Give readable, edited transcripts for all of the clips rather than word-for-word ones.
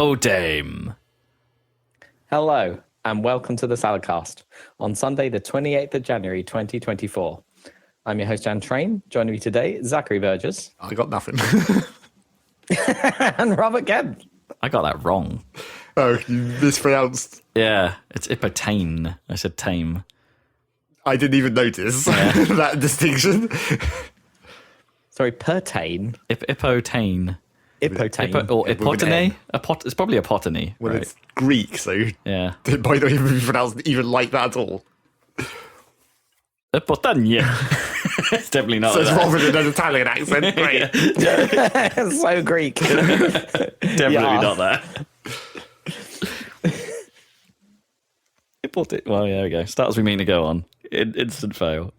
Hippodame. Hello, and welcome to the Saladcast on Sunday, the 28th of January, 2024. I'm your host, Jan Train. Joining me today, Zachary Burgess. I got nothing. And Robert Kemp. I got that wrong. Oh, you mispronounced. Yeah, it's Hippotane. I said tame. I didn't even notice that distinction. Sorry, pertain. Hippotane. Hippotane. Or With an hypotene? N. It's probably apoteny, Well, right? it's Greek, so Yeah. it might not even be pronounced even like that at all. Hypotania. It's definitely not So like it's that. wrong with an Italian accent. Great. So Greek. Definitely Yeah. not that. Well, yeah, there we go. Start as we mean to go on. Instant fail.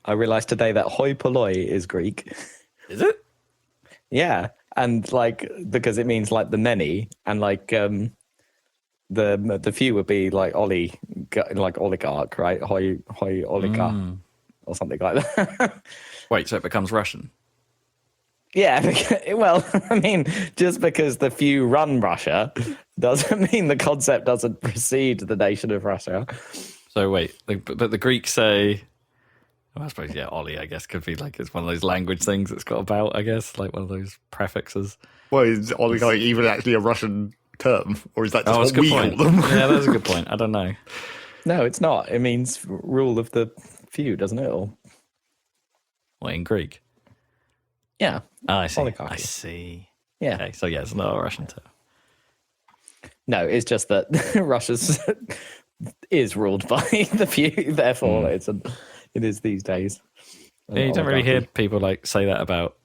I realised today that hoi polloi is Greek. Is it? Yeah, and like because it means like the many, and like the few would be like like oligarch, right? Hoi oligarch or something like that. Wait, so it becomes Russian? Yeah, well, I mean, just because the few run Russia doesn't mean the concept doesn't precede the nation of Russia. So wait, but the Greeks say... Well, I suppose, yeah, Ollie, I guess, could be like, it's one of those language things it's got about, I guess, like one of those prefixes. Well, is oligarch even actually a Russian term? Or is that just that's what a we good point. call them? Yeah, that's a good point. I don't know. No, it's not. It means rule of the few, doesn't it? Or What, in Greek? yeah. Oh, I see. Oligarchy. I see. Yeah. Okay, so yeah, it's not a Russian term. No, it's just that Russia is ruled by the few, therefore it is these days. Yeah, you don't really hear people like say that about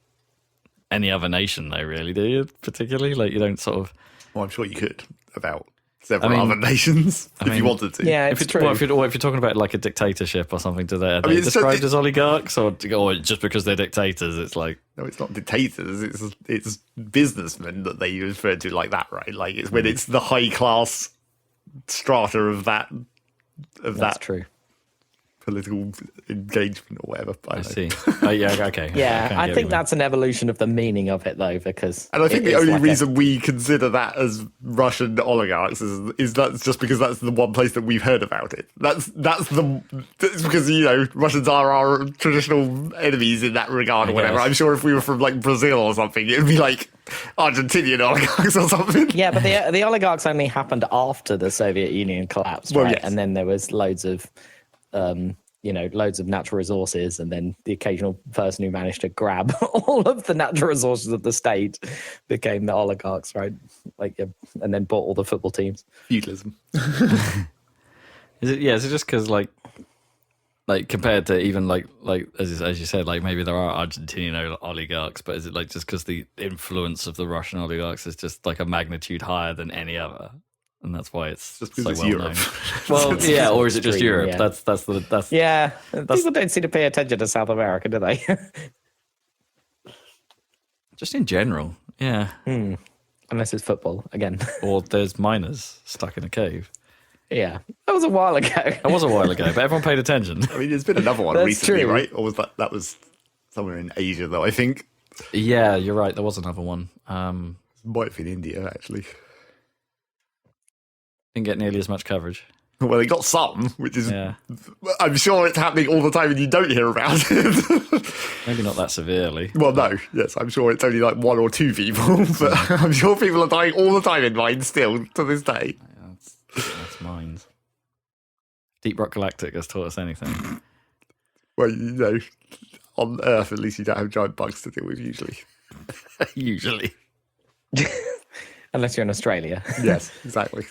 any other nation, though, really, do you? Particularly, like you don't sort of. Well, I'm sure you could about several other nations if you wanted to. Yeah, If it's you're, true. if you're talking about like a dictatorship or something, are they it's described as oligarchs, or just because they're dictators, it's like No, it's not dictators. It's businessmen that they refer to like that, right? Like it's when it's the high class strata of that That's true. political engagement or whatever. I I don't know. see. Oh, yeah, okay. Yeah, kinda I get think what you that's an evolution of the meaning of it, though, because And I think it the is only like reason we consider that as Russian oligarchs is that's just because that's the one place that we've heard about it. That's because Russians are our traditional enemies in that regard or whatever. guess. I'm sure if we were from like Brazil or something, it'd be like Argentinian oligarchs or something. Yeah, but the oligarchs only happened after the Soviet Union collapsed, Well, right? yes. And then there was loads of natural resources, and then the occasional person who managed to grab all of the natural resources of the state became the oligarchs, right? And then bought all the football teams. Feudalism. Is it? Yeah, is it just because like compared to even like as you said, like maybe there are Argentinian oligarchs, but is it like just because the influence of the Russian oligarchs is just like a magnitude higher than any other, and that's why it's Just so because it's well Europe. known? Well, yeah, or is it just Extreme, Europe? yeah. That's Yeah, people don't seem to pay attention to South America, do they? just in general, yeah. Unless it's football again. Or there's miners stuck in a cave. Yeah, that was a while ago. That was a while ago, but everyone paid attention. I mean, there's been another one That's recently, true. right? Or was that was somewhere in Asia, though, I think. Yeah, you're right. There was another one. Might have been India, actually. Didn't get nearly as much coverage. Well, they got some, which is... Yeah, I'm sure it's happening all the time and you don't hear about it. maybe not that severely. Well, no, yes, I'm sure it's only like one or two people, but I'm sure people are dying all the time in mine still, to this day. That's mines. Deep Rock Galactic has taught us anything. Well, on Earth, at least you don't have giant bugs to deal with, usually. Usually. Unless you're in Australia. Yes, exactly.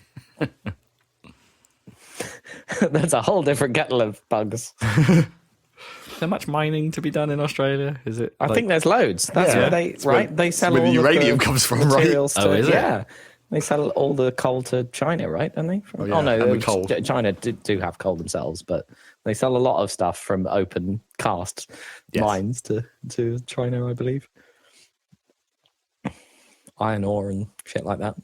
That's a whole different kettle of bugs. Is there much mining to be done in Australia? Is it? I think there's loads. That's Yeah. where they It's where- they sell where all the of uranium comes from, right? materials Oh, is it? Yeah, they sell all the coal to China, right? Don't they? Oh, yeah, no, and the coal. China do have coal themselves, but they sell a lot of stuff from open cast Yes. mines to China, I believe. Iron ore and shit like that.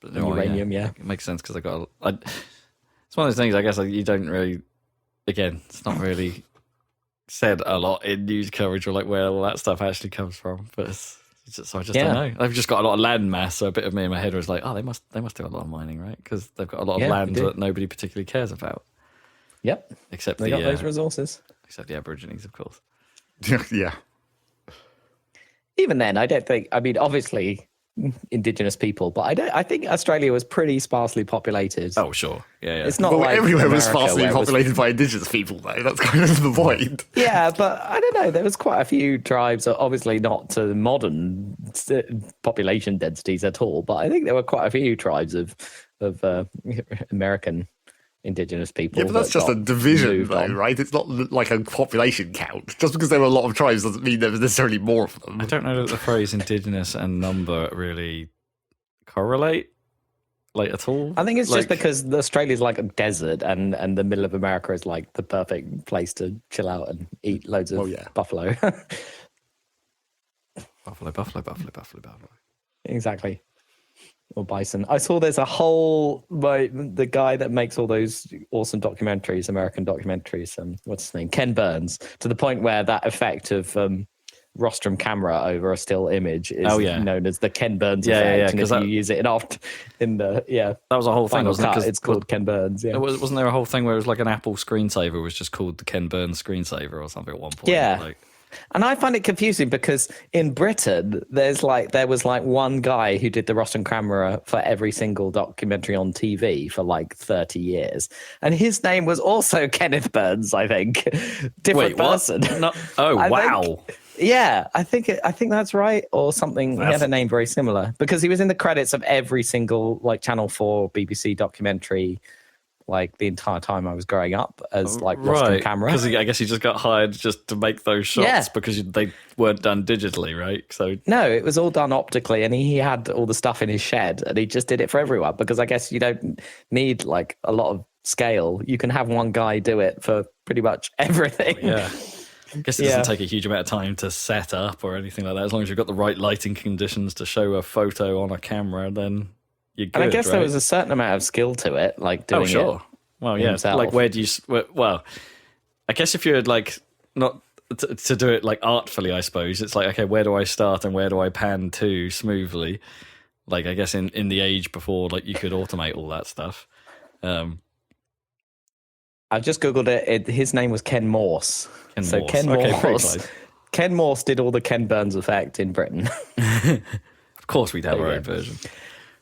But uranium, yeah. It makes sense because it's one of those things, I guess, like, you don't really, again, it's not really said a lot in news coverage or like where all that stuff actually comes from, but it's So I just don't know. They've just got a lot of land mass. So a bit of me in my head was like, oh, they must do a lot of mining, right? Because they've got a lot of land that nobody particularly cares about. Yep. Except they got those resources. Except the Aborigines, of course. Yeah. Even then, I don't think. I mean, obviously, indigenous people, but I think Australia was pretty sparsely populated. Oh, sure. Yeah. It's not like everywhere was America, sparsely populated by indigenous people, though. That's kind of the point. Yeah, but I don't know. There was quite a few tribes, obviously not to modern population densities at all, but I think there were quite a few tribes of American indigenous people. Yeah, but that's just a division, though, right? It's not like a population count. Just because there were a lot of tribes doesn't mean there was necessarily more of them. I don't know that the phrase indigenous and number really correlate, like, at all. I think it's just because Australia's like a desert and the middle of America is like the perfect place to chill out and eat loads of buffalo. Buffalo. Exactly. Or bison. I saw there's a whole the guy that makes all those awesome documentaries, American documentaries. What's his name? Ken Burns. To the point where that effect of rostrum camera over a still image is known as the Ken Burns effect. And if you use it in the that was a whole thing, wasn't it? It's called Ken Burns. Yeah, wasn't there a whole thing where it was like an Apple screensaver was just called the Ken Burns screensaver or something at one point? Yeah. And I find it confusing because in Britain, there was one guy who did the rostrum camera for every single documentary on TV for like 30 years. And his name was also Kenneth Burns, I think. Different person. No. Oh, wow. I think that's right, or something. He had a name very similar because he was in the credits of every single like Channel 4 BBC documentary, like the entire time I was growing up as like rostrum camera. Because I guess he just got hired just to make those shots because they weren't done digitally, right? So no, it was all done optically, and he had all the stuff in his shed, and he just did it for everyone because I guess you don't need like a lot of scale. You can have one guy do it for pretty much everything. Yeah. I guess it doesn't take a huge amount of time to set up or anything like that. As long as you've got the right lighting conditions to show a photo on a camera, then you're good. And I guess there was a certain amount of skill to it, like doing it. Well, yeah. Himself. Like, where do you? Well, I guess if you're like not to do it like artfully, I suppose it's like, okay, where do I start and where do I pan to smoothly? Like, I guess in the age before, like, you could automate all that stuff. I've just googled it. His name was Ken Morse. Ken Morse. Ken Morse did all the Ken Burns effect in Britain. Of course, we'd have our own version.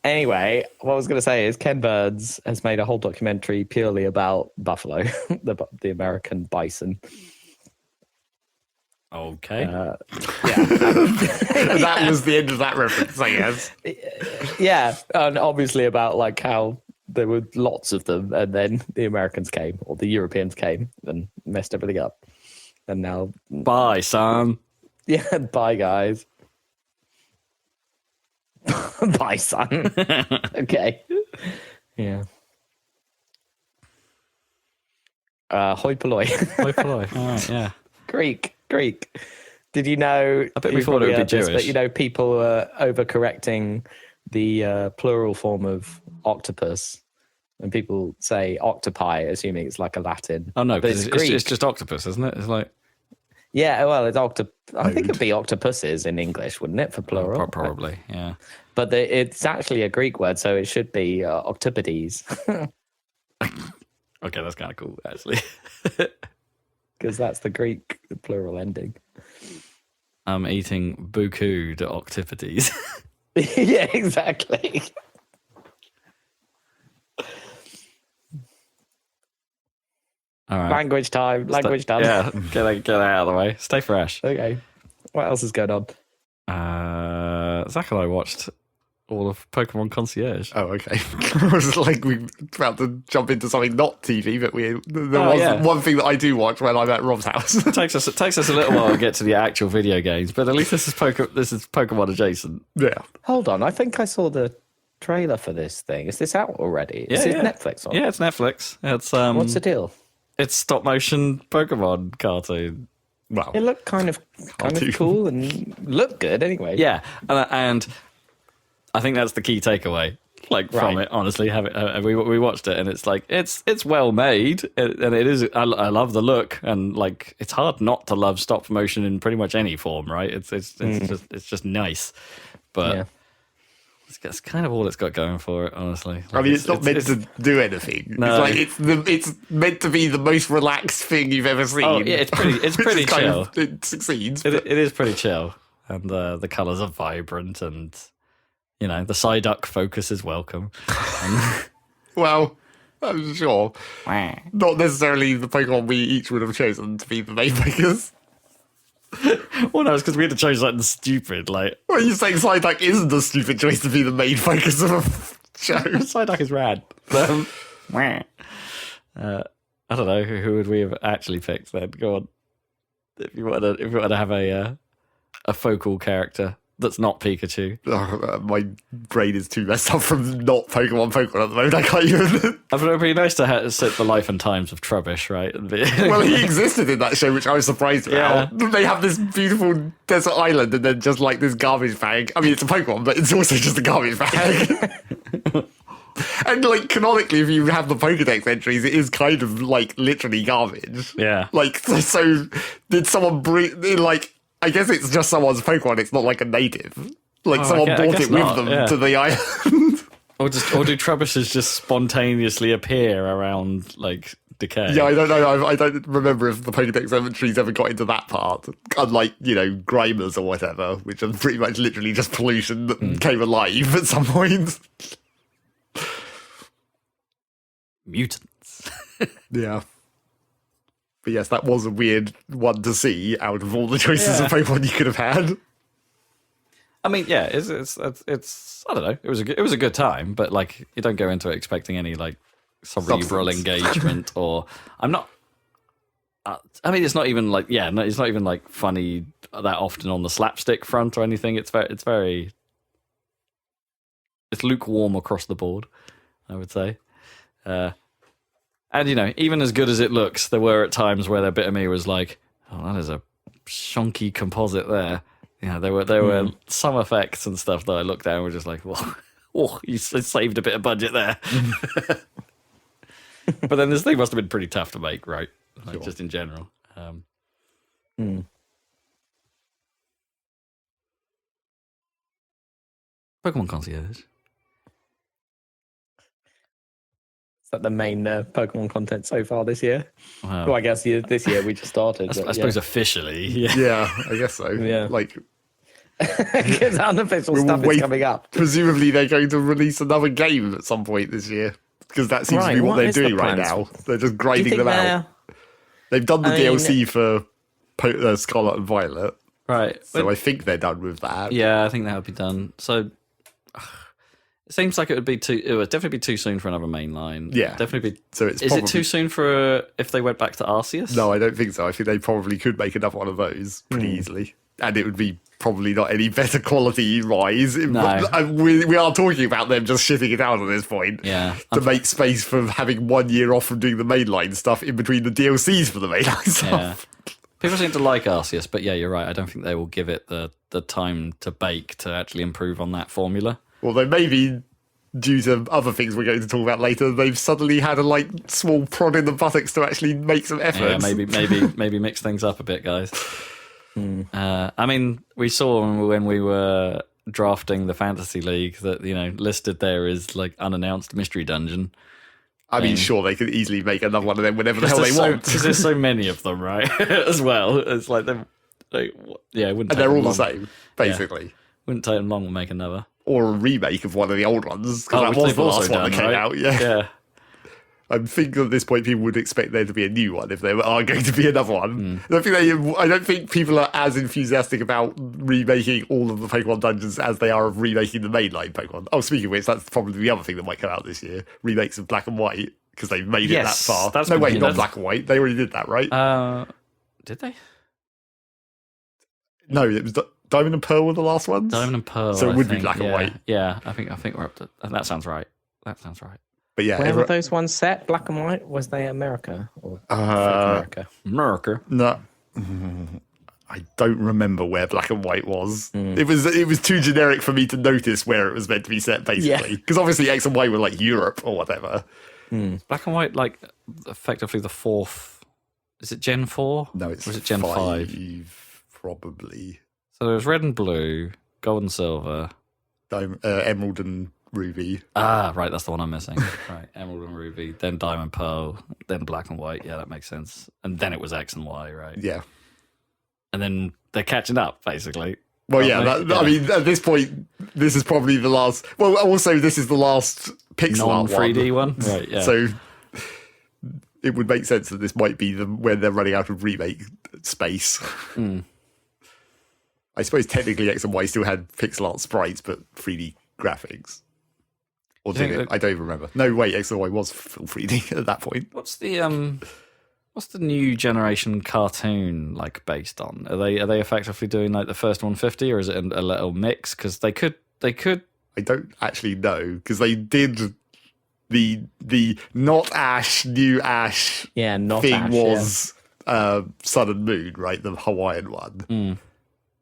Anyway, what I was going to say is Ken Burns has made a whole documentary purely about buffalo, the American bison. Okay. That was the end of that reference, I guess. Yeah, and obviously about like how there were lots of them, and then the Americans came, or the Europeans came, and messed everything up. And now... Bye, son. Yeah, bye, guys. Bye, son. Okay. Yeah. Hoi polloi. Hoi polloi. All right, yeah. Greek. Did you know? I bet we thought it would be Jewish. But you know, people are overcorrecting the plural form of octopus, and people say octopi, assuming it's like a Latin. Oh no, because it's just octopus, isn't it? It's like well, it's I think it'd be octopuses in English, wouldn't it, for plural? Probably, yeah. But it's actually a Greek word, so it should be octopodes. Okay, that's kind of cool, actually. Because that's the Greek plural ending. I'm eating beaucoup de octopodes. Yeah, exactly. All right. Language time. Language done. Yeah, get out of the way. Stay fresh. Okay. What else is going on? Zach and I watched all of Pokemon Concierge. Oh, okay. I was like, we about to jump into something not TV, but there was one thing that I do watch when I'm at Rob's house. It takes us a little while to get to the actual video games, but at least this is Pokemon adjacent. Yeah. Hold on, I think I saw the trailer for this thing. Is this out already? Is it Netflix on? Yeah, it's Netflix. It's What's the deal? It's stop motion Pokemon cartoon. Well, it looked kind of cool and looked good anyway. Yeah, and I think that's the key takeaway. like from Right. it. Honestly, we watched it, and it's like it's well made, and it is. I love the look, and like it's hard not to love stop motion in pretty much any form, right? It's just nice, but. Yeah. That's kind of all it's got going for it, honestly. I mean, it's not meant to do anything. No. It's like it's meant to be the most relaxed thing you've ever seen. Oh yeah, it's pretty which pretty is kind chill. of- it succeeds. It but- is pretty chill, and the colours are vibrant, and the Psyduck focus is welcome. Well, I'm sure. Not necessarily the Pokemon we each would have chosen to be the main focus. Well, no, it's because we had to choose something stupid. Like Well, you're saying Psyduck isn't a stupid choice to be the main focus of a show. Psyduck is rad. I don't know who would we have actually picked then. Go on, if you want to have a focal character that's not Pikachu. My brain is too messed up from not Pokemon at the moment. I can't even. I thought it'd be nice to sit the life and times of Trubbish, right? Well, he existed in that show, which I was surprised about. Yeah. They have this beautiful desert island and then just like this garbage bag. I mean, it's a Pokemon, but it's also just a garbage bag. And like canonically, if you have the Pokedex entries, it is kind of like literally garbage. Yeah. Like, so did someone bring, like, I guess it's just someone's Pokemon, it's not like a native. Like, someone I brought guess it with not, them yeah. to the island. Or do Trubbishes just spontaneously appear around like decay? Yeah, I don't know. I don't remember if the Pokedex entries ever got into that part. Unlike, Grimers or whatever, which are pretty much literally just pollution that came alive at some point. Mutants. Yeah. But yes, that was a weird one to see out of all the choices of Pokemon you could have had. I mean, yeah, it's I don't know. It was a good time, but like you don't go into it expecting any like cerebral Substance. engagement or I'm not. I mean, it's not even like it's not even like funny that often on the slapstick front or anything. It's lukewarm across the board, I would say. And even as good as it looks, there were at times where a bit of me was like, "Oh, that is a shonky composite there." There were some effects and stuff that I looked at and were just like, "Well, oh, you saved a bit of budget there." But then this thing must have been pretty tough to make, right? Like, Sure. just in general. Pokemon Concierge. Is that the main Pokemon content so far this year? Wow. Well, I guess this year we just started. I suppose officially, yeah. Yeah, I guess so. Yeah. Like, Because unofficial We'll stuff is wait. coming up. presumably they're going to release another game at some point this year. Because that seems to Right, be what what they're is the doing right plans? now. They're just Do you grinding think them out. They've done the I mean- DLC for Scarlet and Violet. Right. So I think they're done with that. Yeah, I think that would be done. So it seems like it would definitely be too soon for another main line. Yeah. Definitely be. So it's Is probably, it too soon for if they went back to Arceus? No, I don't think so. I think they probably could make another one of those pretty easily. And it would be probably not any better quality wise. No. We are talking about them just shitting it out at this point. Yeah. To make space for having 1 year off from doing the mainline stuff in between the DLCs for the mainline Yeah. stuff. People seem to like Arceus, but yeah, you're right. I don't think they will give it the time to bake to actually improve on that formula. Although maybe due to other things we're going to talk about later, they've suddenly had a small prod in the buttocks to actually make some effort. Yeah, maybe mix things up a bit, guys. I mean, we saw when we were drafting the Fantasy League that listed there is like unannounced mystery dungeon. I mean, sure, they could easily make another one of them whenever the hell they want. Because there's so many of them, right? As well, it's like them. It wouldn't. And they're all the same, basically. Wouldn't take them long to make another. Or a remake of one of the old ones, because that which was they've the last also one that done, came right? out. Yeah. I think at this point people would expect there to be a new one if there are going to be another one. I don't think people are as enthusiastic about remaking all of the Pokemon dungeons as they are of remaking the mainline Pokemon. Oh, speaking of which, that's probably the other thing that might come out this year: remakes of Black and White, because they've made it that Yes, far. that's No, been- wait, not that's- Black and White. They already did that, right? Did they? No, it was Diamond and Pearl were the last ones. Diamond and Pearl. So it I would be think. black and Yeah. white. Yeah, I think we're up to. That sounds right. But yeah, Where were those ones set? Black and white? Was they America or America? America. no. I don't remember where Black and White was. It was too generic for me to notice where it was meant to be set, basically. Because obviously X and Y were like Europe or whatever. Black and White, like effectively the fourth. Is it Gen 4? No, it's or is it Gen 5? Probably. So there was red and blue, gold and silver. Emerald and Ruby. Ah, right, that's the one I'm missing. Right, Emerald and Ruby, then Diamond Pearl, then Black and White. Yeah, that makes sense. And then it was X and Y, right? Yeah. And then they're catching up, basically. Well, yeah, I mean, at this point, this is probably the last. Well, also, this is the last pixel art one. 3D one. Right, yeah. So it would make sense that this might be when they're running out of remake space. I suppose technically X and Y still had pixel art sprites, but 3D graphics. Or did it? I don't even remember. No, wait, X and Y was full 3D at that point. What's the new generation cartoon like based on? Are they effectively doing like the first 150, or is it a little mix? Because they could. I don't actually know, because they did the not Ash, new Ash not thing Ash, was Sun and Moon, right? The Hawaiian one.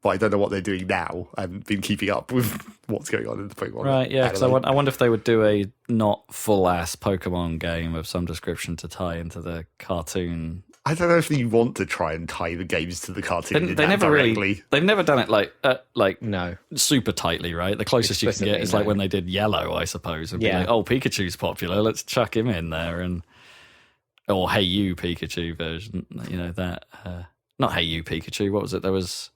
But I don't know what they're doing now. I haven't been keeping up with what's going on in the Pokemon. Right, yeah, because I wonder if they would do a not full-ass Pokemon game of some description to tie into the cartoon. I don't know if you want to try and tie the games to the cartoon. They never directly. really. They've never done it like No. super tightly, right? The closest you can get is like when they did Yellow, I suppose. And be like, oh, Pikachu's popular, let's chuck him in there, or Hey You Pikachu version. You know that. Not Hey You Pikachu. What was it? There was.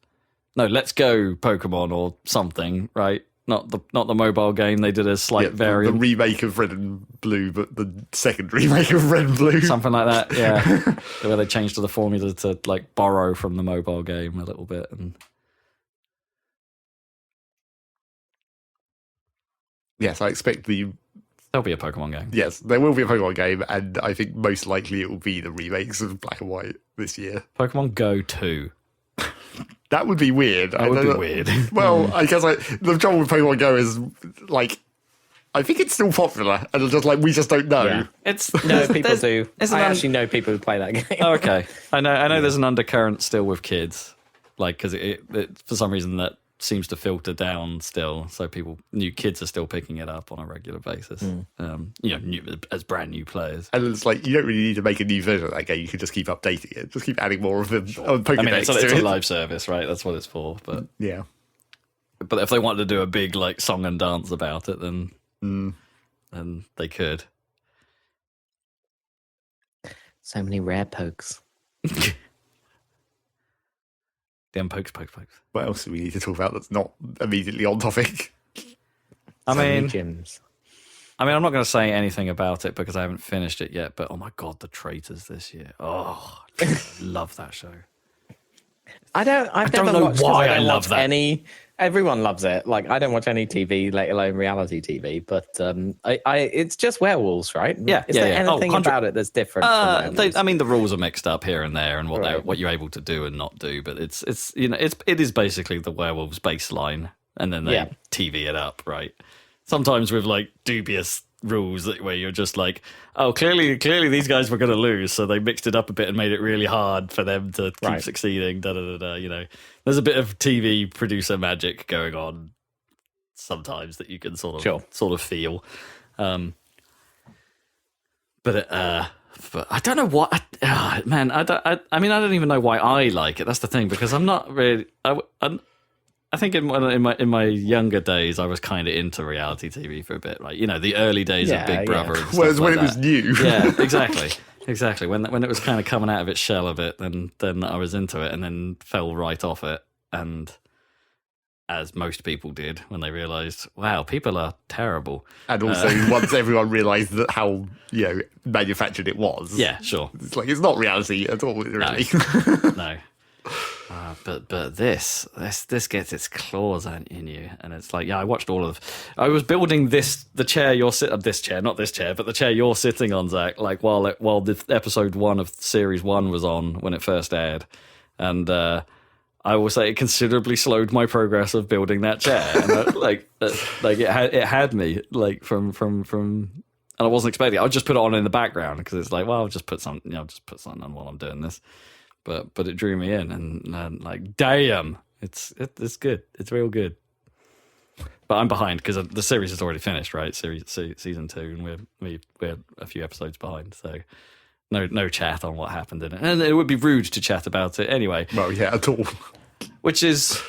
No, Let's Go Pokemon or something, right? Not the mobile game. They did a slight variant. The remake of Red and Blue, but the second remake of Red and Blue. Something like that, yeah. Where they changed the formula to like borrow from the mobile game a little bit. And yes, I expect there'll be a Pokemon game. Yes, there will be a Pokemon game, and I think most likely it will be the remakes of Black and White this year. Pokemon Go 2. That would be weird. That would be weird. Well, I guess the trouble with Pokemon Go is like, I think it's still popular, and it's just like we just don't know. Yeah. People do. I actually know people who play that game. Oh, okay, I know. There's an undercurrent still with kids, like because it for some reason that seems to filter down still. So new kids are still picking it up on a regular basis. As brand new players. And it's like you don't really need to make a new version of that game. You can just keep updating it. Just keep adding more of them. Sure. It's a live service, right? That's what it's for. But yeah. But if they wanted to do a big like song and dance about it, then they could. So many rare pokes. Damn pokes. What else do we need to talk about that's not immediately on topic? I mean, gyms. I'm not going to say anything about it because I haven't finished it yet. But oh my god, the Traitors this year! Oh, I love that show. I don't know why I love that. Everyone loves it. Like I don't watch any TV, let alone reality TV. But it's just werewolves, right? Yeah. Is there anything about it that's different? The rules are mixed up here and there, and what you're able to do and not do. But it is basically the werewolves baseline, and then they TV it up, right? Sometimes with like dubious rules where you're just like, oh, clearly these guys were going to lose, so they mixed it up a bit and made it really hard for them to keep succeeding. There's a bit of TV producer magic going on sometimes that you can sort of feel. But I don't know what. I don't even know why I like it. That's the thing, because I'm not really. I think in my younger days, I was kind of into reality TV for a bit, right? The early days of Big Brother. And Whereas when like it was new. Yeah, exactly. When it was kind of coming out of its shell a bit, then I was into it, and then fell right off it. And as most people did when they realised, wow, people are terrible. And also, once everyone realised that how manufactured it was. Yeah, sure. It's like it's not reality at all, really. No. But this gets its claws in you, and it's like, I watched all of. I was building the chair you're sitting. This chair, not this chair, but the chair you're sitting on, Zach. Like while the episode 1 of series 1 was on when it first aired, and I will say it considerably slowed my progress of building that chair. And it had me like from, and I wasn't expecting it. I just put it on in the background because it's like, well, I'll just put something on while I'm doing this. but it drew me in, and like, damn, it's good. It's real good. But I'm behind because the series is already finished, right? Season 2, and we're a few episodes behind, so no chat on what happened in it, and it would be rude to chat about it anyway. Well, yeah, at all. Which is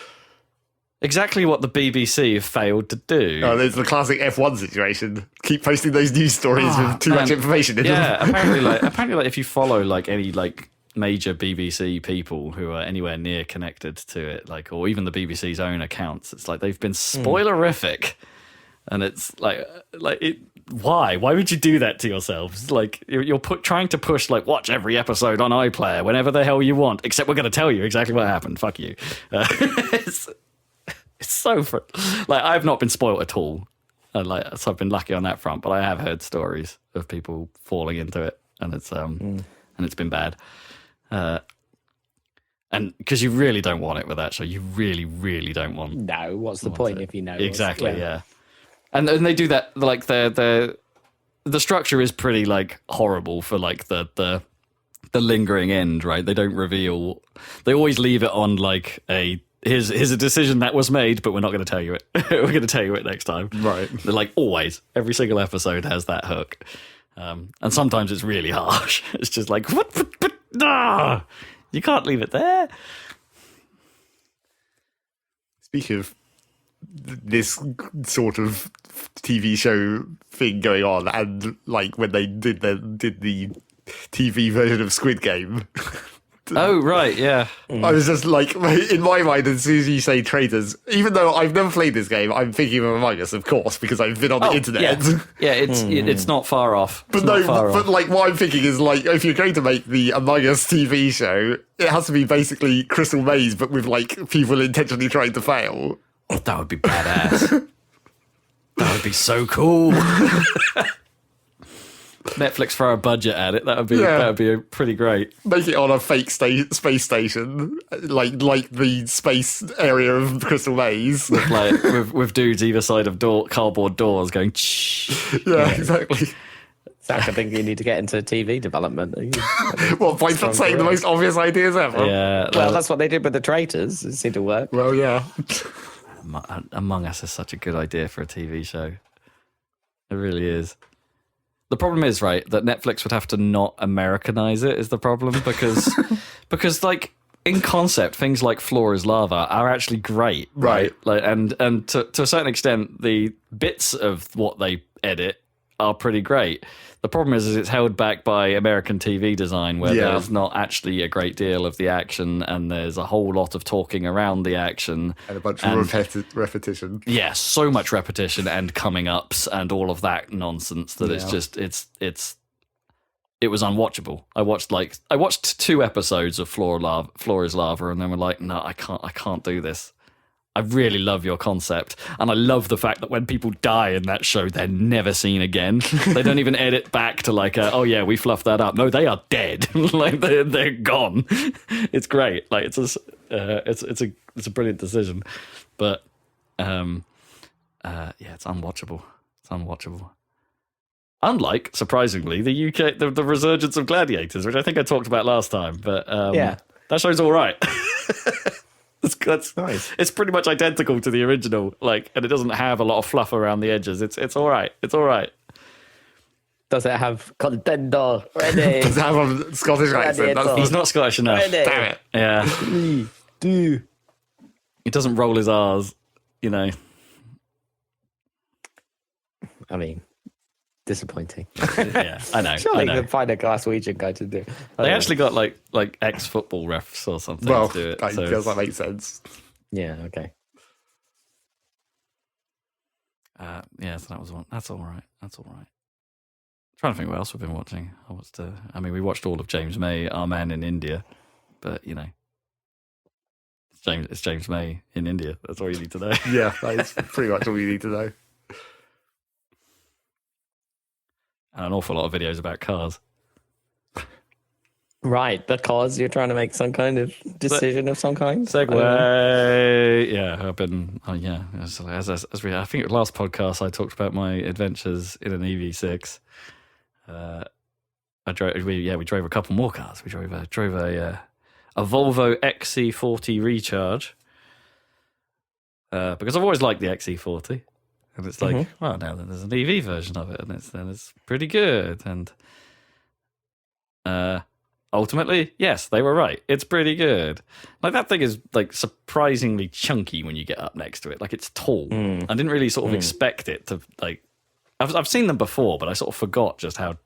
exactly what the BBC have failed to do. Oh, there's the classic F1 situation. Keep posting those news stories with too much information in them. Yeah, apparently, if you follow like any like major BBC people who are anywhere near connected to it, like, or even the BBC's own accounts, it's like they've been spoilerific, and it's like it. Why would you do that to yourselves? Like, you're trying to push like watch every episode on iPlayer whenever the hell you want, except we're going to tell you exactly what happened. Fuck you. It's so like, I've not been spoiled at all, and like, so I've been lucky on that front, but I have heard stories of people falling into it, and it's been bad. And because you really don't want it with that show, you really, really don't want. No, what's the point if you know? Exactly, yeah. And they do that, like, the structure is pretty like horrible for like the lingering end, right? They don't reveal. They always leave it on like here's a decision that was made, but we're not going to tell you it. We're going to tell you it next time, right? They're like, always, every single episode has that hook, and sometimes it's really harsh. It's just like, what? You can't leave it there. Speaking of this sort of TV show thing going on, and like when they did the TV version of Squid Game. Oh, right, yeah. I was just like, in my mind, as soon as you say traitors, even though I've never played this game, I'm thinking of Among Us, of course, because I've been on the internet. Yeah, it's not far off. But like what I'm thinking is, like, if you're going to make the Among Us TV show, it has to be basically Crystal Maze, but with like people intentionally trying to fail. That would be badass. That would be so cool. Netflix throw a budget at it. That would be pretty great. Make it on a fake space station, like the space area of Crystal Maze, with dudes either side of cardboard doors going. Yeah, exactly. Zach, I think you need to get into TV development. Well, by saying the most obvious ideas ever. Yeah. Well, that's what they did with the traitors. It seemed to work. Well, yeah. Among Us is such a good idea for a TV show. It really is. The problem is, right, that Netflix would have to not Americanize it is the problem, because like, in concept, things like Floor is Lava are actually great, right? Like, and to a certain extent, the bits of what they edit are pretty great. The problem is it's held back by American TV design, where there's not actually a great deal of the action, and there's a whole lot of talking around the action. And a bunch of repetition. Yeah, so much repetition and coming ups and all of that nonsense that it's just, it was unwatchable. I watched 2 episodes of Floor is Lava, and then we're like, no, I can't do this. I really love your concept, and I love the fact that when people die in that show, they're never seen again. They don't even edit back to like, oh yeah, we fluffed that up. No, they are dead. Like they're gone. It's great. Like it's a brilliant decision, but it's unwatchable. It's unwatchable. Unlike, surprisingly, the UK, the resurgence of Gladiators, which I think I talked about last time, but that show's all right. That's nice. It's pretty much identical to the original, like, and it doesn't have a lot of fluff around the edges. It's all right. It's all right. Does it have contender ready? Does it have a Scottish accent? He's not Scottish enough. Ready. Damn it. Yeah. 3, 2. He doesn't roll his R's, you know. I mean, disappointing. Yeah, I know. Surely you can find a Glaswegian guy to do. They actually got like ex-football refs or something Well, to do it. I So guess that makes sense. Yeah, okay. so that was one. That's all right. That's all right. Trying to think what else we've been watching. We watched all of James May, Our Man in India, but you know, it's James May in India. That's all you need to know. Yeah, that is pretty much all you need to know. And an awful lot of videos about cars. Right, because you're trying to make some kind of decision of some kind. Segue. Yeah, I've been. I think last podcast I talked about my adventures in an EV6. We drove a couple more cars. We drove a a Volvo XC40 Recharge, because I've always liked the XC40, and it's like, well, now then there's an EV version of it, and it's pretty good, and ultimately, yes, they were right. It's pretty good. Like, that thing is like surprisingly chunky when you get up next to it. Like, it's tall. I didn't really sort of expect it to, like. I've seen them before, but I sort of forgot just how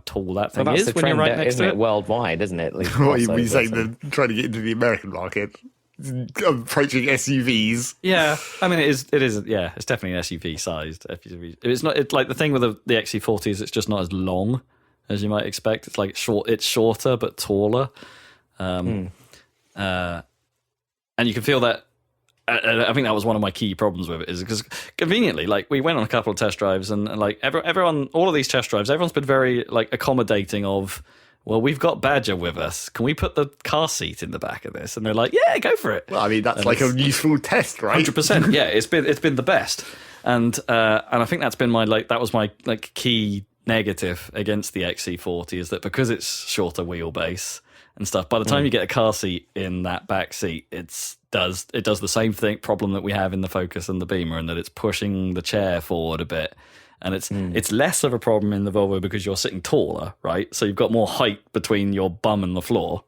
tall that thing is when you're right next to it. Worldwide, isn't it? What are you saying? They're trying to get into the American market, approaching SUVs. Yeah, I mean, it is. Yeah, it's definitely an SUV-sized SUV. It's not. It's like the thing with the XC40 is it's just not as long as you might expect. It's like short. It's shorter but taller, and you can feel that. I think that was one of my key problems with it, is because conveniently, like, we went on a couple of test drives, and like everyone, all of these test drives, everyone's been very like accommodating of, well, we've got Badger with us. Can we put the car seat in the back of this? And they're like, yeah, go for it. Well, I mean, that's like a useful test, right? 100%. Yeah, it's been the best, and I think that's been that was my like key negative against the XC40, is that because it's shorter wheelbase and stuff, by the time you get a car seat in that back seat, it does the same problem that we have in the Focus and the Beamer, and that it's pushing the chair forward a bit, and it's less of a problem in the Volvo because you're sitting taller, right? So you've got more height between your bum and the floor,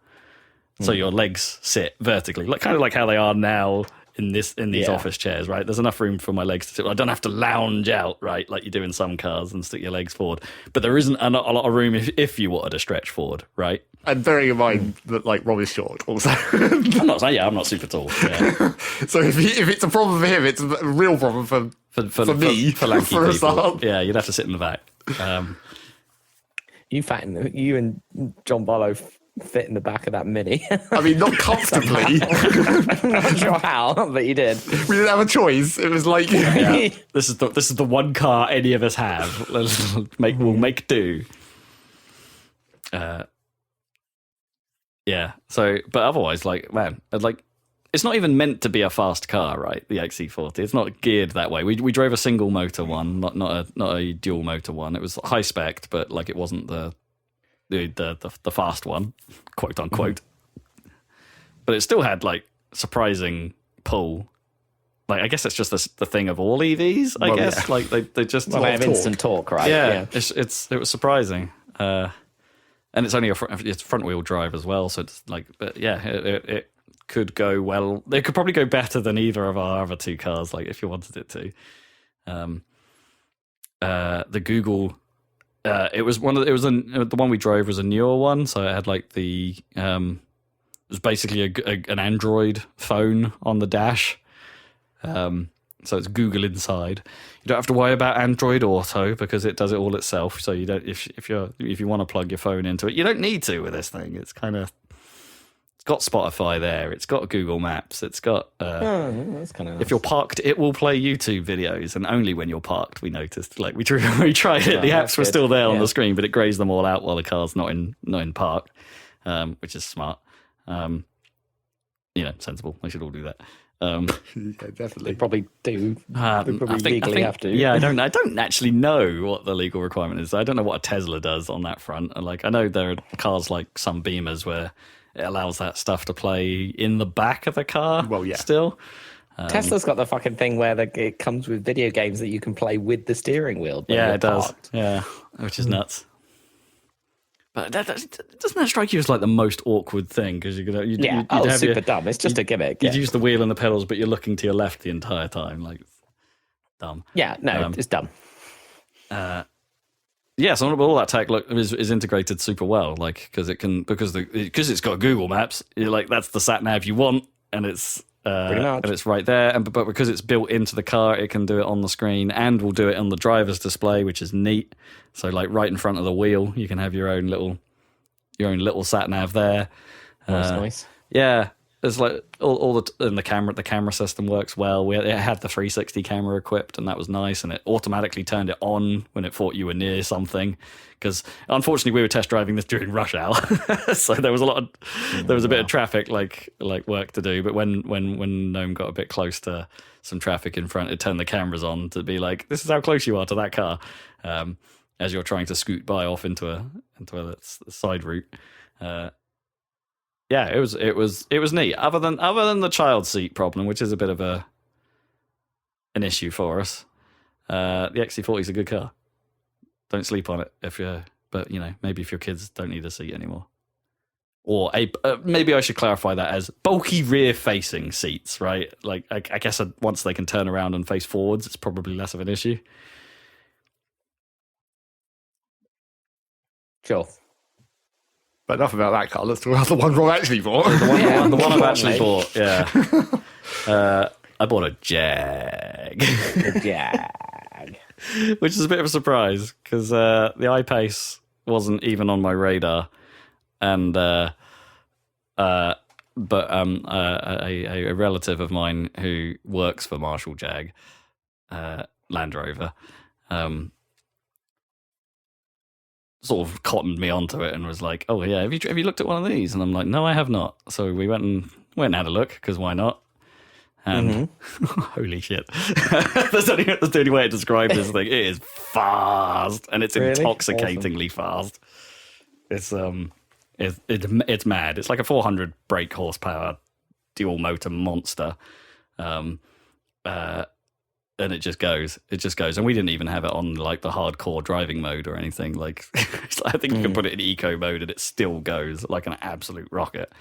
so your legs sit vertically, like kind of like how they are now in these office chairs, right? There's enough room for my legs to sit. I don't have to lounge out, right, like you do in some cars and stick your legs forward. But there isn't a lot of room if you wanted to stretch forward, right? And bearing in mind that, like, Rob is short also. I'm not super tall. Yeah. So if it's a problem for him, it's a real problem for me, for lanky for a people. start. Yeah, you'd have to sit in the back. You and John Barlow fit in the back of that Mini. I mean, not comfortably. I'm not sure how, but you did. We didn't have a choice. It was like, Yeah. This is the one car any of us have. We'll make do. Yeah. So, but otherwise, like, man, like, it's not even meant to be a fast car, right? The XC40. It's not geared that way. We drove a single motor one, not a dual motor one. It was high spec, but like, it wasn't the fast one, quote unquote. But it still had like surprising pull. Like, I guess it's just the thing of all EVs. I guess like they just they have instant torque, right? Yeah. It was surprising. And it's only it's front wheel drive as well, so it's like, but yeah, it could go well. It could probably go better than either of our other two cars, like, if you wanted it to. The Google, the one we drove was a newer one, so it had like it was basically an Android phone on the dash. So it's Google inside. You don't have to worry about Android Auto because it does it all itself. So you don't, if you want to plug your phone into it, you don't need to with this thing. It's got Spotify there. It's got Google Maps. It's got. That's kind of nice. If you're parked, it will play YouTube videos, and only when you're parked. We noticed, like, we tried it. The apps were still there on the screen, but it grays them all out while the car's not in park, which is smart. Sensible. They should all do that. Yeah, definitely. They probably do. They probably I think, legally have to. Yeah, I don't actually know what the legal requirement is. I don't know what a Tesla does on that front. Like, I know there are cars like some Beamers where it allows that stuff to play in the back of the car. Well, yeah. Still. Tesla's got the fucking thing where it comes with video games that you can play with the steering wheel. Yeah, it does. Yeah, which is nuts. But doesn't that strike you as like the most awkward thing? Because it's super dumb. It's just a gimmick. You'd use the wheel and the pedals, but you're looking to your left the entire time. Like, dumb. Yeah, no, it's dumb. Yeah, so all that tech is integrated super well. Like, because it's got Google Maps. You're like, that's the sat nav you want, and it's and it's right there. But because it's built into the car, it can do it on the screen, and will do it on the driver's display, which is neat. So, like, right in front of the wheel, you can have your own little sat nav there. That's nice. Yeah, it's like and the camera system works well. It had the 360 camera equipped, and that was nice. And it automatically turned it on when it thought you were near something. Because unfortunately, we were test driving this during rush hour, so there was a bit of traffic, like work to do. But when Gnome got a bit close to some traffic in front, it turned the cameras on to be like, this is how close you are to that car. As you're trying to scoot by off into a side route. Yeah, yeah, it was neat. Other than the child seat problem, which is a bit of an issue for us. The XC40 is a good car. Don't sleep on it but maybe if your kids don't need a seat anymore. Or maybe I should clarify that as bulky rear-facing seats, right? Like I guess once they can turn around and face forwards, it's probably less of an issue. Sure. But enough about that car. Let's talk about the one Rob actually bought. The one I've actually bought, yeah. I bought a Jag. A Jag. Which is a bit of a surprise, because the I-Pace wasn't even on my radar. And a relative of mine who works for Marshall Jag, Land Rover, sort of cottoned me onto it and was like, "Oh yeah, have you looked at one of these?" And I'm like, "No, I have not." So we went and had a look, because why not? And holy shit, that's the only way to describe this thing. It is fast, and it's really? intoxicatingly fast. It's it's mad. It's like a 400 brake horsepower dual motor monster, and it just goes. And we didn't even have it on like the hardcore driving mode or anything. Like I think you can put it in eco mode and it still goes like an absolute rocket.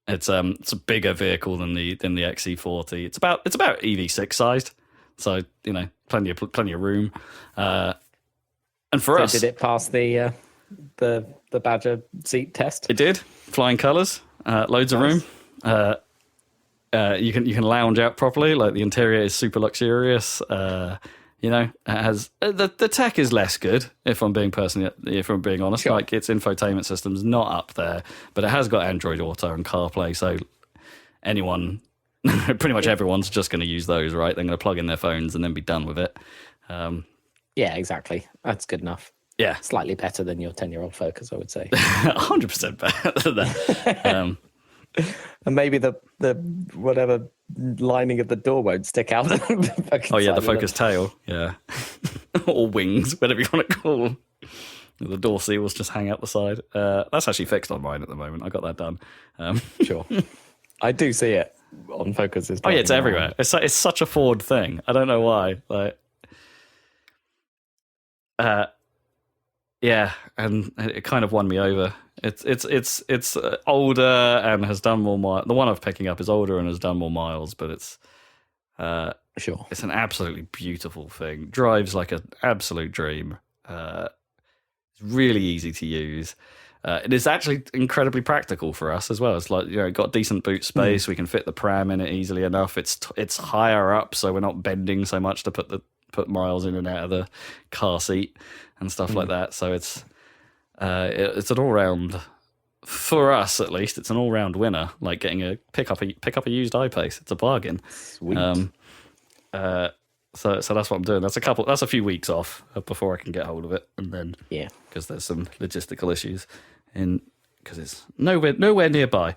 It's a bigger vehicle than the XC40. It's about EV6 sized, so plenty of room. And for us, did it pass the Badger seat test? It did. Flying colours, loads of room. You can lounge out properly. Like the interior is super luxurious. It has the tech is less good. If I'm being honest, Sure. Like its infotainment system's not up there, but it has got Android Auto and CarPlay. So pretty much everyone's just going to use those, right? They're going to plug in their phones and then be done with it. Yeah, exactly. That's good enough. Yeah, Slightly better than your 10-year-old Focus, I would say. 100% better than that. And maybe the whatever lining of the door won't stick out. Oh yeah, the Focus tail, yeah, or wings, whatever you want to call them. The door seals just hang out the side. That's actually fixed on mine at the moment. I got that done. Sure, I do see it on Focuses. Oh yeah, it's everywhere. It's such a Ford thing. I don't know why. Like, yeah, and it kind of won me over. It's older and has done more miles. The one I'm picking up is older and has done more miles, but it's sure. It's an absolutely beautiful thing. Drives like an absolute dream. It's really easy to use. It is actually incredibly practical for us as well. It's like got decent boot space. We can fit the pram in it easily enough. It's higher up, so we're not bending so much to put Miles in and out of the car seat and stuff like that. So it's an all-round, for us at least, it's an all-round winner. Like getting pick up a used I-Pace. It's a bargain. Sweet. So that's what I'm doing. That's a few weeks off before I can get hold of it, and then because there's some logistical issues because it's nowhere nearby.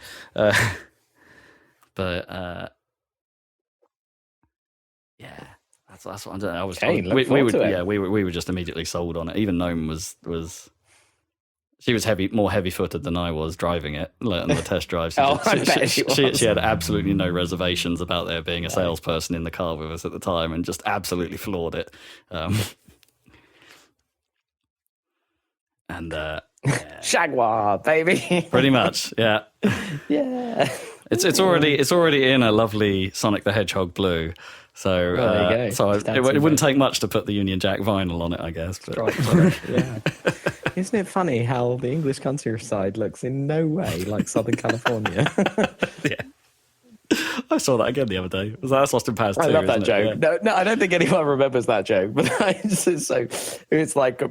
But yeah. That's what I'm doing. We were just immediately sold on it. Even Gnome was she was more heavy-footed than I was driving it on the test drive. She had absolutely no reservations about there being a salesperson in the car with us at the time, and just absolutely floored it. Jaguar, baby. Pretty much, yeah. Yeah. It's already in a lovely Sonic the Hedgehog blue. So, there you go. It wouldn't take much to put the Union Jack vinyl on it, I guess. But. Yeah. Isn't it funny how the English countryside looks in no way like Southern California? Yeah. I saw that again the other day. That's Lost in Paris 2. I love that joke. Yeah. No, I don't think anyone remembers that joke. But it's like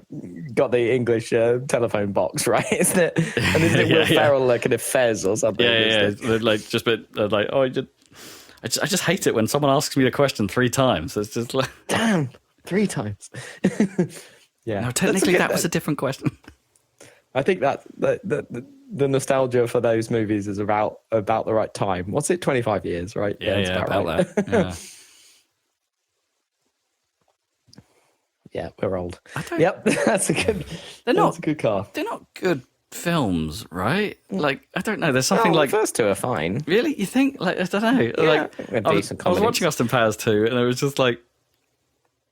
got the English telephone box, right? Isn't it? And isn't it Will Ferrell like in a Fez or something? Yeah. Like just like I just hate it when someone asks me a question 3 times. It's just like, damn, 3 times. Yeah. No, technically that was a different question. I think that the nostalgia for those movies is about the right time. What's it? 25 years, right? Yeah, about right. that. Yeah. Yeah, we're old. Yep, that's a good. That's a good car. They're not good films, right? Like, I don't know. There's something the like first two are fine. really. You think? Like, I don't know. Yeah, like, I think they're I was decent watching comedies. Austin Powers 2, and I was just like,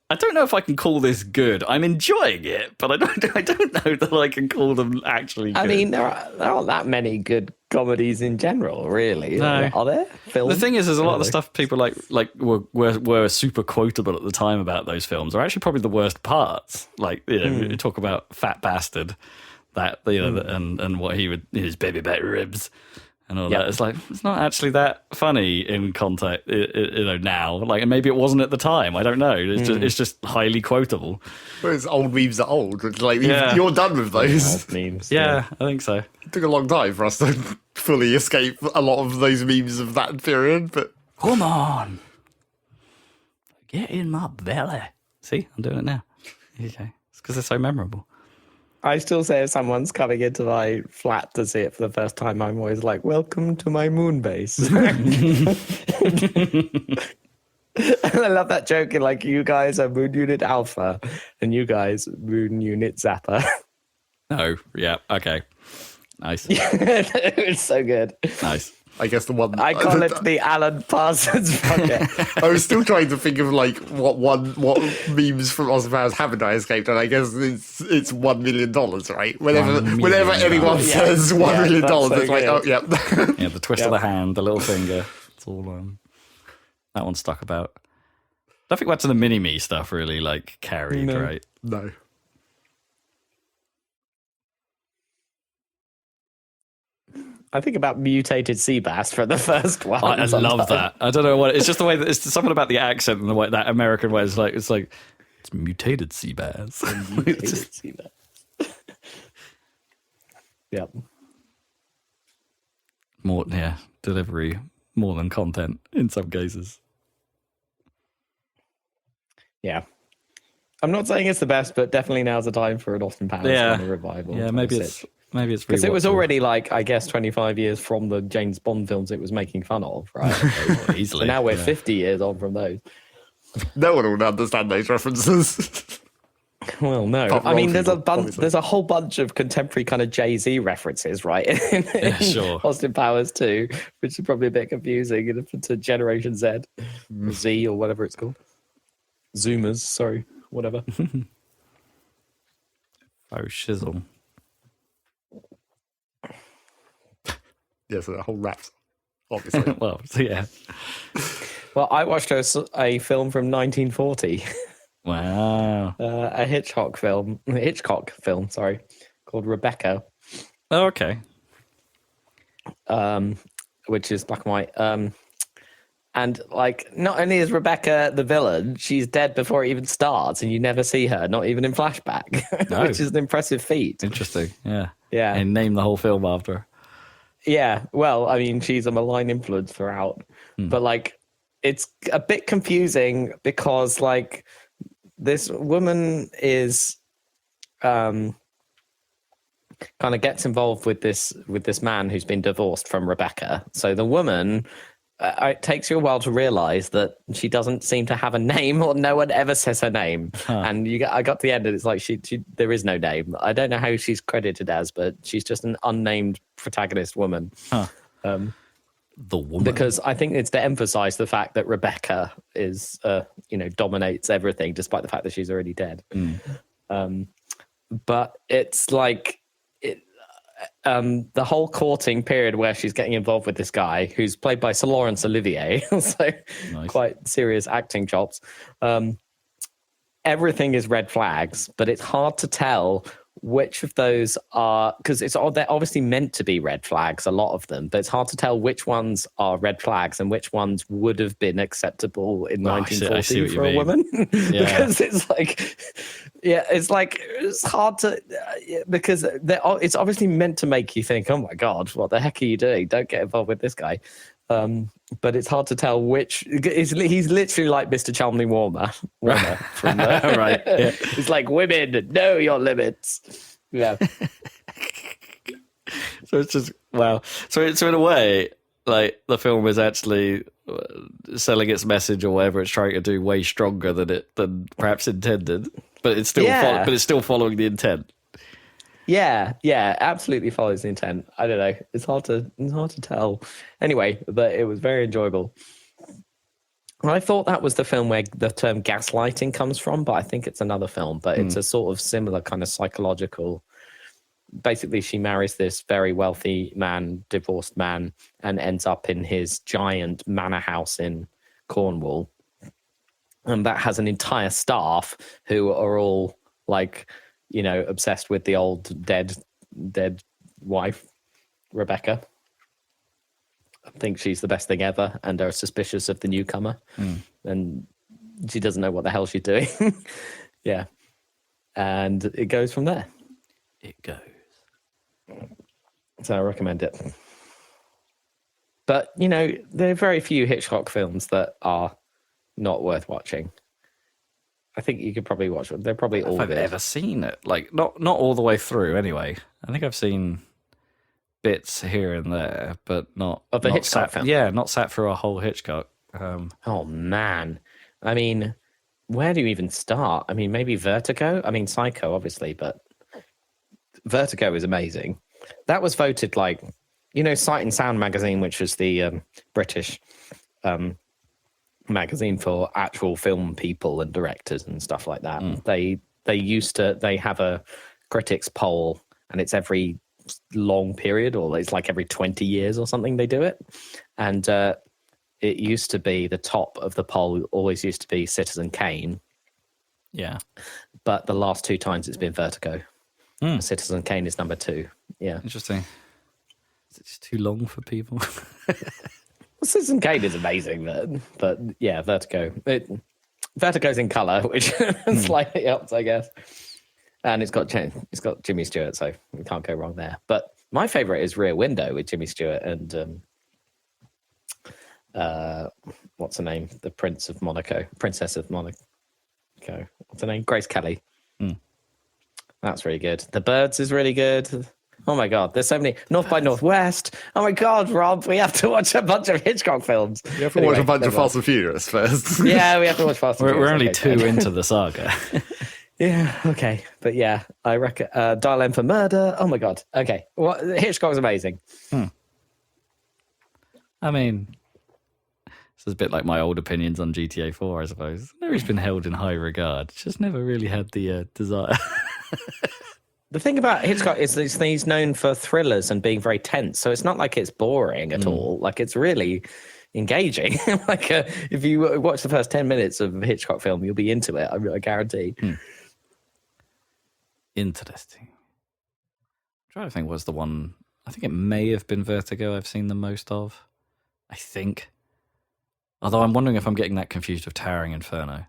I don't know if I can call this good. I'm enjoying it, but I don't know that I can call them actually good. I mean, there aren't that many good comedies in general, really. No. Are there? Films? The thing is, there's a lot of the stuff people were super quotable at the time about those films are actually probably the worst parts. Like, you know, you talk about Fat Bastard, that, you know, and what he would, his baby back ribs and all that. It's like, it's not actually that funny in context, you know, now. Like, and maybe it wasn't at the time. I don't know. It's just highly quotable. Whereas old memes are old. It's like, Yeah. you're done with those. Old memes. Yeah, I think so. It took a long time for us to fully escape a lot of those memes of that period, but Come on. Get in my belly. See, I'm doing it now. Okay. It's because they're so memorable. I still say if someone's coming into my flat to see it for the first time, I'm always like, welcome to my moon base. And I love that joke in like, you guys are Moon Unit Alpha and you guys Moon Unit Zappa. No, yeah, okay. Nice. It's so good. Nice. I guess the one I call it the Alan Parsons Project. I was still trying to think of like what memes from Austin Powers haven't I escaped, and I guess it's $1 million, right? Whenever anyone says $1 million, that's so it's like, oh good. yeah. Yeah, the twist of the hand, the little finger. It's all that one stuck about. I think much of the mini-me stuff really like carried, No. right? No. I think about mutated sea bass for the first one. I love sometimes. that. I don't know what it's just the way that it's something about the accent and the way that American way is like it's mutated sea bass. Mutated sea bass. Yep. More delivery more than content in some cases. Yeah. I'm not saying it's the best, but definitely now's the time for an Austin Powers kind of revival. Yeah, maybe it's because it was rewatchable. already like, I guess, 25 years from the James Bond films it was making fun of, right? easily. So now we're yeah. 50 years on from those. No one would understand those references. Well, no. Apart from I mean, old there's a people, obviously. there's a whole bunch of contemporary kind of Jay-Z references, right? in sure. Austin Powers too, which is probably a bit confusing to Generation Z, Z or whatever it's called. Zoomers, sorry, whatever. Oh, shizzle. Yeah, so the whole raps, obviously. Well, so yeah. Well, I watched a film from 1940, Wow. a Hitchcock film, sorry, called Rebecca, Oh, okay. which is black and white. And like, not only is Rebecca the villain, she's dead before it even starts, and you never see her, not even in flashback, No. which is an impressive feat. Interesting. Yeah. Yeah. And name the whole film after her. Yeah, well, I mean, she's a malign influence throughout, but like, it's a bit confusing because like this woman is kind of gets involved with this man who's been divorced from Rebecca. So the woman, it takes you a while to realize that she doesn't seem to have a name, or no one ever says her name. And I got to the end and it's like she there is no name. I don't know how she's credited as, but she's just an unnamed protagonist woman. The woman. Because I think it's to emphasize the fact that Rebecca is, dominates everything, despite the fact that she's already dead. But it's like the whole courting period where she's getting involved with this guy who's played by Sir Laurence Olivier, so Nice. quite serious acting chops. Everything is red flags, but it's hard to tell which of those are, because they're obviously meant to be red flags, a lot of them, but it's hard to tell which ones are red flags and which ones would have been acceptable in I see 1940 what you for a mean. woman. Yeah. Because it's hard to, because it's obviously meant to make you think, oh my God, what the heck are you doing? Don't get involved with this guy. But it's hard to tell which. He's literally like Mr. Chalmley Warner from Right. Yeah. It's like, women, know your limits. Yeah. So it's just wow. So in a way, like the film is actually selling its message or whatever it's trying to do way stronger than perhaps intended. But it's still Yeah. but it's still following the intent. Yeah, absolutely follows the intent. I don't know. It's hard to tell. Anyway, but it was very enjoyable. I thought that was the film where the term gaslighting comes from, but I think it's another film. But it's a sort of similar kind of psychological. Basically, she marries this very wealthy man, divorced man, and ends up in his giant manor house in Cornwall. And that has an entire staff who are all like, obsessed with the old dead wife, Rebecca. I think she's the best thing ever, and are suspicious of the newcomer, and she doesn't know what the hell she's doing. Yeah, and it goes from there. It goes. So I recommend it. But there are very few Hitchcock films that are not worth watching. I think you could probably watch them. They're probably all I've good. ever seen it, like not all the way through. Anyway, I think I've seen bits here and there, but not Of the not Hitchcock film? Yeah, not sat through a whole Hitchcock. Oh man, I mean, where do you even start? I mean, maybe Vertigo. I mean, Psycho, obviously, but Vertigo is amazing. That was voted like, Sight and Sound magazine, which was the British magazine for actual film people and directors and stuff like that. They have a critics poll, and it's every long period, or it's like every 20 years or something they do it. And it used to be the top of the poll, always used to be Citizen Kane. Yeah. But the last two times it's been Vertigo. Citizen Kane is number 2. Yeah. Interesting. Is it just too long for people? Citizen Kane is amazing, but yeah, Vertigo. Vertigo's in colour, which slightly helps, I guess. And it's got Jimmy Stewart, so we can't go wrong there. But my favourite is Rear Window with Jimmy Stewart and what's her name? The Princess of Monaco. What's her name? Grace Kelly. That's really good. The Birds is really good. Oh my God, there's so many. North by Northwest. Oh my God, Rob, we have to watch a bunch of Hitchcock films. You have to watch a bunch of Fast and Furious first. Yeah, we have to watch Fast and Furious. We're only 2 into the saga. Yeah, okay. But yeah, I reckon Dial M for Murder. Oh my God. Okay. Hitchcock's amazing. I mean, this is a bit like my old opinions on GTA 4, I suppose. Never been held in high regard. Just never really had the desire. The thing about Hitchcock is that he's known for thrillers and being very tense. So it's not like it's boring at all. Like, it's really engaging. If you watch the first 10 minutes of a Hitchcock film, you'll be into it. I guarantee. Interesting. I'm trying to think, was the one, I think it may have been Vertigo I've seen the most of. I think. Although I'm wondering if I'm getting that confused with Towering Inferno.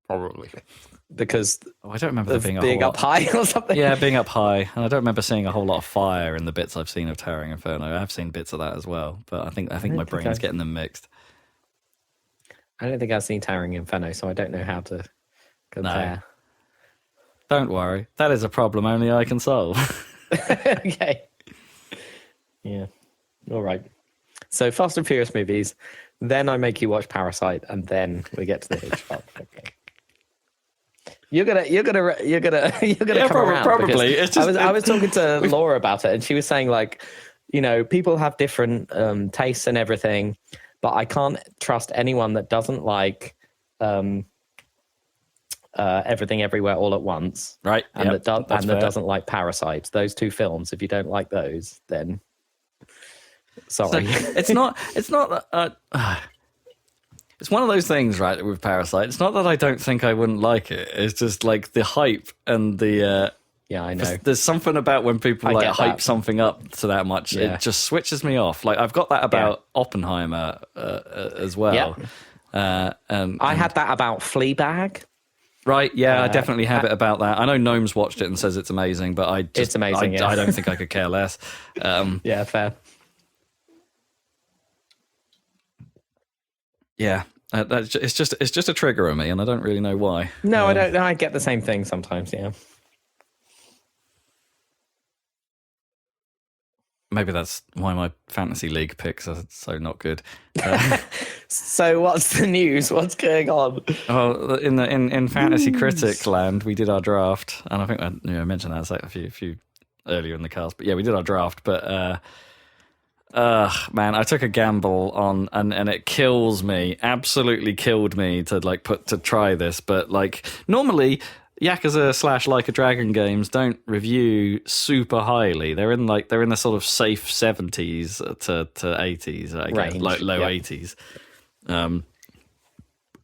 Probably. Because I don't remember there being a being whole up high or something. Yeah, being up high. And I don't remember seeing a whole lot of fire in the bits I've seen of Towering Inferno. I've seen bits of that as well, but I think my brain's getting them mixed. I don't think I've seen Towering Inferno, so I don't know how to compare. No. Don't worry. That is a problem only I can solve. Okay. Yeah. All right. So Fast and Furious movies, then I make you watch Parasite, and then we get to the Hitchcock. Okay. You're gonna come around. Probably. It's just, I was talking to Laura about it, and she was saying, like, people have different tastes and everything, but I can't trust anyone that doesn't like Everything Everywhere All at Once, right? And that doesn't like Parasite. Those two films. If you don't like those, then sorry. So it's not. It's one of those things, right, with Parasite. It's not that I don't think I wouldn't like it. It's just like the hype and the... yeah, I know. There's something about when people hype something up to that much, it just switches me off. Like, I've got that about Oppenheimer as well. Yeah. And I had that about Fleabag. Right, yeah, I definitely have it about that. I know Gnome's watched it and says it's amazing, but it's amazing, I don't think I could care less. Yeah, fair. Yeah, it's just a trigger of me, and I don't really know why. No, I don't. I get the same thing sometimes. Yeah. maybe that's why my fantasy league picks are so not good. So what's the news? What's going on? Well, in fantasy critic land, we did our draft, and I think I mentioned that like a few earlier in the cast. But yeah, we did our draft. But man, I took a gamble on, and it kills me, absolutely killed me to try this. But like normally, Yakuza / Like a Dragon games don't review super highly. They're in the sort of safe 70s to 80s, I guess, Range, like low yeah. 80s.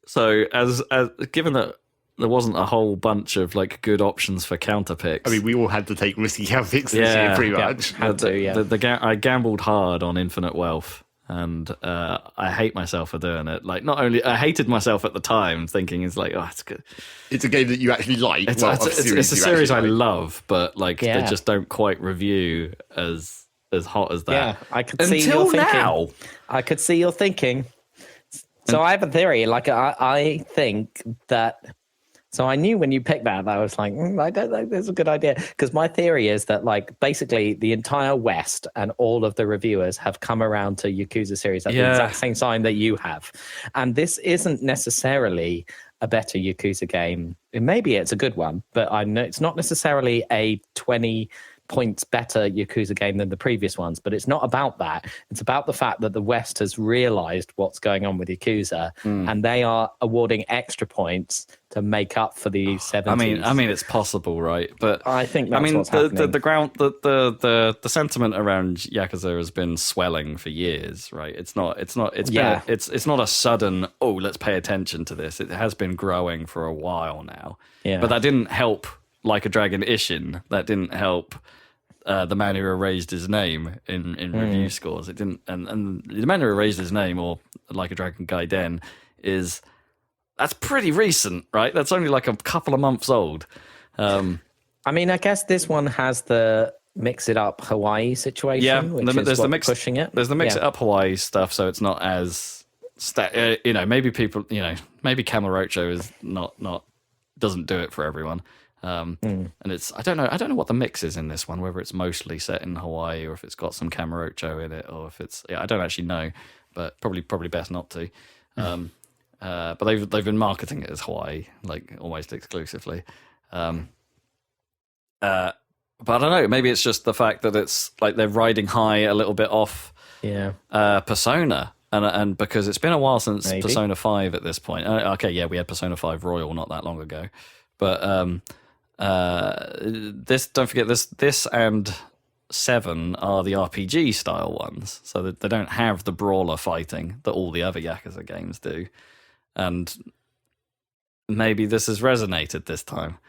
So as given that there wasn't a whole bunch of like good options for counter picks. I mean, we all had to take risky counter picks this year, pretty much. I gambled hard on Infinite Wealth, and I hate myself for doing it. Like, not only I hated myself at the time, thinking it's like, oh, it's good. It's a game that you actually like. It's a series I love, but like they Yeah. just don't quite review as hot as that. Yeah, I could see Until your thinking. now. I could see your thinking. So I have a theory. Like I think that. So I knew when you picked that, I was like, I don't think that's a good idea. Because my theory is that, like, basically the entire West and all of the reviewers have come around to Yakuza series at the exact same time that you have. And this isn't necessarily a better Yakuza game. Maybe it's a good one, but I know it's not necessarily a 20 points better Yakuza game than the previous ones. But it's not about that. It's about the fact that the West has realized what's going on with Yakuza, and they are awarding extra points to make up for the 70s. I mean, it's possible, right? But I think that's what's the happening. the sentiment around Yakuza has been swelling for years, right? It's not a sudden, oh, let's pay attention to this. It has been growing for a while now. Yeah. But that didn't help Like a Dragon Ishin. That didn't help the man who erased his name in review scores. It didn't, and the man who erased his name, or Like a Dragon Gaiden, that's pretty recent, right? That's only like a couple of months old. I mean, I guess this one has the mix it up Hawaii situation. Yeah, which there's is the what's mix, pushing it. There's the mix it up Hawaii stuff, so it's not as maybe people, maybe Kamurocho is not doesn't do it for everyone. And it's I don't know what the mix is in this one, whether it's mostly set in Hawaii or if it's got some Kamurocho in it, or if it's I don't actually know, but probably best not to. But they've been marketing it as Hawaii, like almost exclusively. But I don't know, maybe it's just the fact that it's like they're riding high a little bit off Persona. And because it's been a while since Persona 5 at this point. Okay, yeah, we had Persona 5 Royal not that long ago. But this, don't forget, this and 7 are the RPG style ones, so that they don't have the brawler fighting that all the other Yakuza games do. And maybe this has resonated this time.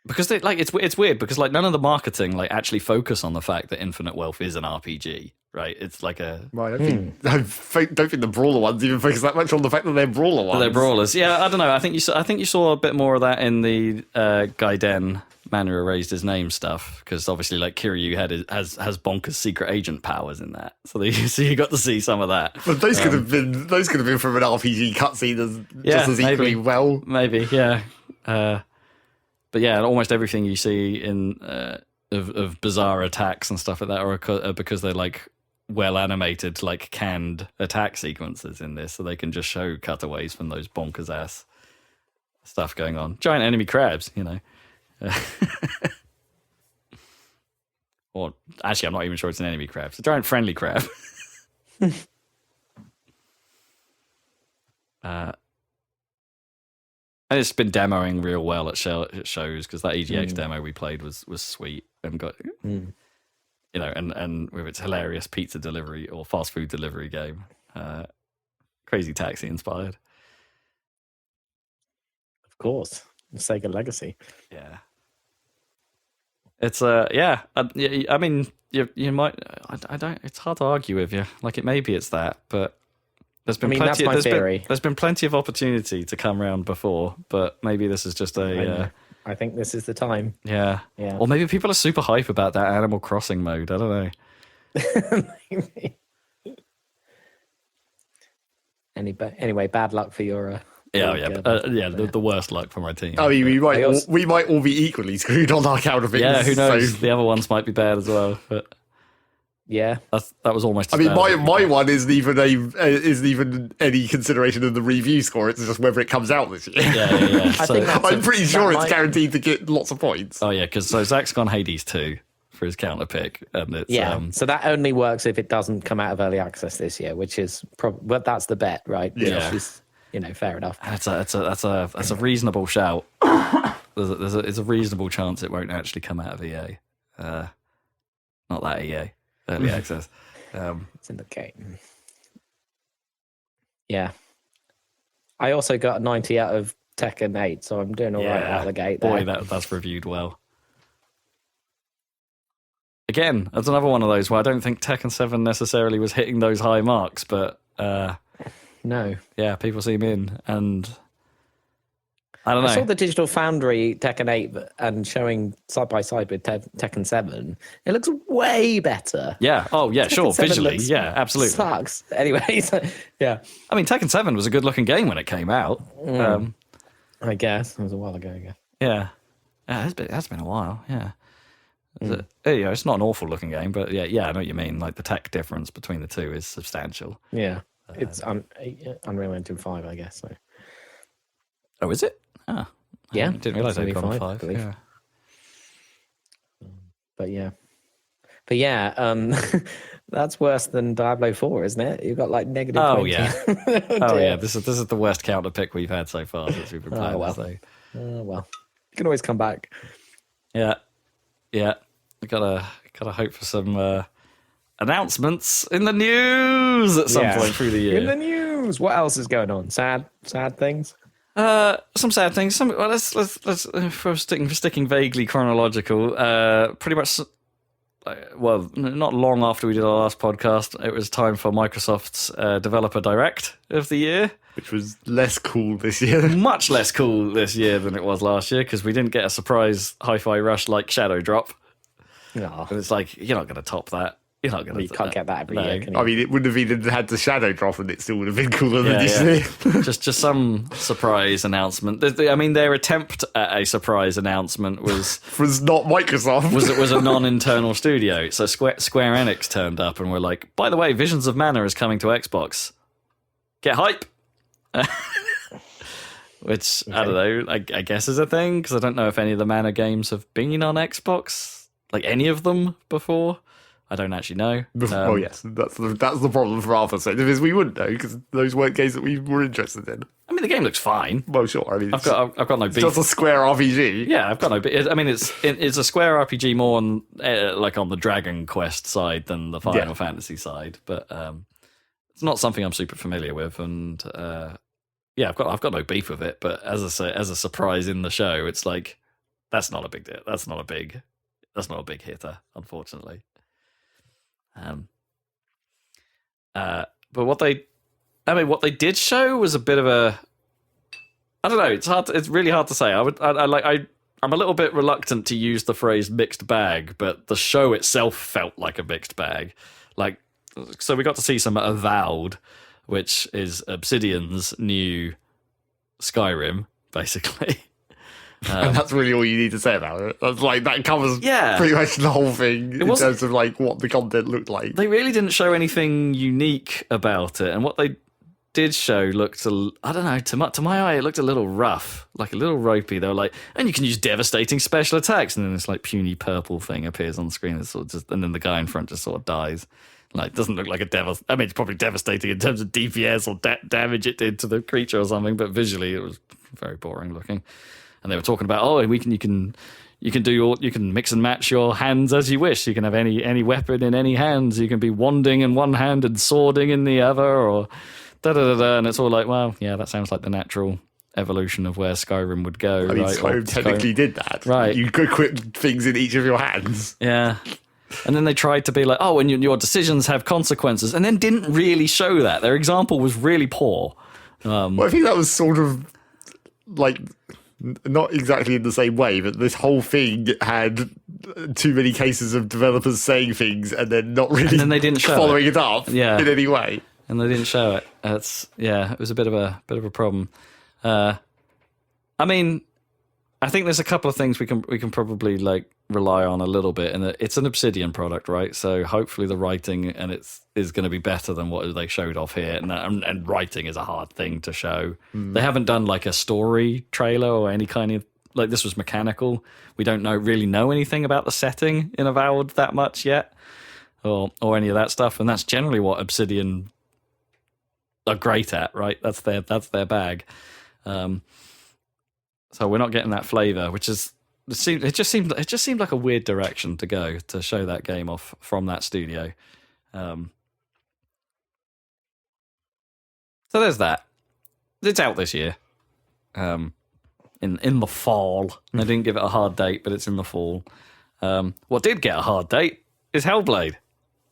Because it's weird because like none of the marketing like actually focus on the fact that Infinite Wealth is an RPG, right? It's like a Well, I don't think the brawler ones even focus that much on the fact that they're brawler ones. they're brawlers. Yeah, I don't know. I think you saw a bit more of that in the Gaiden man who erased his name stuff, because obviously like Kiryu has bonkers secret agent powers in that, so you got to see some of that. But those could have been from an RPG cutscene just as equally well. Maybe, yeah. But yeah, almost everything you see in of bizarre attacks and stuff like that are because they're like well animated, like canned attack sequences in this, so they can just show cutaways from those bonkers ass stuff going on. Giant enemy crabs, Or actually, I'm not even sure it's an enemy crab. It's a giant friendly crab. And it's been demoing real well at shows, because that EGX demo we played was sweet and got and with its hilarious pizza delivery or fast food delivery game, Crazy Taxi inspired. Of course, Sega Legacy. Yeah, it's I mean, you might. I don't. It's hard to argue with you. Like maybe it's that, but. There's been that's my theory. There's been plenty of opportunity to come round before, but maybe this is just I think this is the time. Yeah. Yeah. Or maybe people are super hype about that Animal Crossing mode. I don't know. Maybe. Anyway, bad luck for your The worst luck for my team. I mean, also- we might all be equally screwed on our counterpicks. Yeah, who knows? So, The other ones might be bad as well. But Yeah. that was almost. I as mean, bad as my one isn't even any consideration of the review score. It's just whether it comes out this year. Yeah. I think that's I'm pretty sure it's might- guaranteed to get lots of points. Oh yeah, because Zach's gone Hades 2 for his counter pick, and it's Yeah, so that only works if it doesn't come out of early access this year, which is but that's the bet, right? Yeah. Which is, fair enough. that's a reasonable shout. There's a reasonable chance it won't actually come out of EA. Not that EA early access. It's in the game. Yeah. I also got a 90 out of Tekken 8, so I'm doing all right out of the gate there. Boy, that's reviewed well. Again, that's another one of those where I don't think Tekken 7 necessarily was hitting those high marks, but No. yeah, people seem in, and I don't know. I saw the Digital Foundry Tekken 8 and showing side by side with Tekken 7. It looks way better. Yeah. Oh, yeah. Tekken Sure. 7 Visually, looks- yeah, absolutely. Sucks. Anyway, so, yeah. I mean, Tekken 7 was a good-looking game when it came out. I guess it was a while ago. Yeah. That's been a while. Yeah. It's not an awful-looking game, but yeah, I know what you mean. Like the tech difference between the two is substantial. Yeah. It's Unreal Engine 5, I guess. So. Oh, is it? Ah, Yeah, I didn't realize they'd it's gone only 5. I believe. Yeah. But yeah, that's worse than Diablo 4, isn't it? You've got like negative. Oh 20. yeah. Oh, Oh dear. yeah. This is the worst counter pick we've had so far since we've been playing. well. So. Oh well, you can always come back. Yeah. Gotta hope for some announcements in the news at some point through the year. In the news, what else is going on? Sad things. Some sad things. Let's for sticking vaguely chronological. Pretty much. Well, not long after we did our last podcast, it was time for Microsoft's Developer Direct of the year. Which was less cool this year. Much less cool this year than it was last year because we didn't get a surprise Hi-Fi Rush like Shadow Drop. No, And it's like, you're not going to top that. You're not going to. you can't get that every year. Can you? I mean, it wouldn't have even had the shadow drop, and it still would have been cooler than this Yeah. year. just some surprise announcement. I mean, their attempt at a surprise announcement was not Microsoft. was a non-internal studio. So Square Enix turned up and were like, by the way, Visions of Mana is coming to Xbox. Get hype. Which, I don't know, I guess is a thing, because I don't know if any of the Mana games have been on Xbox, like any of them before. I don't actually know. Oh yes, that's the problem for our perspective is we wouldn't know because those weren't games that we were interested in. I mean, the game looks fine. Well, sure. I mean, I've got no beef. just a Square RPG. Yeah, I've got no. I mean, it's a Square RPG more on like on the Dragon Quest side than the Final Fantasy side, but it's not something I'm super familiar with, and yeah, I've got no beef with it. But as I say, as a surprise in the show, it's like that's not a big deal. That's not a big hitter, unfortunately. But what they did show was a bit of a. I don't know. It's really hard to say. I'm a little bit reluctant to use the phrase mixed bag, but the show itself felt like a mixed bag. Like, so we got to see some Avowed, which is Obsidian's new Skyrim, basically. And that's really all you need to say about it. That's like that covers pretty much the whole thing in terms of like what the content looked like. They really didn't show anything unique about it, and what they did show looked, I don't know, to my eye, it looked a little rough, like a little ropey. They were like, and you can use devastating special attacks, and then this like puny purple thing appears on screen, and, sort of just, and then the guy in front just sort of dies. Like, doesn't look like a devil. I mean, it's probably devastating in terms of DPS or damage it did to the creature or something, but visually it was very boring looking. And they were talking about, you can mix and match your hands as you wish. You can have any weapon in any hands. You can be wanding in one hand and swording in the other, or da-da-da-da. And it's all like, well, yeah, that sounds like the natural evolution of where Skyrim would go. I mean, right? Skyrim technically did that. Right. You could equip things in each of your hands. Yeah. And then they tried to be like, and your decisions have consequences, and then didn't really show that. Their example was really poor. Well, I think that was sort of like not exactly in the same way, but this whole thing had too many cases of developers saying things and then not really And then they didn't show following it up Yeah. in any way. And they didn't show it. It was a bit of a problem. I mean, I think there's a couple of things we can probably like rely on a little bit, and it's an Obsidian product, right? So hopefully the writing and is going to be better than what they showed off here. And writing is a hard thing to show. They haven't done like a story trailer or any kind of like this was mechanical. We don't really know anything about the setting in Avowed that much yet, or any of that stuff. And that's generally what Obsidian are great at, right? That's their bag. So we're not getting that flavor, which is it just seemed like a weird direction to go to show that game off from that studio. So there's that. It's out this year, in the fall. They didn't give it a hard date, but it's in the fall. What did get a hard date is Hellblade.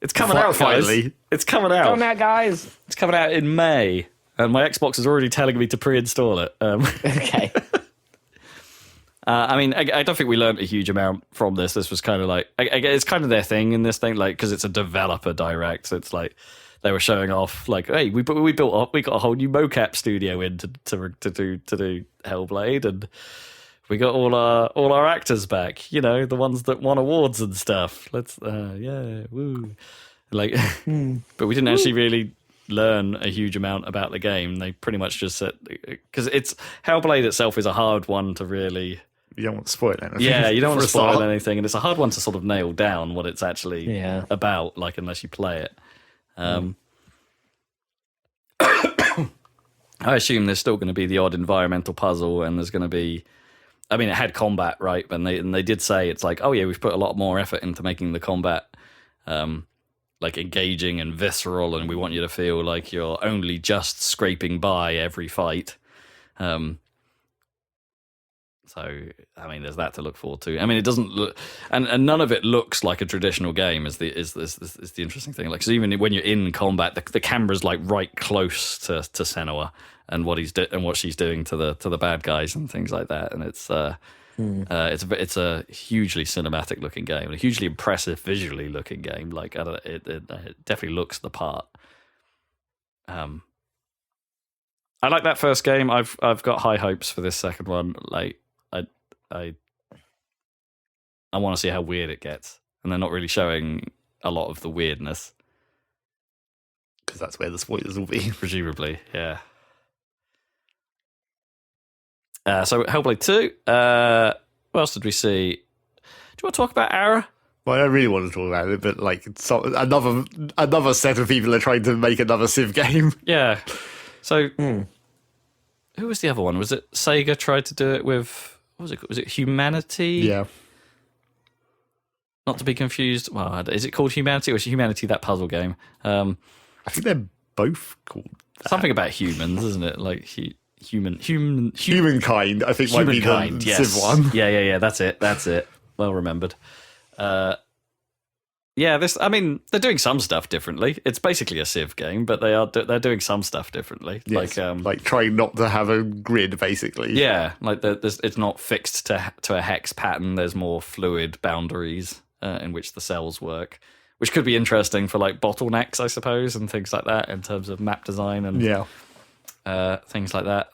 It's coming out, guys. Finally. It's coming out. Come out, guys. It's coming out in May, and my Xbox is already telling me to pre-install it. Okay. I mean, I don't think we learned a huge amount from this. This was kind of like, it's kind of their thing in this thing, like, because it's a developer direct. So it's like they were showing off, like, hey, we got a whole new mocap studio in to do Hellblade, and we got all our actors back. You know, the ones that won awards and stuff. Let's, yeah, woo, like, but we didn't actually really learn a huge amount about the game. They pretty much just said, because it's Hellblade itself is a hard one to really. You don't want to spoil anything. Yeah, you don't want to spoil anything, and it's a hard one to sort of nail down what it's actually about, like, unless you play it. I assume there's still going to be the odd environmental puzzle, and there's going to be... I mean, it had combat, right? And they did say, it's like, oh yeah, we've put a lot more effort into making the combat like engaging and visceral, and we want you to feel like you're only just scraping by every fight. So, I mean, there's that to look forward to. I mean, it doesn't look, and none of it looks like a traditional game. Is the interesting thing? Like, so even when you're in combat, the camera's like right close to Senua and what she's doing to the bad guys and things like that. And it's a hugely cinematic looking game, a hugely impressive visually looking game. Like, it definitely looks the part. I like that first game. I've got high hopes for this second one. Like, I want to see how weird it gets, and they're not really showing a lot of the weirdness because that's where the spoilers will be, presumably. Yeah. So Hellblade 2. What else did we see? Do you want to talk about Ara? Well, I don't really want to talk about it, but like another set of people are trying to make another Civ game. Yeah. So who was the other one? Was it Sega tried to do it with? What was it? Was it Humanity? Yeah. Not to be confused. Well, is it called Humanity, or is Humanity that puzzle game? I think they're both called that. Something about humans, isn't it? Like Humankind, I think, might be the Civ one. Yeah. That's it. Well remembered. Yeah, I mean, they're doing some stuff differently. It's basically a Civ game, but they're doing some stuff differently. Yes, like trying not to have a grid, basically. Yeah, like it's not fixed to a hex pattern. There's more fluid boundaries in which the cells work, which could be interesting for like bottlenecks, I suppose, and things like that in terms of map design and things like that.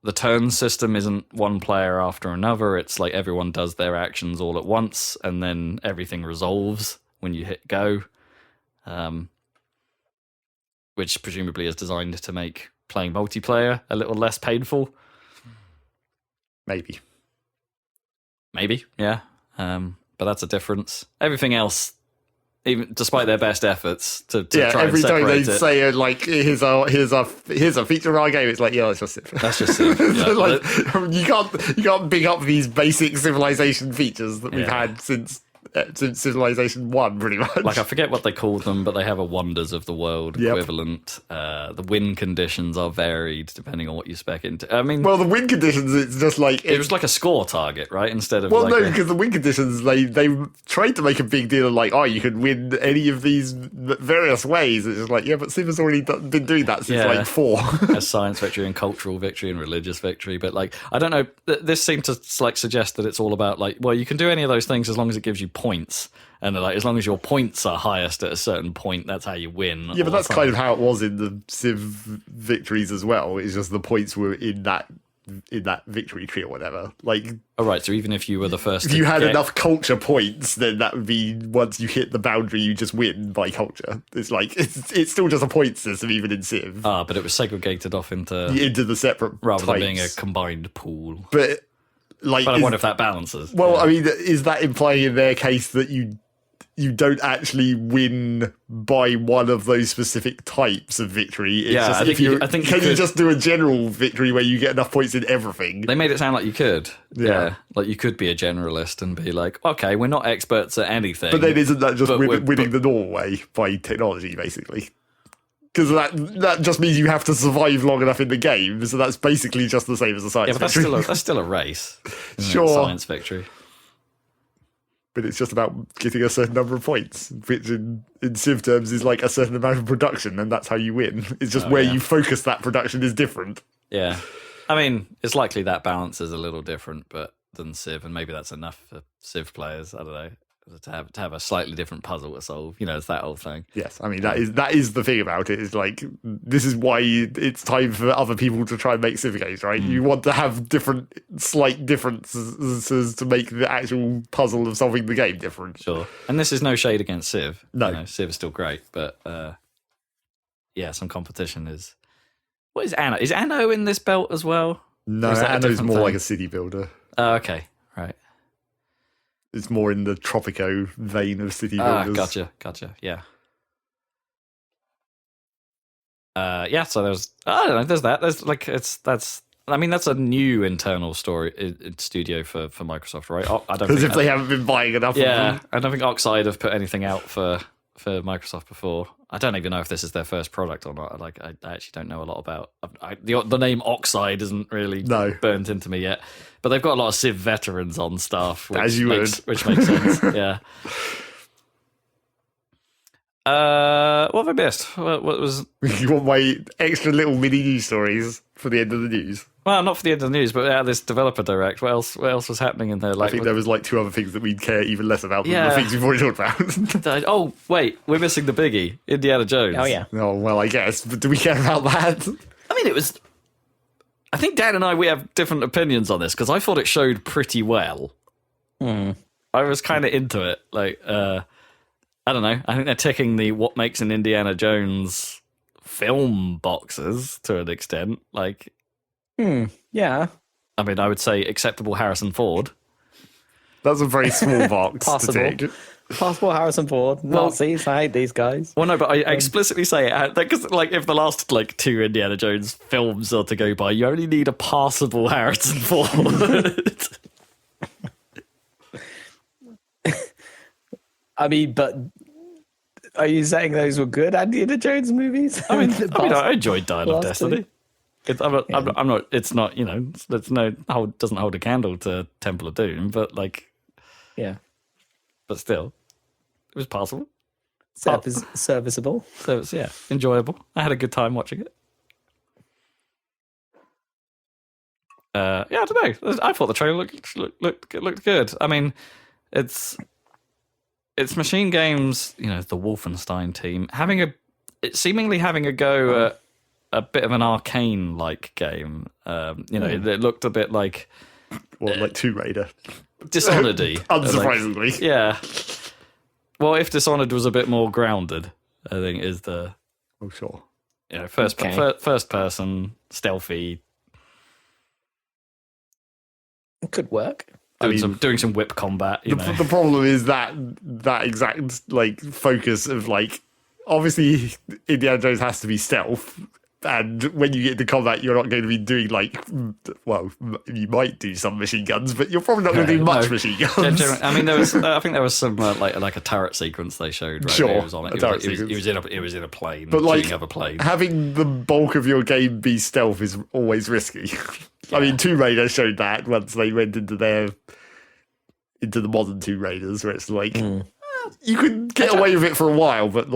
The turn system isn't one player after another. It's like everyone does their actions all at once, and then everything resolves when you hit go, which presumably is designed to make playing multiplayer a little less painful. Maybe, yeah. But that's a difference. Everything else, even despite their best efforts to try every and separate time they it, say like here's a feature of our game, it's like, yeah, that's just it. That's just it. Yeah, like, you can't big up these basic Civilization features that we've had since Civilization 1, pretty much. Like, I forget what they called them, but they have a Wonders of the World equivalent. The win conditions are varied depending on what you spec into. I mean, well, the win conditions, it's just like it was like a score target, right? Instead of because the win conditions, they tried to make a big deal of like, oh, you can win any of these various ways. It's just like, yeah, but Civ has already been doing that since like 4. A science victory and cultural victory and religious victory, but like, I don't know. This seemed to like suggest that it's all about like, well, you can do any of those things as long as it gives you points, and they're like, as long as your points are highest at a certain point, that's how you win. Yeah, but that's kind of how it was in the Civ victories as well. It's just the points were in that victory tree or whatever. Like, oh, right. So even if you were the first, if you had enough culture points, then that would be once you hit the boundary, you just win by culture. It's like it's still just a point system, even in Civ. But it was segregated off into the separate rather types. than being a combined pool. But I wonder if that balances. Well, I mean, is that implying in their case that you don't actually win by one of those specific types of victory? It's just I think you just do a general victory where you get enough points in everything? They made it sound like you could. Yeah. Like you could be a generalist and be like, okay, we're not experts at anything. But then isn't that just winning the normal way by technology, basically? Because that just means you have to survive long enough in the game, so that's basically just the same as a science victory. That's still a race. Sure. Science victory. But it's just about getting a certain number of points, which in Civ terms is like a certain amount of production, and that's how you win. It's just you focus that production is different. Yeah. I mean, it's likely that balance is a little different than Civ, and maybe that's enough for Civ players, I don't know, to have a slightly different puzzle to solve. It's that whole thing. Yes, I mean, that is the thing about it, is like, this is why it's time for other people to try and make Civ games, right? You want to have slight differences to make the actual puzzle of solving the game different. Sure. And this is no shade against Civ. No. Civ is still great, but some competition is... What is Anno? Is Anno in this belt as well? No, Anno's more like a city builder. Oh, okay. Right. It's more in the Tropico vein of city builders. Gotcha. Yeah. So there's, I don't know, there's that. There's like, that's a new internal studio for Microsoft, right? I don't As think if they haven't been buying enough of them. I don't think Oxide have put anything out for Microsoft before. I don't even know if this is their first product or not. Like, I actually don't know a lot about the name Oxide isn't really burnt into me yet. But they've got a lot of Civ veterans on staff, which makes sense. Yeah. What have I missed? What was? You want my extra little mini news stories for the end of the news? Well, not for the end of the news, but this developer direct. What else was happening in there? Like, I think there was like two other things that we'd care even less about than the things we've already talked about. Oh, wait, we're missing the biggie, Indiana Jones. Oh, yeah. Oh, well, I guess. But do we care about that? I mean, I think Dan and we have different opinions on this, because I thought it showed pretty well. I was kind of into it. Like, I don't know. I think they're ticking the what makes an Indiana Jones film boxes to an extent. Like, yeah. I mean, I would say acceptable Harrison Ford. That's a very small box to tick. Possible Harrison Ford. Nazis, I hate these guys. Well, no, but I explicitly say it because, like, if the last two Indiana Jones films are to go by, you only need a passable Harrison Ford. I mean, but are you saying those were good Indiana Jones movies? I mean, I enjoyed Dial of Destiny. I'm not. It's not. Doesn't hold a candle to Temple of Doom, but but still, it was passable. Serviceable. So it's enjoyable. I had a good time watching it. I don't know. I thought the trailer looked good. I mean, it's Machine Games, the Wolfenstein team seemingly having a go at a bit of an Arcane-like game. It looked a bit like... like Tomb Raider. Dishonored-y. Unsurprisingly. Yeah. Well, if Dishonored was a bit more grounded, I think is the... Oh, sure. First person, stealthy. It could work. Doing some whip combat. The problem is that exact focus of obviously Indiana Jones has to be stealth, and when you get into combat, you're not going to be doing you might do some machine guns, but you're probably not going to do much machine guns. I mean, I think there was some like a turret sequence they showed. Right? Sure, it was on it. It was in a plane, but shooting up a plane. Having the bulk of your game be stealth is always risky. I mean, Tomb Raider showed that once they went into the modern Tomb Raiders, where it's you could get away with it for a while, but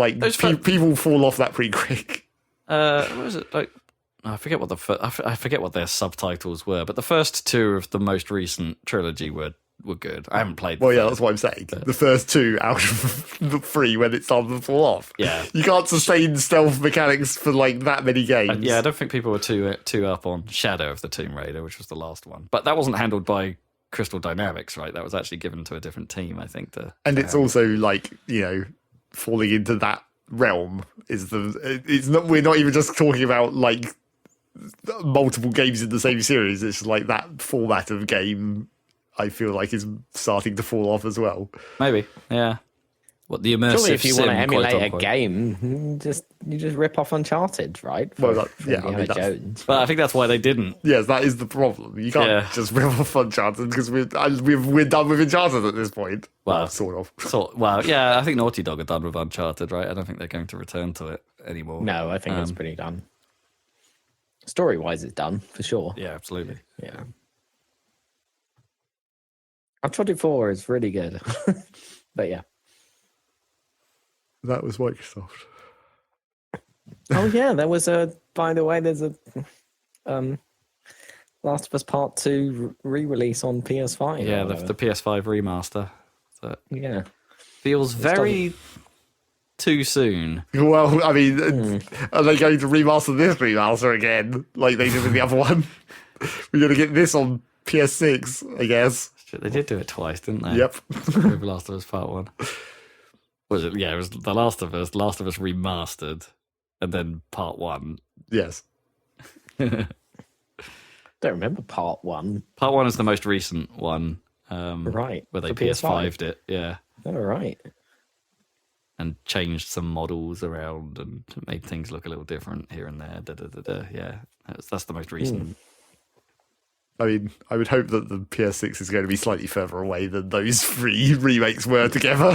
people fall off that pretty quick. What was it like? I forget what I forget what their subtitles were, but the first two of the most recent trilogy were were good. I haven't played. Well, yeah, that's what I'm saying. The first 2 out of the 3 when it started to fall off. Yeah. You can't sustain stealth mechanics for like that many games. Yeah, I don't think people were too up on Shadow of the Tomb Raider, which was the last one. But that wasn't handled by Crystal Dynamics, right? That was actually given to a different team, I think. And it's also like, you know, falling into that realm it's not, we're not even just talking about like multiple games in the same series. It's like that format of game I feel like is starting to fall off as well. Maybe, yeah. What the immersive Surely if you want to sim, emulate a quote-unquote. game, you just rip off Uncharted, right? Well, I mean, Indiana that's- Jones. But I think that's why they didn't. Yes, that is the problem. You can't Yeah. just rip off Uncharted because we're done with Uncharted at this point. Well, sort of. So, well, yeah, I think Naughty Dog are done with Uncharted, right? I don't think they're going to return to it anymore. No, I think it's pretty done. Story-wise, it's done, for sure. Yeah, absolutely. Yeah. Uncharted 4 is really good. But yeah. That was Microsoft. Oh yeah, there was by the way, there's a Last of Us Part 2 re-release on PS5. Yeah, or the whatever. PS5 remaster. That Yeah. feels very too soon. Well, I mean, are they going to remaster this remaster again like they did with the other one? We're going to get this on PS6, I guess. Shit, they did do it twice, didn't they? Yep. With Last of Us Part 1. Was it? Yeah, it was The Last of Us remastered, and then Part 1. Yes. Don't remember Part 1. Part 1 is the most recent one. Right. Where they for PS5. PS5'd it, yeah. All right. And changed some models around and made things look a little different here and there. Yeah, that's the most recent. I mean, I would hope that the PS6 is going to be slightly further away than those 3 remakes were together.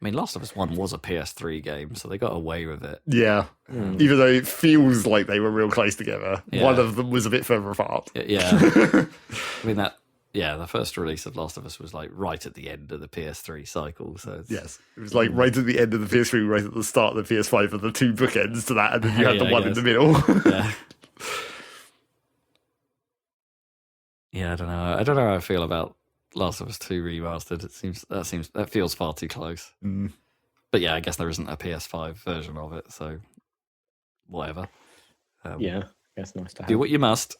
I mean, Last of Us 1 was a PS3 game, so they got away with it. Yeah. Even though it feels like they were real close together. Yeah. One of them was a bit further apart. Yeah. I mean, the first release of Last of Us was like right at the end of the PS3 cycle. So it's, Yes. It was like right at the end of the PS3, right at the start of the PS5, and the 2 bookends to that, and then you had Yeah, the I one in guess. the middle. yeah. Yeah, I don't know. I don't know how I feel about Last of Us 2 remastered. That feels far too close. But yeah, I guess there isn't a PS5 version of it, so whatever. Yeah. That's nice to have. Do what you must.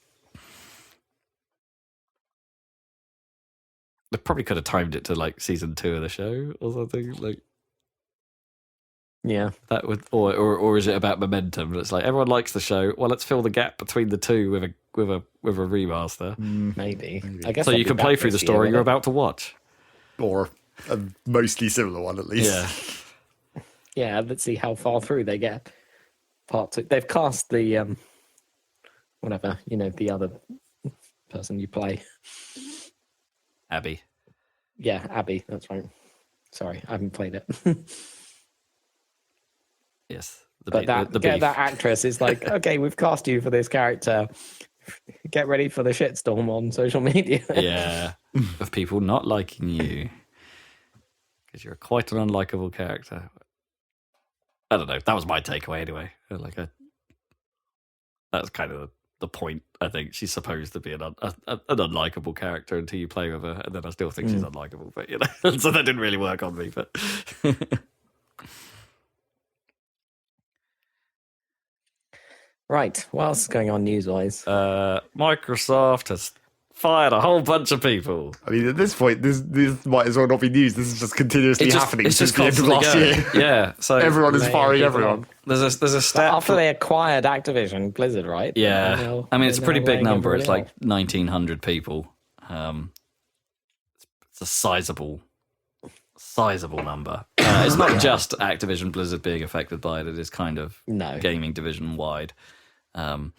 They probably could have timed it to like season 2 of the show or something like Yeah. that. Would or is it about momentum? It's like everyone likes the show. Well, let's fill the gap between the two with a remaster, Maybe. I guess so I'll you be can back play through the this year, story won't you're I? about to watch. Or a mostly similar one, at least. Yeah, Yeah, let's see how far through they get. Part 2. They've cast the whatever, the other person you play. Abby. Yeah, Abby, that's right. Sorry, I haven't played it. Yes, But that beef. that actress is like, okay, we've cast you for this character. Get ready for the shitstorm on social media. Yeah, of people not liking you because you're quite an unlikable character. I don't know. That was my takeaway anyway. That's kind of the point. I think she's supposed to be an unlikable character until you play with her, and then I still think she's unlikable. But so that didn't really work on me. But Right. What else is going on news-wise? Microsoft has fired a whole bunch of people. I mean, at this point, this might as well not be news. This is just continuously happening it's since just the end of constantly last going. year. Yeah. So Everyone is Laying firing people everyone. off. there's a stat. After they acquired Activision Blizzard, right? Yeah, They're I mean it's a now pretty big laying number. It's everybody like 1,900 people. It's a sizable number. It's not just Activision Blizzard being affected by it. It is kind of No. gaming division wide. But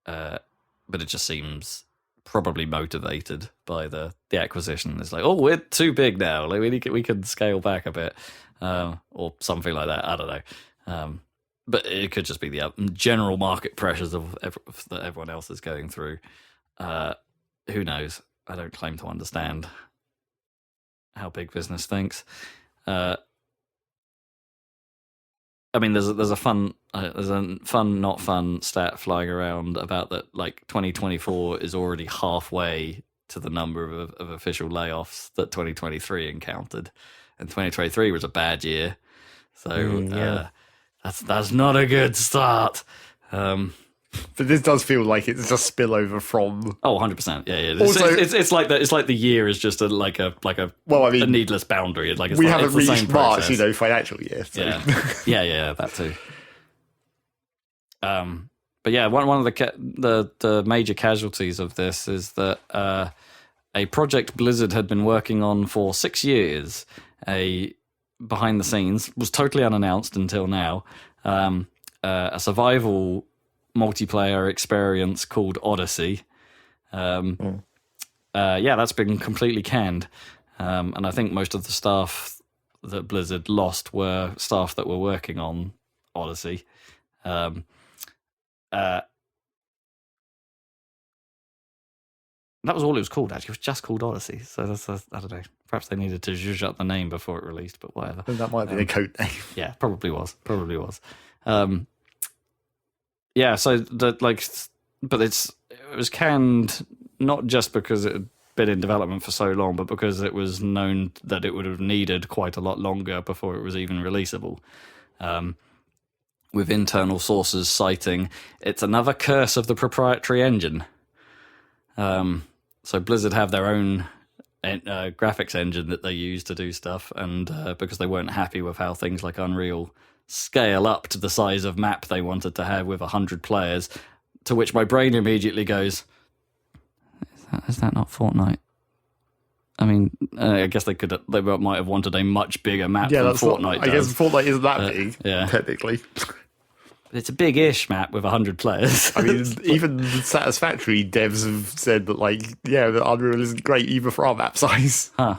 it just seems probably motivated by the acquisition. It's like, oh, we're too big now. Like we can scale back a bit, or something like that. I don't know. But it could just be the general market pressures that everyone else is going through. Who knows? I don't claim to understand how big business thinks. I mean, there's a fun not fun stat flying around about that. Like 2024 is already halfway to the number of official layoffs that 2023 encountered, and 2023 was a bad year. So that's not a good start. But this does feel like it's just spillover from. Oh, 100%. Yeah. Also, it's like that. It's like the year is just a needless boundary. Like we haven't it's the same reached March, process. financial year. So. Yeah, that too. But yeah, one of the major casualties of this is that a project Blizzard had been working on for 6 years, behind the scenes, was totally unannounced until now, a survival multiplayer experience called Odyssey. That's been completely canned, and I think most of the staff that Blizzard lost were staff that were working on Odyssey. That was all it was called, actually. It was just called Odyssey. So that's I don't know. Perhaps they needed to zhuzh up the name before it released, but whatever. That might have been a code name. Yeah, probably was. So but it was canned not just because it had been in development for so long, but because it was known that it would have needed quite a lot longer before it was even releasable. With internal sources citing it's another curse of the proprietary engine. So Blizzard have their own graphics engine that they use to do stuff, and because they weren't happy with how things like Unreal scale up to the size of map they wanted to have with 100 players, to which my brain immediately goes, is that not Fortnite? I mean, I guess they might have wanted a much bigger map than Fortnite does. I guess Fortnite isn't that big, technically. It's a big-ish map with 100 players. I mean, even Satisfactory devs have said that, the Unreal isn't great even for our map size. Huh.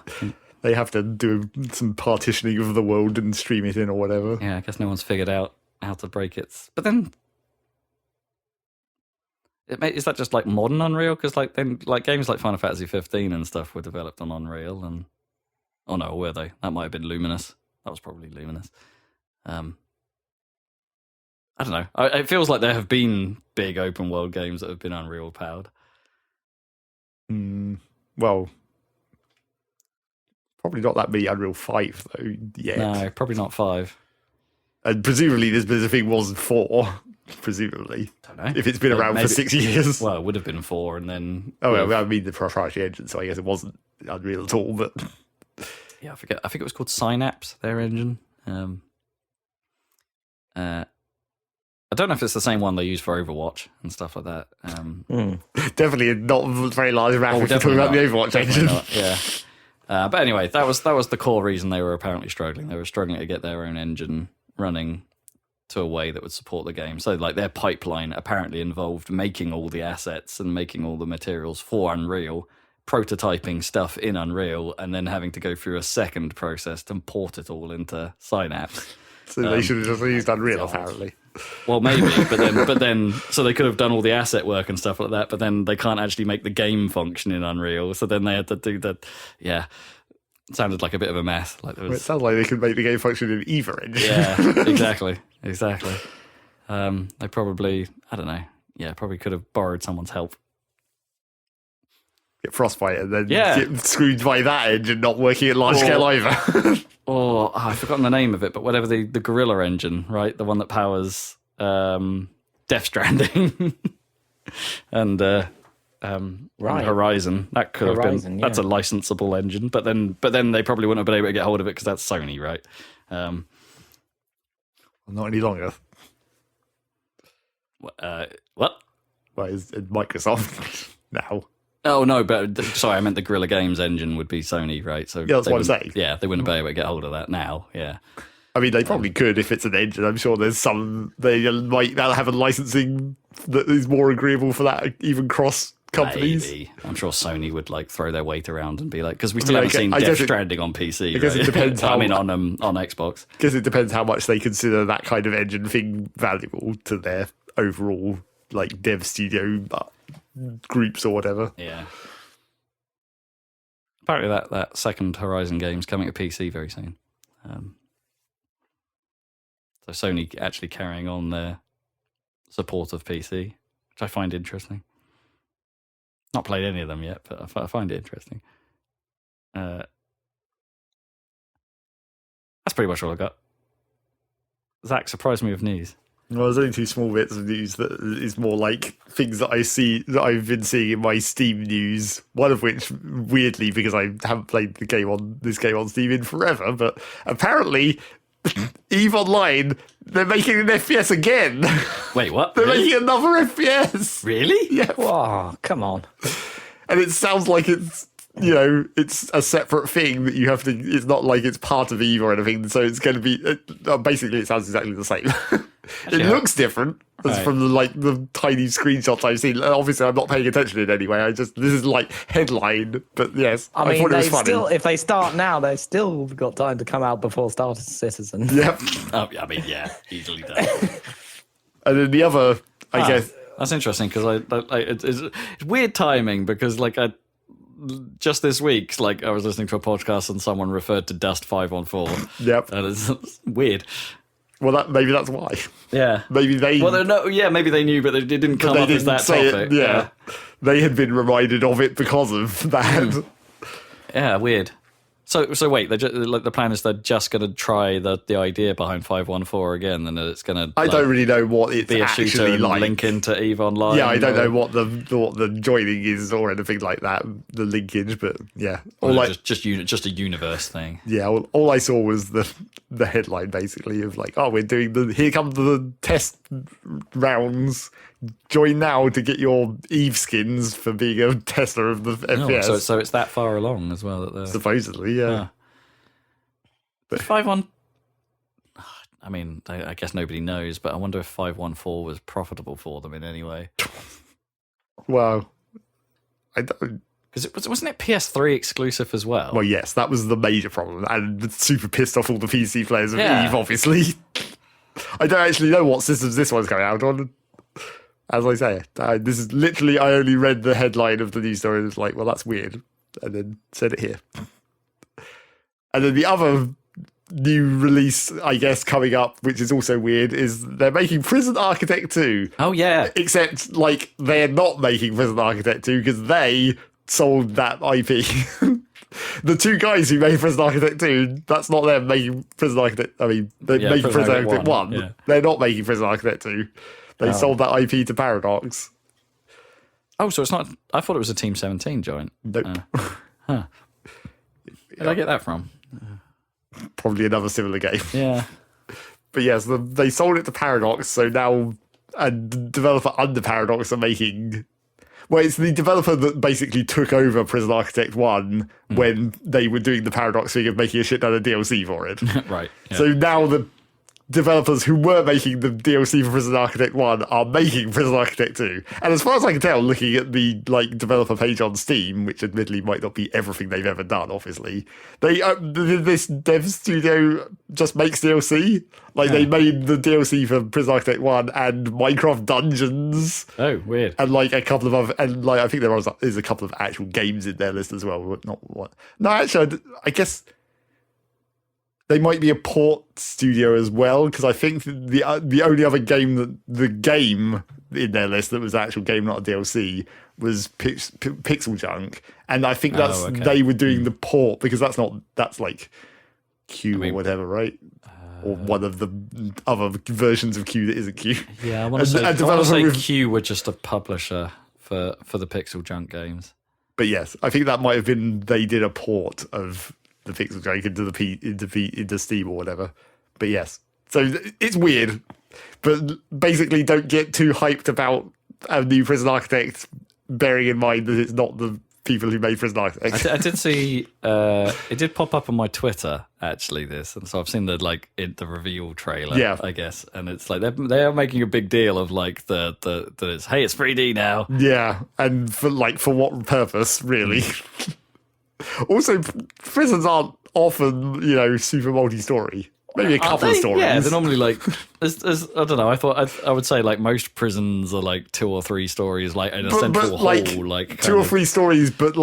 They have to do some partitioning of the world and stream it in or whatever. Yeah, I guess no one's figured out how to break it. But then, is that just like modern Unreal? Because games like Final Fantasy 15 and stuff were developed on Unreal, and were they? That might have been Luminous. That was probably Luminous. I don't know. It feels like there have been big open world games that have been Unreal powered. Well, probably not that many Unreal 5 though yet. No, probably not 5. And presumably this Blizzard thing was 4. Presumably, don't know if it's been around for 6 years. Well, it would have been 4, and then. I mean the proprietary engine, so I guess it wasn't Unreal at all. But yeah, I forget. I think it was called Synapse, their engine. I don't know if it's the same one they use for Overwatch and stuff like that. Definitely not very large amount if you're talking about the Overwatch engine. Not, yeah. But anyway, that was the core reason they were apparently struggling. They were struggling to get their own engine running to a way that would support the game. So their pipeline apparently involved making all the assets and making all the materials for Unreal, prototyping stuff in Unreal, and then having to go through a second process to port it all into Synapse. So they should have just used Unreal, apparently. Well, maybe, but then, so they could have done all the asset work and stuff like that, but then they can't actually make the game function in Unreal, so then they had to do that. Yeah, it sounded like a bit of a mess. It sounds like they could make the game function in either engine. Yeah, exactly. They probably, I don't know. Yeah, probably could have borrowed someone's help. Get Frostbite and then get screwed by that engine not working at large scale either. I've forgotten the name of it, but whatever the Gorilla engine, right? The one that powers Death Stranding and Horizon. That could have been. Yeah. That's a licensable engine, but then they probably wouldn't have been able to get hold of it because that's Sony, right? Not any longer. What? Well, it's Microsoft now. Oh no, but sorry, I meant the Guerrilla Games engine would be Sony, right? So yeah, that's what I'm saying. Yeah, they wouldn't be able to get hold of that now. Yeah, I mean they probably could if it's an engine. I'm sure there's some they might have a licensing that is more agreeable for that, even cross companies. Maybe. I'm sure Sony would throw their weight around and be like, because we still haven't seen Death Stranding on PC. I guess it depends. on Xbox. Because it depends how much they consider that kind of engine thing valuable to their overall dev studio groups or whatever. Yeah. Apparently that second Horizon game's coming to PC very soon. So Sony actually carrying on their support of PC, which I find interesting. Not played any of them yet, but I find it interesting. That's pretty much all I got. Zach surprised me with news. Well, there's only 2 small bits of news that is more like things that I've been seeing in my Steam news. One of which, weirdly, because I haven't played this game on Steam in forever, but apparently, EVE Online, they're making an FPS again. Wait, what? They're Really? making another FPS. Really? Yeah. Oh, come on. And it sounds like it's a separate thing that you have to. It's not like it's part of EVE or anything. So it's going to be basically. It sounds exactly the same. It looks different from the tiny screenshots I've seen. Obviously, I'm not paying attention in any way. This is like headline, but yes, I mean, thought it was funny. if they start now, they've still got time to come out before Star Citizen. Yep. Oh, I mean, yeah, easily done. And then the other, I guess, That's interesting because it's weird timing because just this week, like I was listening to a podcast and someone referred to Dust 514. Yep. And it's weird. Well, maybe that's why. Yeah. Maybe they. Well, maybe they knew, but it didn't come up as that topic. Yeah. They had been reminded of it because of that. Yeah, weird. So wait, the plan is they're just going to try the idea behind 514 again, and it's going to. I don't really know what it's be a shooter actually and like. link into EVE Online. Yeah, I don't know what the joining is or anything like that, the linkage, but yeah, just a universe thing. Yeah, all I saw was the headline basically of like, oh, we're doing here come the test rounds. Join now to get your EVE skins for being a tester of the FPS. So it's that far along as well that they're supposedly, yeah. But 5-1. I mean, I guess nobody knows, but I wonder if 514 was profitable for them in any way. Well, I don't. Because wasn't it PS3 exclusive as well? Well, yes, that was the major problem, and super pissed off all the PC players of EVE. Obviously, I don't actually know what systems this one's going out on. As I say, this is literally, I only read the headline of the news story and was like, well, that's weird. And then said it here. And then the other new release, I guess, coming up, which is also weird, is they're making Prison Architect 2. Oh, yeah. Except, like, they're not making Prison Architect 2 because they sold that IP. The 2 guys who made Prison Architect 2, that's not them making Prison Architect. I mean, they're making Prison Architect 1. Yeah. They're not making Prison Architect 2. They sold that IP to Paradox. Oh, so it's not. I thought it was a Team 17 joint. Nope. Where did I get that from? Probably another similar game. Yeah. But yes, they sold it to Paradox, so now a developer under Paradox are making. Well, it's the developer that basically took over Prison Architect 1 when they were doing the Paradox thing of making a shit ton of DLC for it. Right. Yeah. So now the developers who were making the DLC for Prison Architect 1 are making Prison Architect 2. And as far as I can tell, looking at the developer page on Steam, which admittedly might not be everything they've ever done, obviously, this dev studio just makes DLC. They made the DLC for Prison Architect 1 and Minecraft Dungeons. Oh, weird. And a couple of other, and I think there's a couple of actual games in their list as well, but not one. No, actually, I guess they might be a port studio as well, because I think the only other game the game in their list that was an actual game, not a DLC, was Pixel Junk, and I think they were doing the port because that's like Q or whatever, right? Or one of the other versions of Q that isn't Q. Yeah, I want to say Q were just a publisher for the Pixel Junk games. But yes, I think that might have been they did a port of the Pixel Junk into Steam or whatever. But yes, so it's weird. But basically, don't get too hyped about a new Prison Architect, bearing in mind that it's not the people who made Prison Architect. I did see it did pop up on my Twitter actually. This, and so I've seen the reveal trailer. Yeah, I guess, and it's like they're making a big deal of that it's it's 3D now. Yeah, and for what purpose, really? Also, prisons aren't often, super multi-story. Maybe a couple of stories. Yeah, they're normally I don't know. I would say most prisons are 2 or 3 stories, in a central hall. 2 or 3 stories, but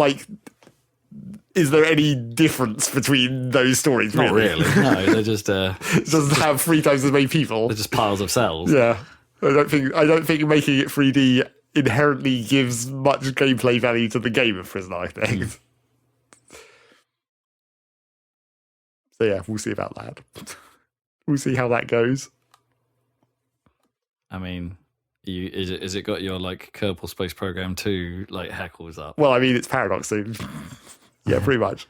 is there any difference between those stories? Not really. No, they're just It doesn't have 3 times as many people. they're just piles of cells. Yeah, I don't think making it 3D inherently gives much gameplay value to the game of Prisoner, I think. So yeah, we'll see about that. We'll see how that goes. I mean, is it got your like Kerbal Space Program 2 like heckles up? Well, I mean, it's Paradox, so yeah, pretty much.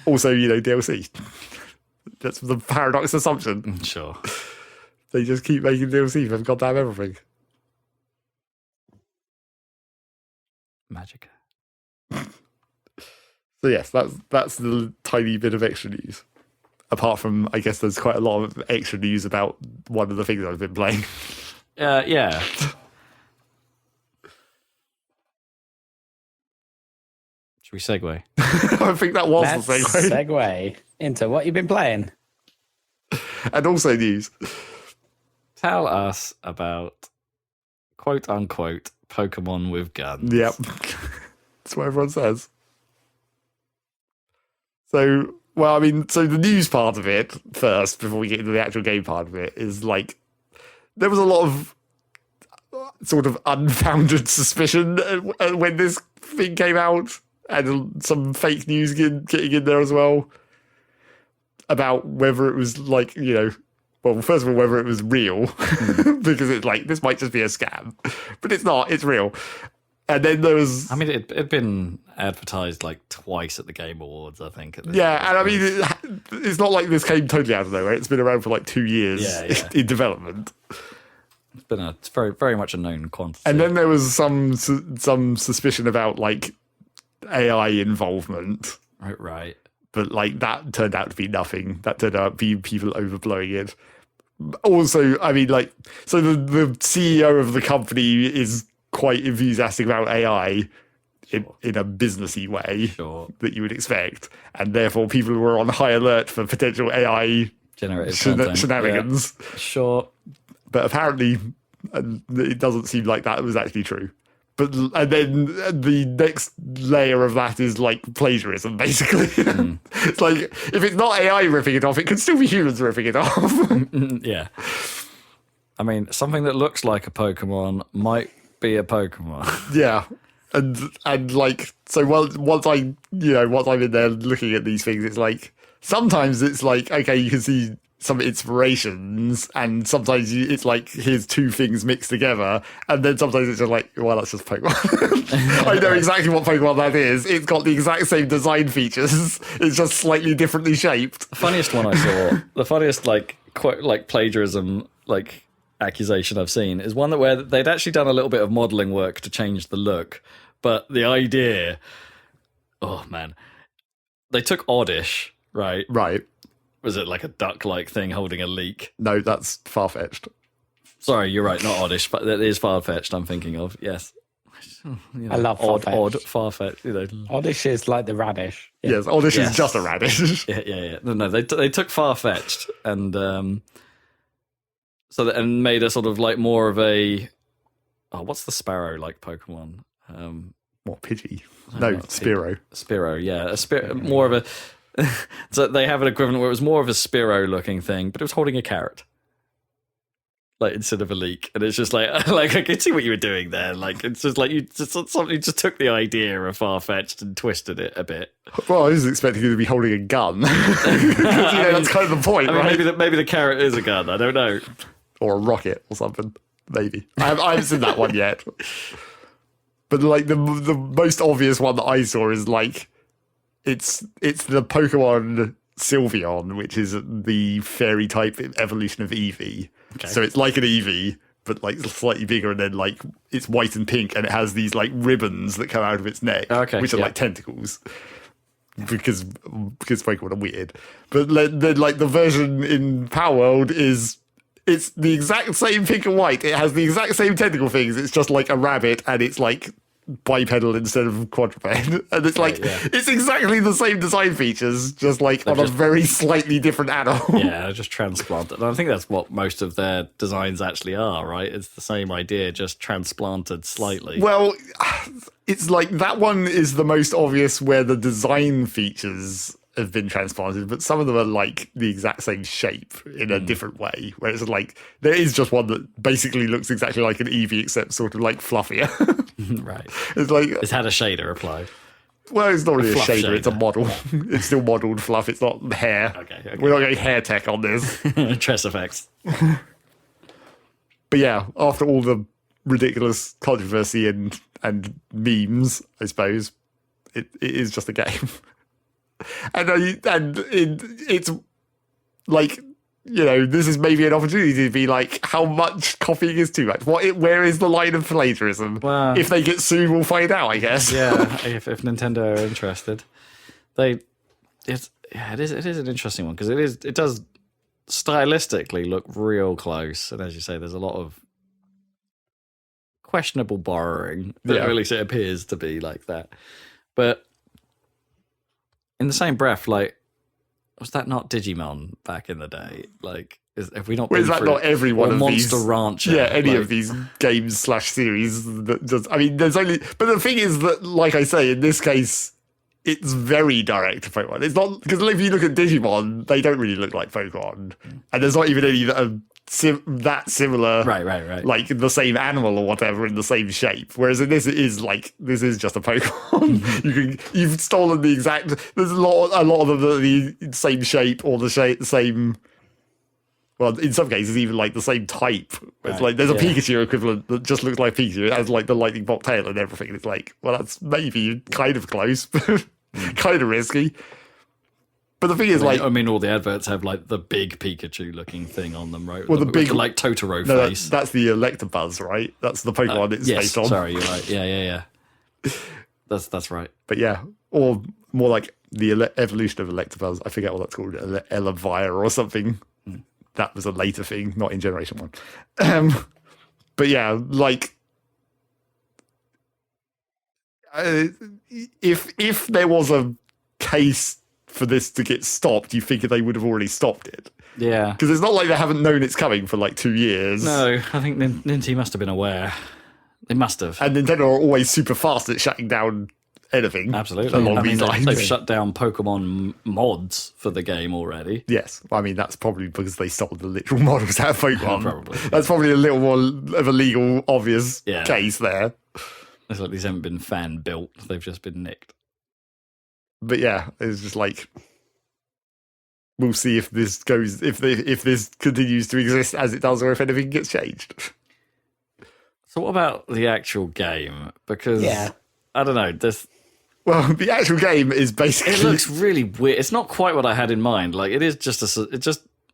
Also, DLC. That's the Paradox assumption. Sure. They just keep making DLC for goddamn everything. Magic. So yes, that's the tiny bit of extra news. Apart from, I guess there's quite a lot of extra news about one of the things I've been playing. Yeah. Should we segue? I think that was Let's the segue. segue into what you've been playing. And also news. Tell us about quote unquote Pokemon with guns. Yep. That's what everyone says. So, well, I mean, so the news part of it first, before we get into the actual game part of it, is like, there was a lot of sort of unfounded suspicion when this thing came out, and some fake news getting in there as well, about whether it was like, well, first of all, whether it was real, because it's like, this might just be a scam, but it's not, it's real. And then there was... I mean, it'd been advertised like twice at the Game Awards, I think. Yeah, and I mean, it's not like this came totally out of nowhere. It's been around for like 2 years in development. It's very, very much a known quantity. And then there was some suspicion about like AI involvement. Right. But like that turned out to be nothing. That turned out to be people overblowing it. Also, I mean, like, so the CEO of the company is quite enthusiastic about AI in a businessy way that you would expect, and therefore people were on high alert for potential AI generated content. shenanigans. Yeah. Sure, but apparently it doesn't seem like that was actually true. And then the next layer of that is like plagiarism, basically. It's like, if it's not AI ripping it off, it could still be humans ripping it off. Yeah. I mean, something that looks like a Pokemon might be a Pokemon. Yeah. And like, so once I'm in there looking at these things, it's like, sometimes it's like, okay, you can see some inspirations, and sometimes it's like, here's 2 things mixed together, and then sometimes it's just like, well, that's just Pokemon. I know exactly what Pokemon that is. It's got the exact same design features. It's just slightly differently shaped. The funniest one I saw, the funniest like quote like plagiarism like accusation I've seen is one where they'd actually done a little bit of modeling work to change the look, but the idea, oh man, they took Oddish, right? Was it like a duck-like thing holding a leak? No, that's far-fetched. Sorry, you're right, not Oddish, but it is far-fetched I'm thinking of, yes. I love far-fetched. Oddish is like the radish. Yeah. Yes, Oddish is just a radish. Yeah. No, they took far-fetched and and made a sort of like more of a... Oh, what's the sparrow-like Pokemon? What, Pidgey? No, Spearow. Spearow, yeah. More of a... So they have an equivalent where it was more of a Spearow looking thing, but it was holding a carrot, like instead of a leek. And it's just like I could see what you were doing there. Like it's just like you just took the idea of Farfetch'd and twisted it a bit. Well, I was expecting you to be holding a gun. That's kind of the point, right? Maybe the carrot is a gun. I don't know, or a rocket or something. Maybe I haven't seen that one yet. But like the most obvious one that I saw is like. It's the Pokemon Sylveon, which is the fairy type evolution of Eevee. Okay. So it's like an Eevee, but like slightly bigger, and then like it's white and pink, and it has these like ribbons that come out of its neck, which are like tentacles. Because Pokemon are weird. But then like the version in Palworld it's the exact same pink and white. It has the exact same tentacle things. It's just like a rabbit, and it's like bipedal instead of quadruped. And it's like, it's exactly the same design features, just like on a very slightly different animal. Yeah, just transplanted. And I think that's what most of their designs actually are, right? It's the same idea, just transplanted slightly. Well, it's like that one is the most obvious where the design features have been transplanted, but some of them are like the exact same shape in a different way, where it's like there is just one that basically looks exactly like an Eevee except sort of like fluffier. Right. It's like It's had a shader applied. well, it's not really a fluff shader, it's a shader. model. It's still modelled fluff, it's not hair. Okay. We're not going hair tech on this. Tress effects. But yeah, after all the ridiculous controversy and memes, I suppose, it is just a game. It's like, you know, this is maybe an opportunity to be like, how much copying is too much? Where is the line of plagiarism? Well, if they get sued, we'll find out, I guess. Yeah, if Nintendo are interested, it is an interesting one because it does stylistically look real close, and as you say, there's a lot of questionable borrowing, but at least it appears to be like that. But in the same breath, like, was that not Digimon back in the day? Like, have we not? Well, is that not every one of Monster these? Rancher? Yeah, any of these games / series that does. I mean, there's only. But the thing is that, like I say, in this case, it's very direct to Pokemon. It's not because if you look at Digimon, they don't really look like Pokemon, and there's not even any that are that similar. Right. Like the same animal or whatever in the same shape. Whereas in this, it is like this is just a Pokemon. You've stolen the exact. There's a lot of them that are the same shape or the same. Well, in some cases, even like the same type. It's like there's a Pikachu equivalent that just looks like Pikachu. It has like the lightning bolt tail and everything. And it's like, well, that's maybe kind of close, kind of risky. But the thing is, like, I mean, all the adverts have like the big Pikachu-looking thing on them, right? Well, the big, like Totoro no, face. That's the Electabuzz, right? That's the Pokemon it's yes, based on. Sorry, you're right. Yeah. That's right. But yeah, or more like the evolution of Electabuzz. I forget what that's called, Elevire or something. That was a later thing, not in Generation 1. But yeah, like, if there was a case for this to get stopped, you think they would have already stopped it. Yeah. Because it's not like they haven't known it's coming for like 2 years. No, I think Ninty must have been aware. They must have. And Nintendo are always super fast at shutting down anything. Absolutely. Along I mean, these lines. they've shut down Pokemon mods for the game already. Yes. I mean, that's probably because they stole the literal models out of Pokemon. Probably. That's probably a little more of a legal, obvious case there. It's like these haven't been fan built. They've just been nicked. But yeah, it's just like, we'll see if this goes, if this continues to exist as it does, or if anything gets changed. So what about the actual game? Because I don't know. Well, the actual game is basically. It looks really weird. It's not quite what I had in mind. Like it is just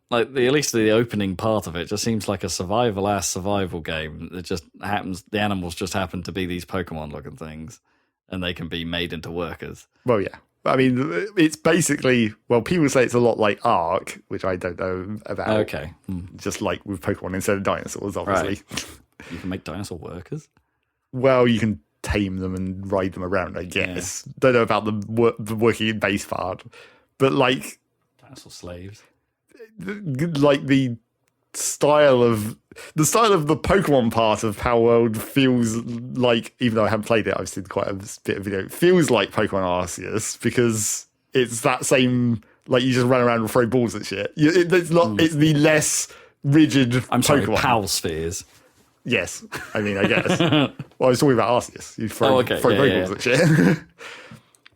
like at least the opening part of it just seems like a survival game. It just happens. The animals just happen to be these Pokemon looking things, and they can be made into workers. Well, yeah. I mean, it's basically, well, people say it's a lot like Ark, which I don't know about. Okay. Just like with Pokemon instead of dinosaurs, obviously. Right. You can make dinosaur workers? Well, you can tame them and ride them around, I guess. Yeah. Don't know about the working in base part. But like... Dinosaur slaves. Like the style of the Pokemon part of Palworld feels like, even though I haven't played it, I've seen quite a bit of video, it feels like Pokemon Arceus because it's that same, like you just run around and throw balls at shit. It's not. It's the less rigid I'm sorry, Pokemon. Pal spheres. Yes, I mean, I guess. Well, I was talking about Arceus. You throw Pokeballs at shit.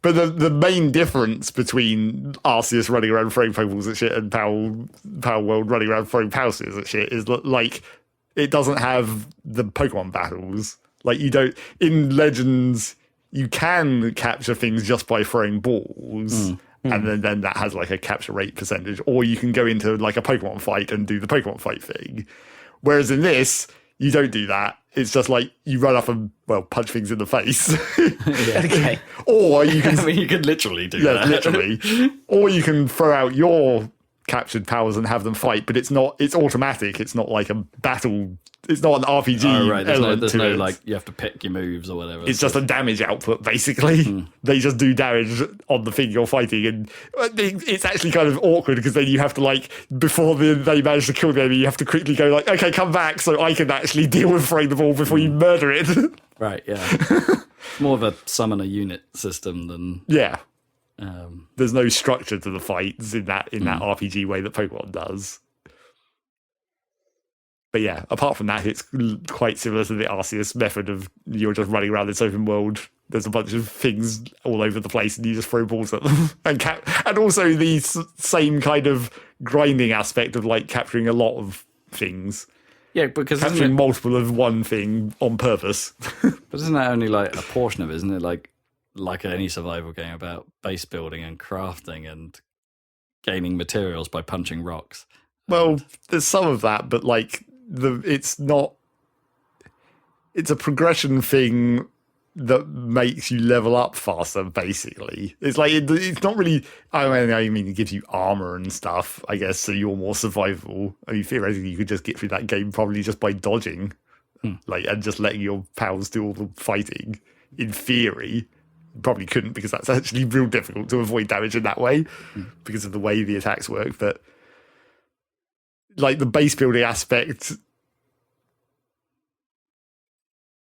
But the main difference between Arceus running around throwing Pokeballs at shit and Palworld running around throwing Palspheres at shit is that, like, it doesn't have the Pokemon battles. Like, you don't... In Legends, you can capture things just by throwing balls, and then that has, like, a capture rate percentage. Or you can go into, like, a Pokemon fight and do the Pokemon fight thing. Whereas in this, you don't do that. It's just like you run up and, well, punch things in the face. Okay. Or you can... I mean, you could literally do that. literally. Or you can throw out your captured powers and have them fight, but it's automatic. It's not like a battle It's not an RPG Oh, right. element There's to no it. like you have to pick your moves or whatever. It's just a damage output, basically. They just do damage on the thing you're fighting, and it's actually kind of awkward because then you have to like before they manage to kill the enemy, you have to quickly go like, okay, come back, so I can actually deal with throwing the ball before you murder it. Right. Yeah. More of a summon a unit system than Yeah. There's no structure to the fights in that RPG way that Pokemon does. But yeah, apart from that, it's quite similar to the Arceus method of you're just running around this open world. There's a bunch of things all over the place, and you just throw balls at them. And also the same kind of grinding aspect of like capturing a lot of things. yeah, because Capturing multiple of one thing on purpose. but isn't that only like a portion of it? Isn't it like any survival game about base building and crafting and gaining materials by punching rocks? Well, there's some of that, but like it's a progression thing that makes you level up faster, basically. It's like it's not really, I mean it gives you armor and stuff, I guess, so you're more survivable. I mean, theoretically you could just get through that game probably just by dodging, like, and just letting your pals do all the fighting. In theory, probably couldn't, because that's actually real difficult to avoid damage in that way because of the way the attacks work. But like the base building aspect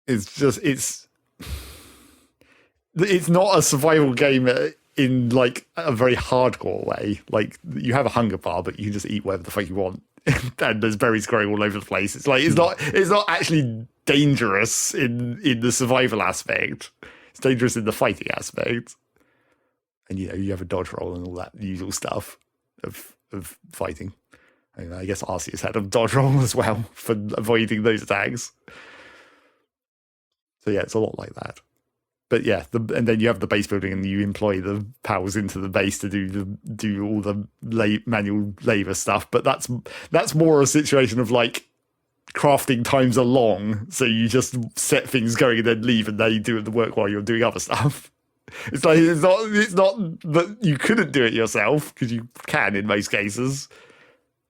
is just it's not a survival game in like a very hardcore way. Like you have a hunger bar, but you can just eat whatever the fuck you want, and there's berries growing all over the place. It's like it's not actually dangerous in the survival aspect. It's dangerous in the fighting aspect, and you have a dodge roll and all that usual stuff of fighting. I guess Arceus had a dodge roll as well for avoiding those attacks. So yeah, it's a lot like that. But yeah, and then you have the base building, and you employ the pals into the base to do all the manual labor stuff. But that's more a situation of like crafting times are long, so you just set things going and then leave, and they do the work while you're doing other stuff. It's like it's not that you couldn't do it yourself, because you can in most cases.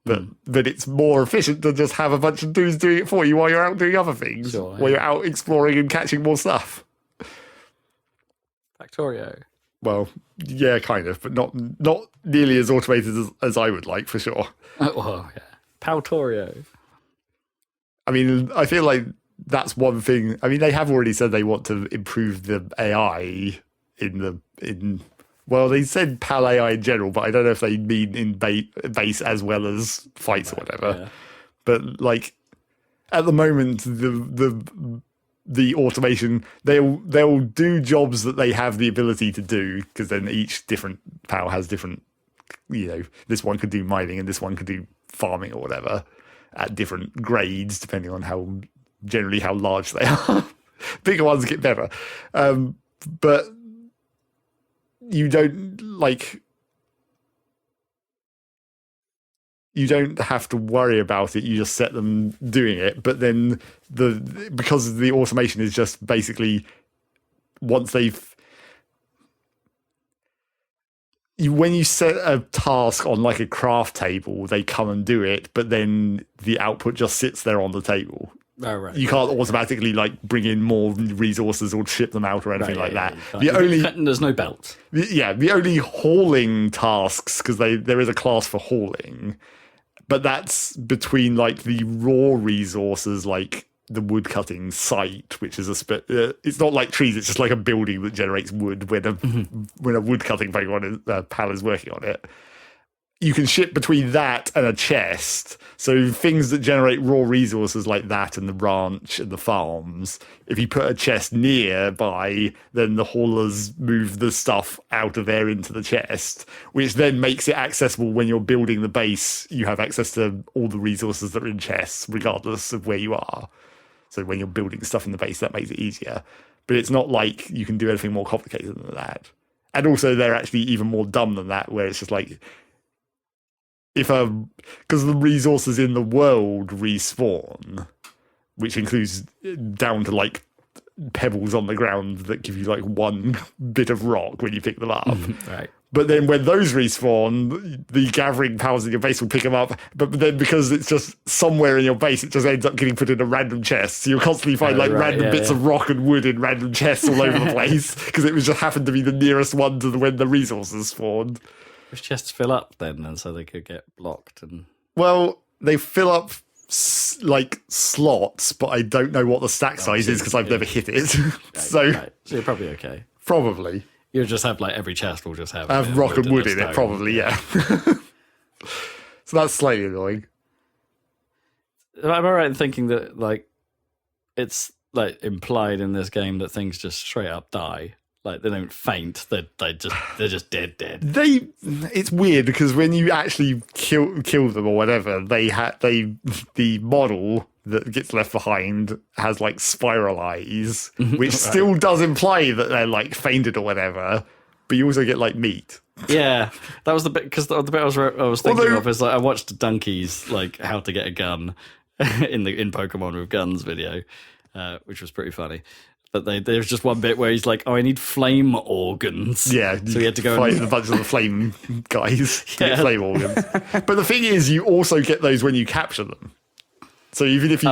But it's more efficient to just have a bunch of dudes doing it for you while you're out doing other things, while you're out exploring and catching more stuff. Factorio. Well, yeah, kind of, but not nearly as automated as I would like, for sure. Well, yeah. Paltorio. I mean, I feel like that's one thing. I mean, they have already said they want to improve the AI well, they said PAL AI in general, but I don't know if they mean in base as well as fights or whatever. Yeah. But like at the moment, the automation, they'll do jobs that they have the ability to do, because then each different PAL has different. This one could do mining and this one could do farming or whatever at different grades depending on how large they are. Bigger ones get better, but you don't have to worry about it. You just set them doing it. But then because the automation is just basically once when you set a task on like a craft table, they come and do it, but then the output just sits there on the table. Oh, right. You can't automatically like bring in more resources or ship them out or anything like that. There's no belt. The only hauling tasks, because there is a class for hauling, but that's between like the raw resources, like the wood cutting site, which is it's not like trees. It's just like a building that generates wood when a wood cutting pal is working on it. You can ship between that and a chest. So things that generate raw resources like that and the ranch and the farms, if you put a chest nearby, then the haulers move the stuff out of there into the chest, which then makes it accessible when you're building the base. You have access to all the resources that are in chests, regardless of where you are. So when you're building stuff in the base, that makes it easier. But it's not like you can do anything more complicated than that. And also they're actually even more dumb than that, where it's just like, because the resources in the world respawn, which includes down to like pebbles on the ground that give you like one bit of rock when you pick them up. Right. But then when those respawn, the gathering powers in your base will pick them up. But then because it's just somewhere in your base, it just ends up getting put in a random chest. So you'll constantly find random bits of rock and wood in random chests all over the place because it was just happened to be the nearest one to when the resources spawned. Those chests fill up then, and so they could get blocked. And well, they fill up like slots, but I don't know what the stack size is because I've never hit it. So you're probably okay. Probably. You'll just have like every chest will just have rock and wood in it, probably, yeah. So that's slightly annoying. Am I right in thinking that like it's like implied in this game that things just straight up die? Like they don't faint; they're just dead. It's weird because when you actually kill them or whatever, the model that gets left behind has like spiral eyes, which still does imply that they're like fainted or whatever. But you also get like meat. Yeah, that was the bit because the bit I was thinking of is like I watched Donkey's like how to get a gun in Pokemon with guns video, which was pretty funny. But there's just one bit where he's like, "Oh, I need flame organs." Yeah, so he had to go fight a bunch of the flame guys to get flame organs. But the thing is, you also get those when you capture them. So even if you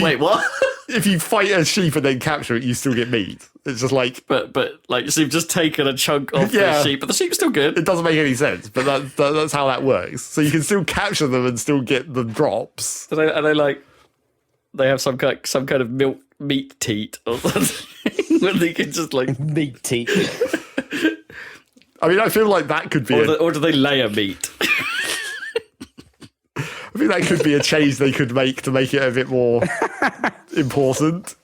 wait, what? If you fight a sheep and then capture it, you still get meat. It's just like, but like so you've just taken a chunk off the sheep, but the sheep's still good. It doesn't make any sense, but that's how that works. So you can still capture them and still get the drops. So they have some kind of meat teat or something when they can just like meat teat. I mean, I feel like that could be, or do they layer meat? I think that could be a change they could make to make it a bit more important.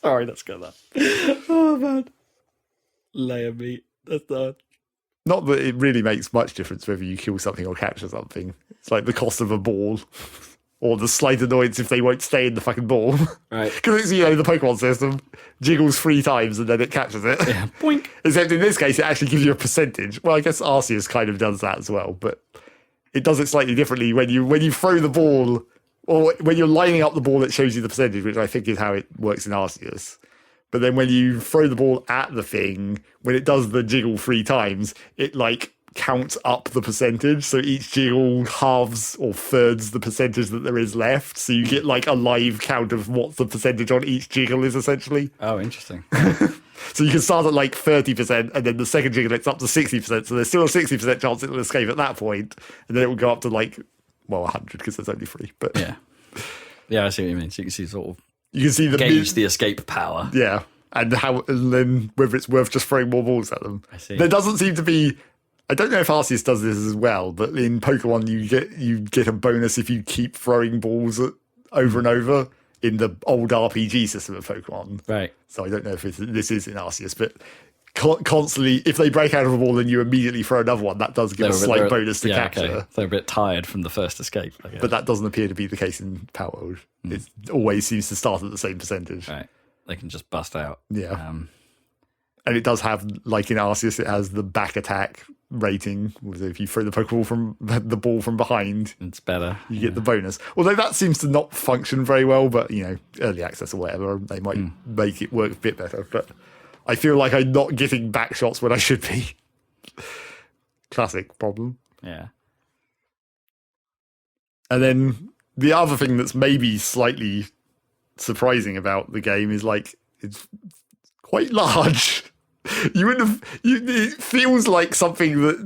Sorry, that's good. Oh man, layer meat. That's not. Not that it really makes much difference whether you kill something or capture something. It's like the cost of a ball. Or the slight annoyance if they won't stay in the fucking ball. Right. Because it's, the Pokemon system jiggles 3 times and then it captures it. Yeah. Boink. Except in this case, it actually gives you a percentage. Well, I guess Arceus kind of does that as well, but it does it slightly differently when you throw the ball, or when you're lining up the ball, it shows you the percentage, which I think is how it works in Arceus. But then when you throw the ball at the thing, when it does the jiggle 3 times, it like counts up the percentage, so each jiggle halves or thirds the percentage that there is left, so you get like a live count of what the percentage on each jiggle is essentially. Oh, interesting. So you can start at like 30% and then the second jiggle it's up to 60%, so there's still a 60% chance it'll escape at that point, and then it will go up to like 100 because there's only 3. But yeah, I see what you mean. So you can see gauge the escape power. Yeah, and then whether it's worth just throwing more balls at them. I see. There doesn't seem to be. I don't know if Arceus does this as well, but in Pokemon you get a bonus if you keep throwing balls over and over in the old RPG system of Pokemon. Right. So I don't know if this is in Arceus, but constantly, if they break out of a ball and you immediately throw another one, that does give a slight bonus to capture. Okay. They're a bit tired from the first escape, I guess. But that doesn't appear to be the case in Palworld. It always seems to start at the same percentage. Right. They can just bust out. Yeah. And it does have, like in Arceus, it has the back attack rating. If you throw the ball from behind, it's better. You get the bonus. Although that seems to not function very well, but early access or whatever, they might make it work a bit better. But I feel like I'm not getting back shots when I should be. Classic problem. Yeah. And then the other thing that's maybe slightly surprising about the game is like it's quite large. It feels like something that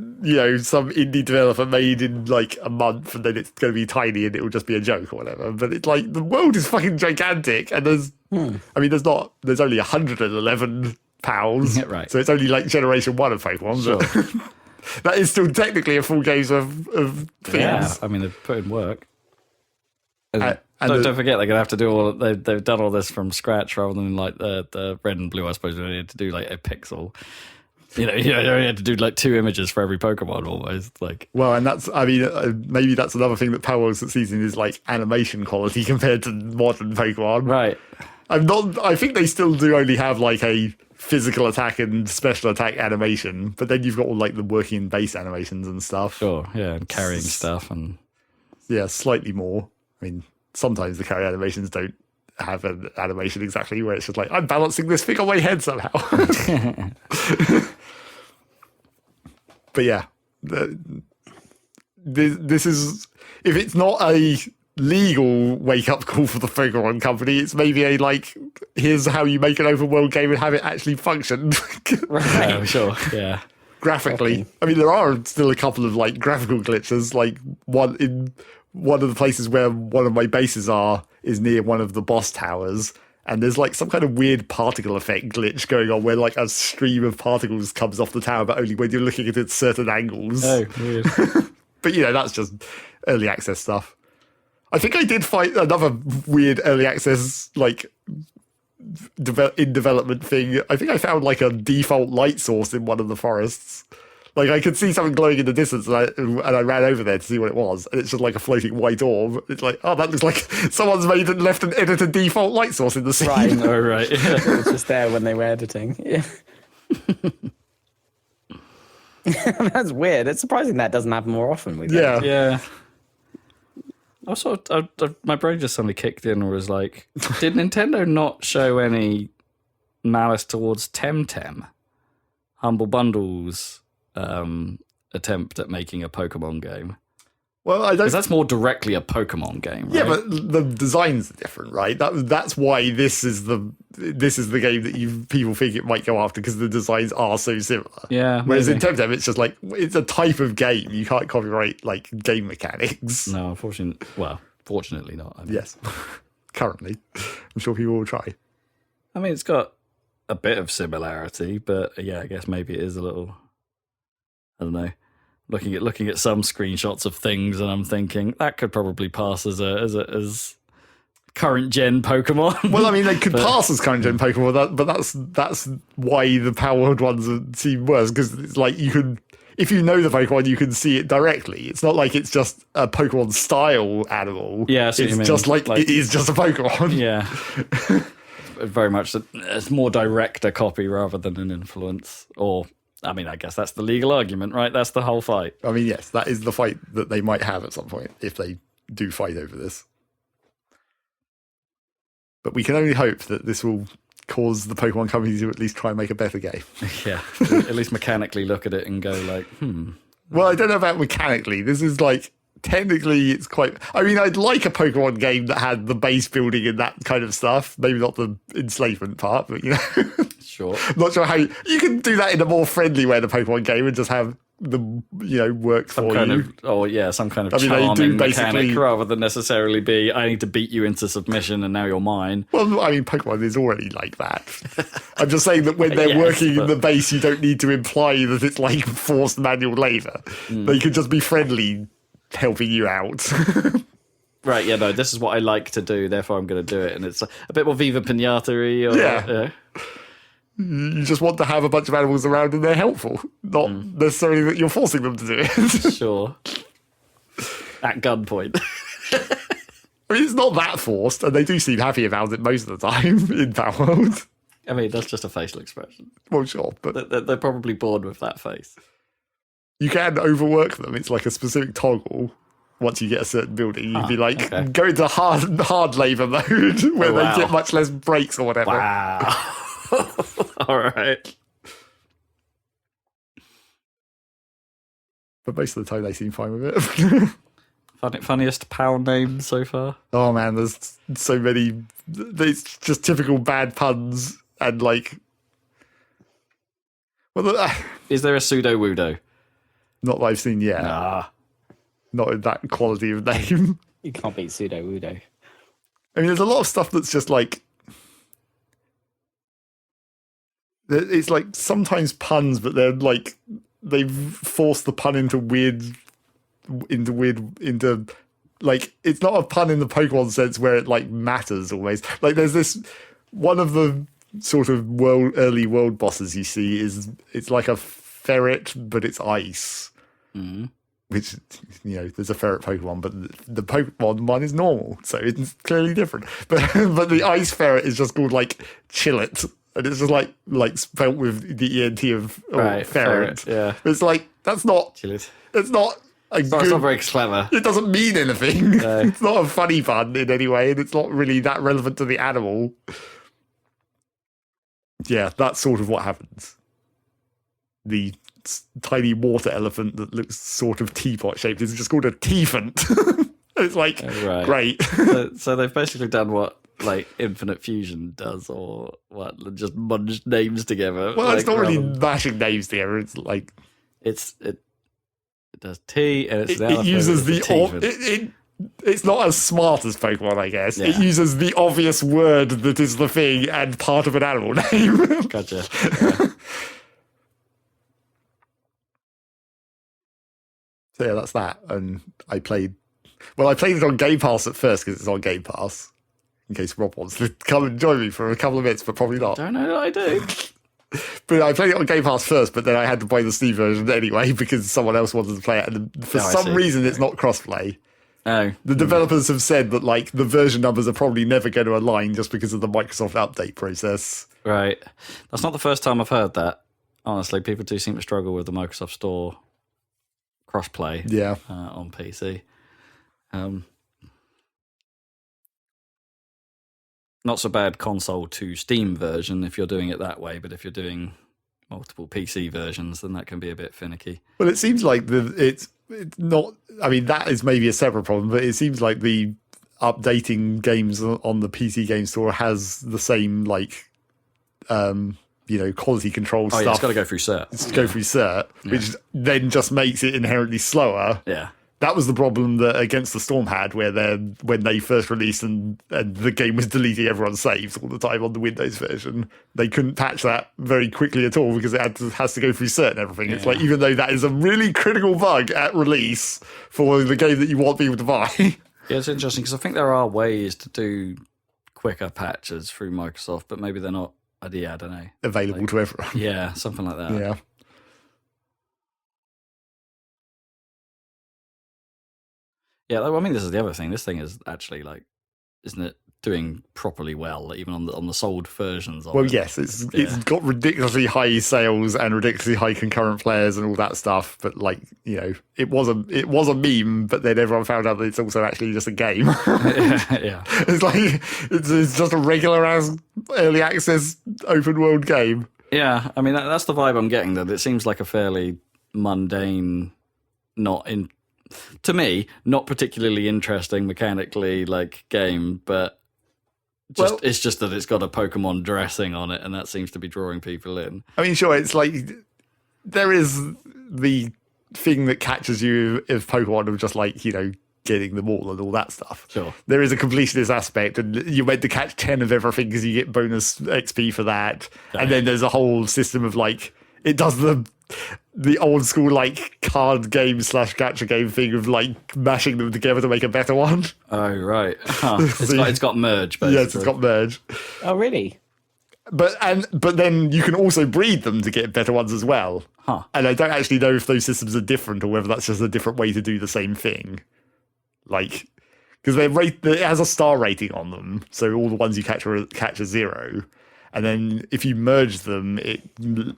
some indie developer made in like a month, and then it's going to be tiny and it will just be a joke or whatever. But it's like the world is fucking gigantic, and there's only 111 pals, right? So it's only like generation 1 of Pokemon. Sure. But that is still technically a full game's of things. Yeah, I mean they've put in work. Don't forget, they're gonna have to do they've done all this from scratch rather than like the red and blue. I suppose they had to do like a pixel. You only had to do like 2 images for every Pokemon almost. Like, well, and maybe that's another thing that Palworld succeeds is like animation quality compared to modern Pokemon. Right. I think they still do only have like a physical attack and special attack animation, but then you've got all like the working base animations and stuff. Sure, yeah, and carrying stuff and slightly more. I mean, sometimes the carry animations don't have an animation exactly where it's just like, I'm balancing this thing on my head somehow. But yeah, this is, if it's not a legal wake up call for the Pokemon company, it's maybe a like, here's how you make an open world game and have it actually function. Right. Oh, sure. Yeah. Graphically. I mean, there are still a couple of like graphical glitches, like one of the places where one of my bases is near one of the boss towers, and there's like some kind of weird particle effect glitch going on where like a stream of particles comes off the tower, but only when you're looking at it at certain angles. Oh, weird. But that's just early access stuff. I think I did find another weird early access like in development thing. I think I found like a default light source in one of the forests. Like I could see something glowing in the distance, and I ran over there to see what it was, and it's just like a floating white orb. It's like, oh, that looks like someone's left an edited default light source in the scene. Right. Oh, right. Yeah. It was just there when they were editing. Yeah. That's weird. It's surprising that doesn't happen more often with games. Yeah. Also, my brain just suddenly kicked in and was like, did Nintendo not show any malice towards Temtem? Humble Bundle's attempt at making a Pokemon game. Well, I don't. Because that's more directly a Pokemon game, right? Yeah, but the designs are different, right? That's why this is the game that people think it might go after, because the designs are so similar. Yeah. Whereas maybe. in Temtem, it's just like, it's a type of game. You can't copyright like game mechanics. No, unfortunately. Well, fortunately not. I mean. Yes. Currently, I'm sure people will try. I mean, it's got a bit of similarity, but yeah, I guess maybe it is a little. I don't know. Looking at some screenshots of things, and I'm thinking that could probably pass as current gen Pokemon. Well, I mean, they could pass as current gen Pokemon, but that's why the Palworld ones seem worse, because it's like you can, if you know the Pokemon, you can see it directly. It's not like it's just a Pokemon style animal. Yeah, I see what it's you mean. just like it is just a Pokemon. Yeah. Very much it's more direct a copy rather than an influence. Or, I mean, I guess that's the legal argument, right? That's the whole fight. I mean, yes, that is the fight that they might have at some point if they do fight over this. But we can only hope that this will cause the Pokemon company to at least try and make a better game. Yeah. At least mechanically look at it and go like, Well, I don't know about mechanically. This is like, technically it's quite, I mean, I'd like a Pokemon game that had the base building and that kind of stuff. Maybe not the enslavement part, but Sure. Not sure how you can do that in a more friendly way in a Pokemon game and just have them, work Some for kind you. Some kind of I mean, they charming do mechanic basically- rather than necessarily be, I need to beat you into submission and now you're mine. Well, I mean, Pokemon is already like that. I'm just saying that when they're Yes, working but- in the base, you don't need to imply that it's like forced manual labour. They could just be friendly, helping you out. Right, yeah, no, this is what I like to do, therefore I'm going to do it. And it's a bit more Viva Pinata-y. Or, Yeah. You just want to have a bunch of animals around and they're helpful, not necessarily that you're forcing them to do it. Sure. At gunpoint. I mean, it's not that forced, and they do seem happy about it most of the time in Palworld. I mean, that's just a facial expression. Well, sure, but They're probably bored with that face. you can overwork them. It's like a specific toggle. Once you get a certain building, you'd be like, okay. go into hard labour mode, where wow. they get much less breaks or whatever. Wow. All right. But most of the time, they seem fine with it. Funniest PAL name so far? Oh man, there's so many. It's just typical bad puns and like. Well, Is there a pseudo-wudo? not that I've seen yet. Ah. Not in that quality of name. You can't beat Pseudo Wudo. I mean, there's a lot of stuff that's just like. It's like sometimes puns, but they're like they've forced the pun into like it's not a pun in the Pokemon sense where it like matters always. Like there's this one of the sort of early world bosses you see it's like a ferret, but it's ice. Which, there's a ferret Pokemon, but the Pokemon one is normal, so it's clearly different. But the ice ferret is just called like Chillet, and it's just like spelt with the ENT of Right, ferret. yeah. It's like that's not. Chill it. It's not a It's good. not very clever. It doesn't mean anything. No. It's not a funny pun in any way, and it's not really that relevant to the animal. Yeah, that's sort of what happens. The tiny water elephant that looks sort of teapot shaped. It's just called a teafant. It's like, Right. great. So they've basically done what like Infinite Fusion does, or what, just munged names together. Well, like, it's not really rather- mashing names together. It's like it does T, and it's it uses the T-fan. it's not as smart as Pokemon, I guess. It Yeah. uses the obvious word that is the thing and part of an animal name. Gotcha. Yeah. So yeah, that's that. And I played it on Game Pass at first because it's on Game Pass. In case Rob wants to come and join me for a couple of minutes, but probably not. Don't know that I do. But I played it on Game Pass first, but then I had to buy the Steam version anyway because someone else wanted to play it. And for Oh, I some see. reason, it's not crossplay. Oh, The developers have said that like the version numbers are probably never going to align just because of the Microsoft update process. right. That's not the first time I've heard that. Honestly, people do seem to struggle with the Microsoft Store crossplay Yeah. on PC. Not so bad console to Steam version if you're doing it that way, but if you're doing multiple PC versions, then that can be a bit finicky. Well, it seems like it's not. I mean, that is maybe a separate problem, but it seems like the updating games on the PC game store has the same like, quality control Oh, stuff. yeah, it's got to go through cert. It's to go through cert, which then just makes it inherently slower. Yeah. That was the problem that Against the Storm had, where when they first released and the game was deleting everyone's saves all the time on the Windows version. They couldn't patch that very quickly at all because it has to go through cert and everything. It's like, even though that is a really critical bug at release for the game that you want people to buy. Yeah, it's interesting because I think there are ways to do quicker patches through Microsoft, but maybe they're not. Yeah, I don't know. Available to everyone. Yeah, something like that. Yeah. Yeah, I mean, this is the other thing. This thing is actually like, isn't it doing properly well, even on the sold versions of Well, it? yes, it's got ridiculously high sales and ridiculously high concurrent players and all that stuff. But like, it was a meme, but then everyone found out that it's also actually just a game. Yeah. It's like it's just a regular ass early access open world game. Yeah, I mean, that's the vibe I'm getting, that it seems like a fairly mundane, to me, not particularly interesting mechanically, like, game, but it's just that it's got a Pokemon dressing on it, and that seems to be drawing people in. I mean, sure, it's like there is the thing that catches you of Pokemon of just like, getting them all and all that stuff. Sure. There is a completionist aspect, and you're meant to catch 10 of everything because you get bonus XP for that. And then there's a whole system of like, it does the old school like card game / gacha game thing of like mashing them together to make a better one. Oh, right. Huh. It's got merge, basically. Yes, it's got merge. Oh, really? But then you can also breed them to get better ones as well. Huh. And I don't actually know if those systems are different or whether that's just a different way to do the same thing. Like, because it has a star rating on them, so all the ones you catch a 0, and then if you merge them, it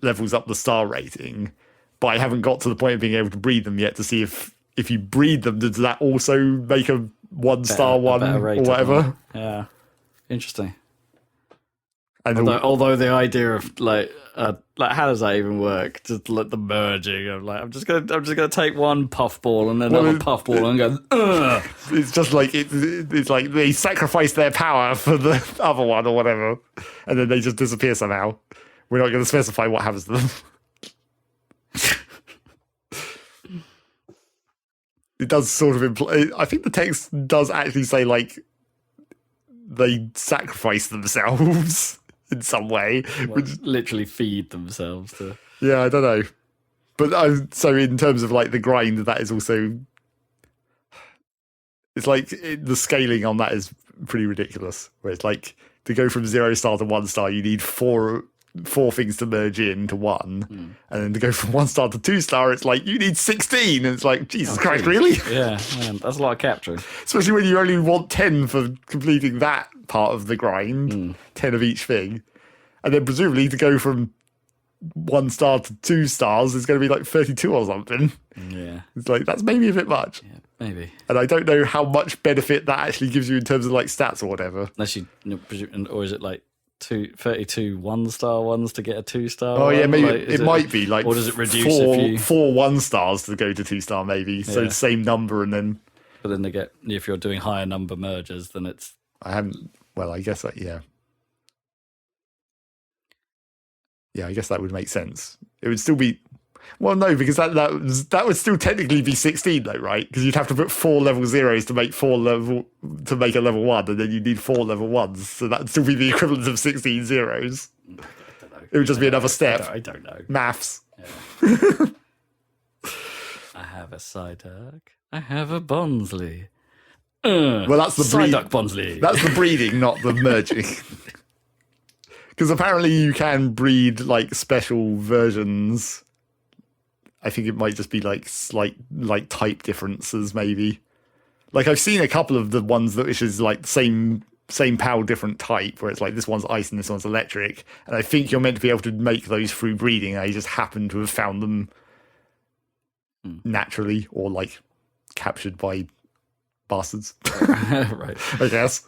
levels up the star rating. But I haven't got to the point of being able to breed them yet to see if you breed them, does that also make a 1-star one better or rated whatever? one. Yeah, interesting. And Although the idea of like how does that even work? Just like the merging of like I'm just gonna take one puffball and then another puffball and go. Ugh. it's just like it's like they sacrifice their power for the other one or whatever, and then they just disappear somehow. We're not going to specify what happens to them. It does sort of imply. I think the text does actually say like they sacrifice themselves in some way, which Literally feed themselves to. yeah, I don't know. But so in terms of like the grind, that is also. It's like the scaling on that is pretty ridiculous. Where it's like to go from 0-star to 1-star, you need four things to merge into one, and then to go from 1-star to 2-star, it's like you need 16, and it's like Jesus Christ, really? Yeah, man, that's a lot of capturing. Especially when you only want 10 for completing that part of the grind, 10 of each thing, and then presumably to go from 1-star to 2 stars is going to be like 32 or something. Yeah, It's like that's maybe a bit much. yeah, maybe. And I don't know how much benefit that actually gives you in terms of like stats or whatever. Unless or is it like 32 1-star ones to get a 2-star. Oh, yeah, one? maybe Like, it might be like, or does it reduce if you? four 1-stars to go to 2-star, maybe. So Yeah. same number, and then But then they get, if you're doing higher number mergers, then it's I haven't. Well, I guess yeah. Yeah, I guess that would make sense. It would still be. Well, no, because that would still technically be 16 though, right? Because you'd have to put 4 level zeros to make a level 1, and then you need 4 level 1s, so that'd still be the equivalent of 16 zeros. I don't know. It would just be another step. I don't know. Maths. Yeah. I have a Psyduck. I have a Bonsley. Well, that's the Psyduck Bonsley. That's the breeding, not the merging. Because apparently you can breed like special versions. I think it might just be like slight type differences, maybe. Like I've seen a couple of the ones that which is like same PAL, different type, where it's like this one's ice and this one's electric, and I think you're meant to be able to make those through breeding. I just happen to have found them naturally or like captured by bastards. Right. I guess.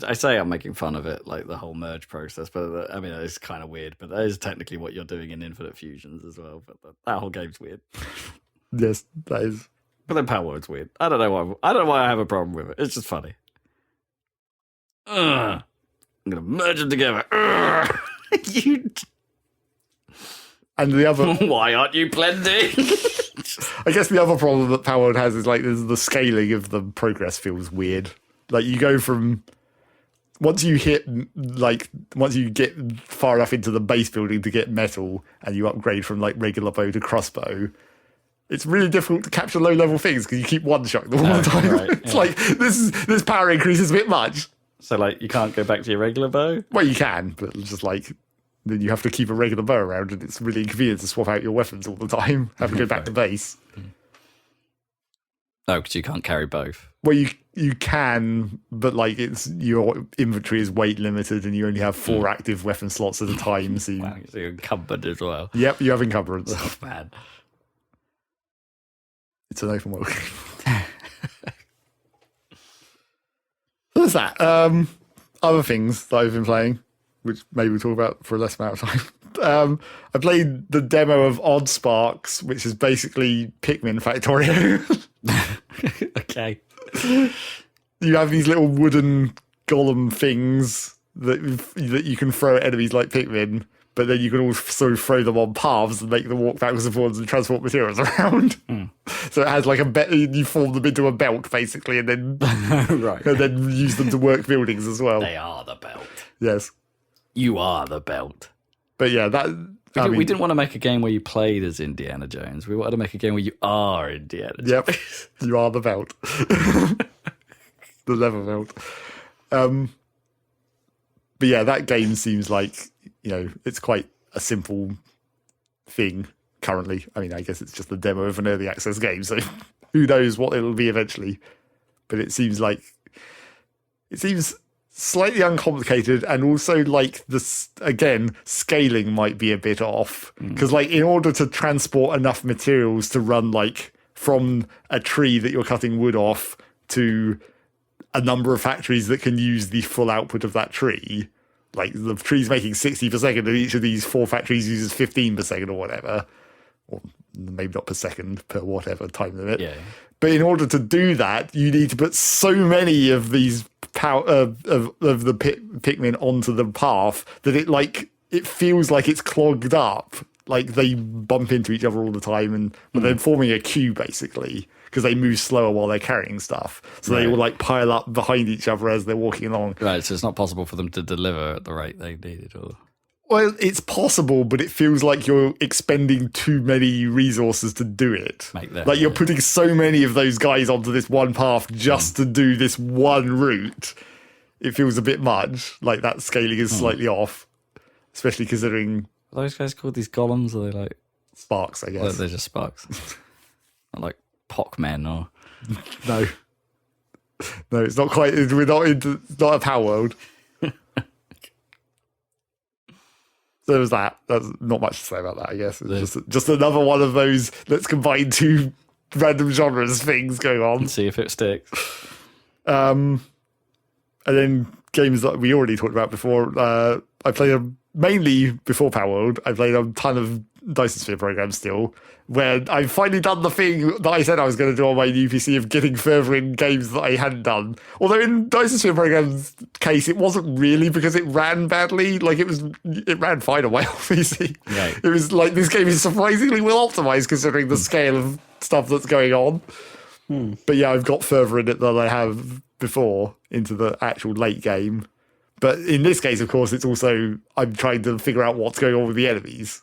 I say I'm making fun of it, like the whole merge process, but I mean, it's kind of weird, but that is technically what you're doing in Infinite Fusions as well, but that whole game's weird. Yes, that is. But then Palworld's weird. I don't know why I have a problem with it. It's just funny. I'm going to merge them together. You... And the other... Why aren't you blending? I guess the other problem that Palworld has is like the scaling of the progress feels weird. Like you go from... Once you get far enough into the base building to get metal, and you upgrade from like regular bow to crossbow, it's really difficult to capture low level things because you keep one-shotting them all the time. Right, It's like this power increase is a bit much. So like you can't go back to your regular bow? Well, you can, but it's just like then you have to keep a regular bow around, and it's really inconvenient to swap out your weapons all the time. Have to go back to base. No, because you can't carry both. Well, you can, but like it's your inventory is weight limited, and you only have 4 active weapon slots at a time. So, Wow, so you're encumbered as well. Yep, you have encumbrance. Oh, man. It's an open world game. What's that? Other things that I've been playing, which maybe we'll talk about for a less amount of time. I played the demo of Odd Sparks, which is basically Pikmin Factorio. Okay. You have these little wooden golem things that you can throw at enemies like Pikmin, but then you can also throw them on paths and make them walk backwards and forwards and transport materials around. So it has like you form them into a belt basically, and then Right. and then use them to work buildings as well. They are the belt. Yes, You are the belt. but yeah, We didn't want to make a game where you played as Indiana Jones. We wanted to make a game where you are Indiana Jones. Yep, you are the belt, the leather belt. But yeah, that game seems like it's quite a simple thing currently. I mean, I guess it's just the demo of an early access game, so who knows what it'll be eventually. But it seems slightly uncomplicated, and also like scaling might be a bit off because like in order to transport enough materials to run like from a tree that you're cutting wood off to a number of factories that can use the full output of that tree, like the tree's making 60 per second and each of these 4 factories uses 15 per second or whatever, or maybe not per second, per whatever time limit. Yeah. But in order to do that, you need to put so many of these of the Pikmin onto the path that it feels like it's clogged up. Like they bump into each other all the time, but they're forming a queue basically because they move slower while they're carrying stuff. So they will like pile up behind each other as they're walking along. Right, so it's not possible for them to deliver at the rate they needed, or... Well, it's possible, but it feels like you're expending too many resources to do it. Like you're putting so many of those guys onto this one path just to do this one route. It feels a bit much. Like that scaling is slightly off, especially considering... Are those guys called these golems? Are they like... Sparks, I guess. Well, they're just sparks. Not like Pockmen or... No. No, it's not quite... It's not a Power World. So there was that. That's not much to say about that, I guess. It's just another one of those let's combine 2 random genres things going on. And see if it sticks. And then games that we already talked about before. I played them mainly before Palworld. I played a ton of Dyson Sphere programs still, where I've finally done the thing that I said I was going to do on my new PC of getting further in games that I hadn't done. Although in Dyson Sphere programs case, it wasn't really because it ran badly. Like it ran fine on my old PC. Right. It was like, this game is surprisingly well optimized considering the scale of stuff that's going on. But yeah, I've got further in it than I have before into the actual late game. But in this case, of course, it's also, I'm trying to figure out what's going on with the enemies.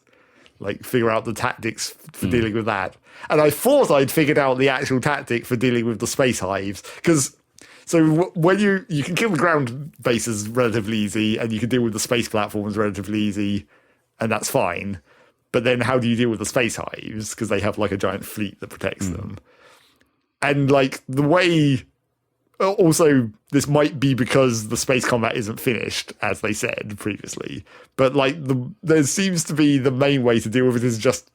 Like, figure out the tactics for dealing with that. And I thought I'd figured out the actual tactic for dealing with the space hives. Because, so when you can kill the ground bases relatively easy, and you can deal with the space platforms relatively easy, and that's fine. But then how do you deal with the space hives? Because they have, like, a giant fleet that protects them. And, like, the way... Also, this might be because the space combat isn't finished, as they said previously. But like, there seems to be the main way to deal with it is just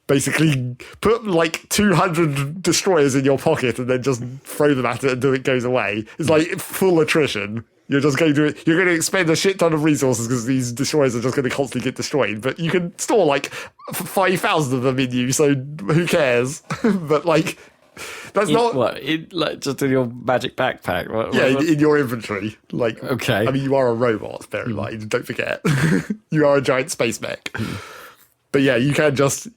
basically put like 200 destroyers in your pocket and then just throw them at it until it goes away. It's like full attrition. You're just going to expend a shit ton of resources because these destroyers are just going to constantly get destroyed. But you can store like 5,000 of them in you, so who cares? But like. That's not what like just in your magic backpack. In your inventory. Like, okay. I mean, you are a robot. Bear in mind, don't forget, you are a giant space mech. But yeah, you can just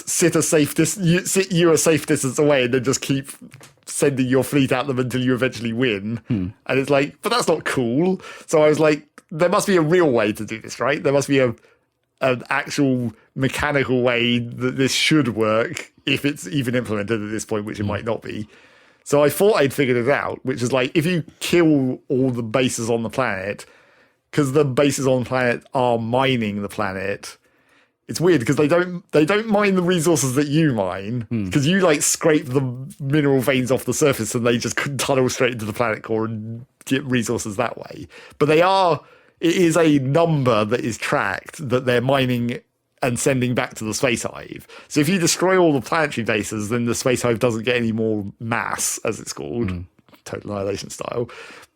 sit a safe distance away, and then just keep sending your fleet at them until you eventually win. And it's like, but that's not cool. So I was like, there must be a real way to do this, right? There must be an actual mechanical way that this should work. If it's even implemented at this point, which it might not be. So I thought I'd figured it out, which is like, if you kill all the bases on the planet, because the bases on the planet are mining the planet, it's weird because they don't mine the resources that you mine, because you like scrape the mineral veins off the surface and they just tunnel straight into the planet core and get resources that way. But it is a number that is tracked that they're mining and sending back to the space hive. So if you destroy all the planetary bases, then the space hive doesn't get any more mass, as it's called, total annihilation style.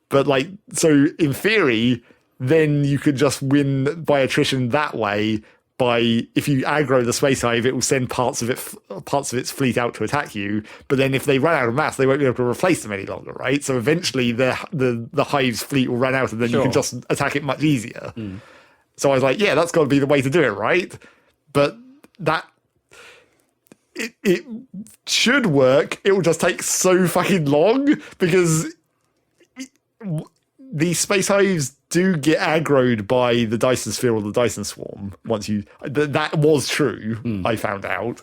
But like, so in theory, then you could just win by attrition that way. If you aggro the space hive, it will send parts of its fleet out to attack you. But then if they run out of mass, they won't be able to replace them any longer, right? So eventually the hive's fleet will run out, and then you can just attack it much easier. So I was like, yeah, that's got to be the way to do it, right? But it should work. It will just take so fucking long because these space hives do get aggroed by the Dyson Sphere or the Dyson Swarm. That was true, I found out.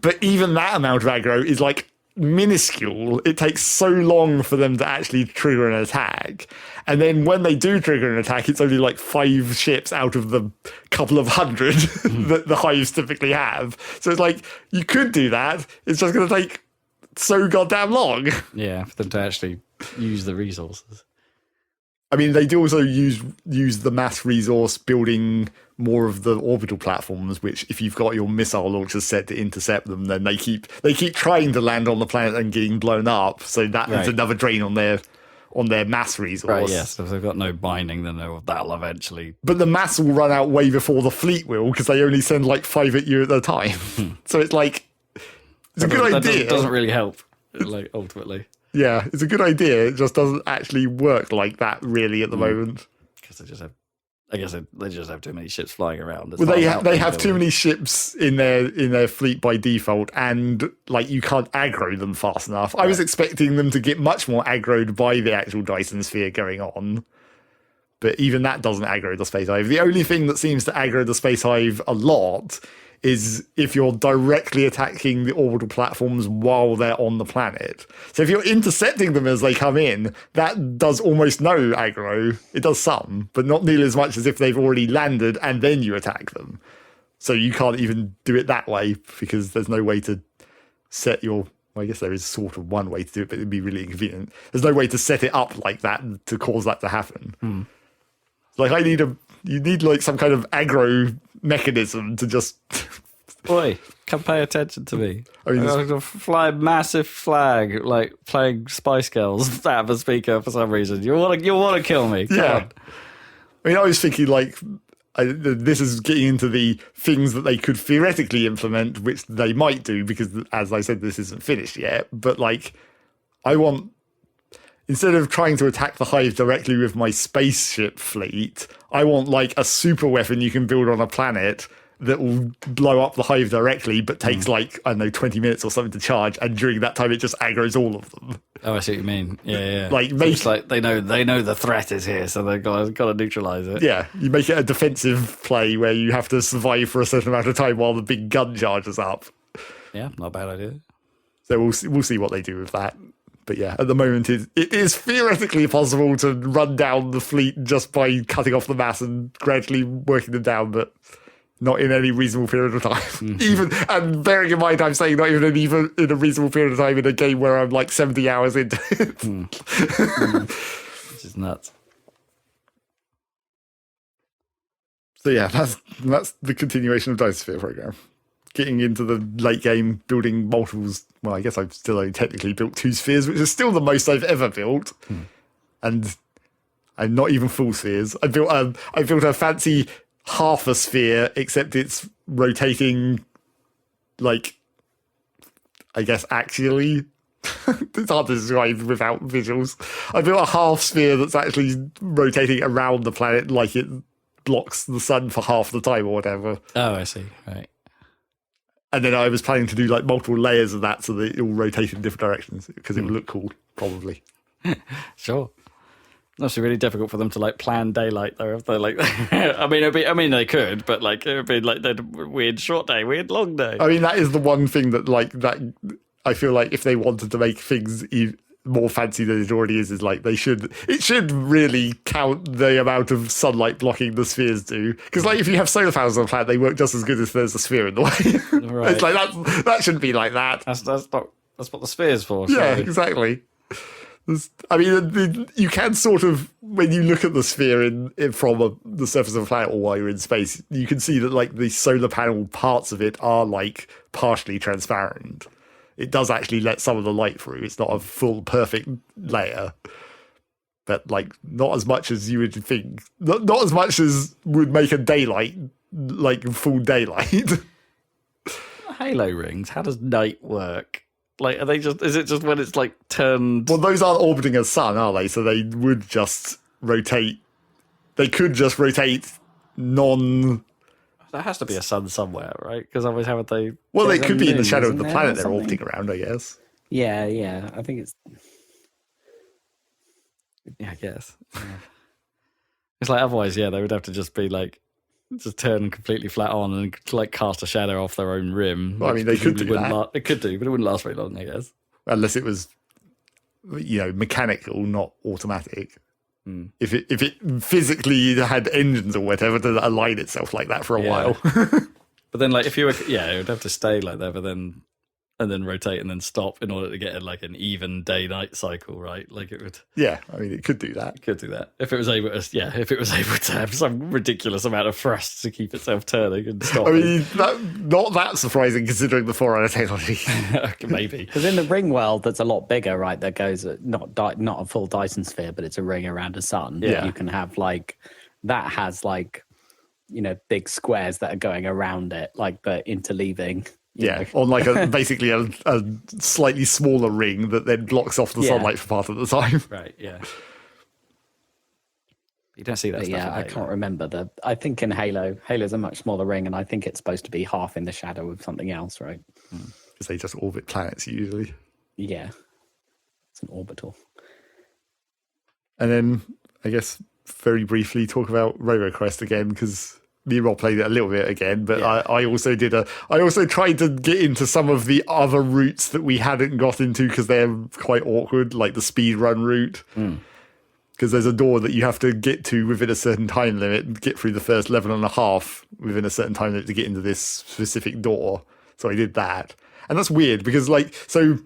But even that amount of aggro is like minuscule. It takes so long for them to actually trigger an attack. And then when they do trigger an attack, it's only like 5 ships out of the couple of hundred that the hives typically have. So it's like, you could do that. It's just going to take so goddamn long. Yeah, for them to actually use the resources. I mean, they do also use the mass resource building more of the orbital platforms, which if you've got your missile launchers set to intercept them, then they keep trying to land on the planet and getting blown up. So that is another drain on their mass resource. Right, yes. If they've got no binding, then that'll eventually... But the mass will run out way before the fleet will, because they only send like 5 at you at a time. So it's like, it's a good idea. That doesn't really help, like, ultimately. Yeah, it's a good idea. It just doesn't actually work like that really at the moment. Because they just have too many ships flying around. Well, they have too many ships in their fleet by default, and like you can't aggro them fast enough. I was expecting them to get much more aggroed by the actual Dyson Sphere going on, but even that doesn't aggro the space hive. The only thing that seems to aggro the space hive a lot is if you're directly attacking the orbital platforms while they're on the planet. So if you're intercepting them as they come in, that does almost no aggro. It does some, but not nearly as much as if they've already landed and then you attack them. So you can't even do it that way because there's no way to set your... Well, I guess there is sort of one way to do it, but it'd be really inconvenient. There's no way to set it up like that to cause that to happen. Like you need like some kind of aggro mechanism to just Boy, come pay attention to me. I mean, I'm gonna fly a massive flag, like playing Spice Girls out of a speaker for some reason. You want to kill me? Come on. I mean, I was thinking like this is getting into the things that they could theoretically implement, which they might do because, as I said, this isn't finished yet. But like, I want, instead of trying to attack the Hive directly with my spaceship fleet, I want like a super weapon you can build on a planet that will blow up the Hive directly, but takes like, I don't know, 20 minutes or something to charge, and during that time it just aggroes all of them. Oh, I see what you mean. Yeah. Like, so it's like they know the threat is here, so they've got to neutralize it. Yeah, you make it a defensive play where you have to survive for a certain amount of time while the big gun charges up. Yeah, not a bad idea. So we'll see what they do with that. But yeah, at the moment it is theoretically possible to run down the fleet just by cutting off the mass and gradually working them down, but not in any reasonable period of time. Mm-hmm. Even, and bearing in mind, I'm saying not even in a reasonable period of time in a game where I'm like 70 hours into it. Which is nuts. So yeah, that's the continuation of Dinosphere program. Getting into the late game, building multiples. Well, I guess I've still only technically built 2 spheres, which is still the most I've ever built. And I'm not even full spheres. I built a fancy half a sphere, except it's rotating, like, I guess axially. It's hard to describe without visuals. I built a half sphere that's actually rotating around the planet, like it blocks the sun for half the time or whatever. Oh, I see. Right. And then I was planning to do like multiple layers of that so that it all rotate in different directions because it would look cool, probably. Sure. That's really difficult for them to like plan daylight though. If they're like, I mean, they could, but like it would be like they'd weird short day, weird long day. I mean, that is the one thing that I feel like if they wanted to make things more fancy than it already is like it should really count the amount of sunlight blocking the spheres do. Because like if you have solar panels on a planet, they work just as good as there's a sphere in the way. Right. It's like that shouldn't be like that. That's what the sphere's for. Yeah, surely. exactly. I mean, you can sort of, when you look at the sphere from the surface of a planet or while you're in space, you can see that like the solar panel parts of it are like partially transparent. It does actually let some of the light through. It's not a full perfect layer, but like not as much as you would think. Not as much as would make a daylight, like full daylight. Halo rings. How does night work? Like, are they just? Is it just when it's like turned? Well, those aren't orbiting a sun, are they? So they would just rotate. They could just rotate non. There has to be a sun somewhere, right? Because otherwise, how would they? Well, they There's could a be in the moon, shadow of isn't the there, planet or they're something? orbiting around, I guess. Yeah. I think it's. Yeah, I guess. Yeah. It's like otherwise, yeah, they would have to just be like, just turn completely flat on and like cast a shadow off their own rim. Well, I mean, they could do that. They could do, but it wouldn't last very long, I guess. Unless it was, mechanical, not automatic. If it physically had engines or whatever to align itself like that for a while. But then, like, if you were, it would have to stay like that, but then and then rotate and then stop in order to get like an even day-night cycle, right? Like it would. Yeah, I mean, it could do that. Could do that if it was able to. Yeah, if it was able to have some ridiculous amount of thrust to keep itself turning and stop. I mean, not that surprising considering the Forerunner technology. Maybe Because in the ring world, that's a lot bigger, right? That goes not a full Dyson sphere, but it's a ring around a sun. Yeah. You can have like that has like big squares that are going around it, like the interleaving. Yeah, on like basically a slightly smaller ring that then blocks off the sunlight for part of the time. right. Yeah. You don't see that. But Stuff yeah, in I Halo. can't remember I think in Halo's a much smaller ring, and I think it's supposed to be half in the shadow of something else, right? Because they just orbit planets usually. Yeah, it's an orbital. And then I guess very briefly talk about RoboQuest again, because me and Rob played it a little bit again, but Yeah. I also tried to get into some of the other routes that we hadn't got into because they're quite awkward, like the speed run route. Because there's a door that you have to get to within a certain time limit and get through the first level and a half within a certain time limit to get into this specific door. So I did that. And that's weird because the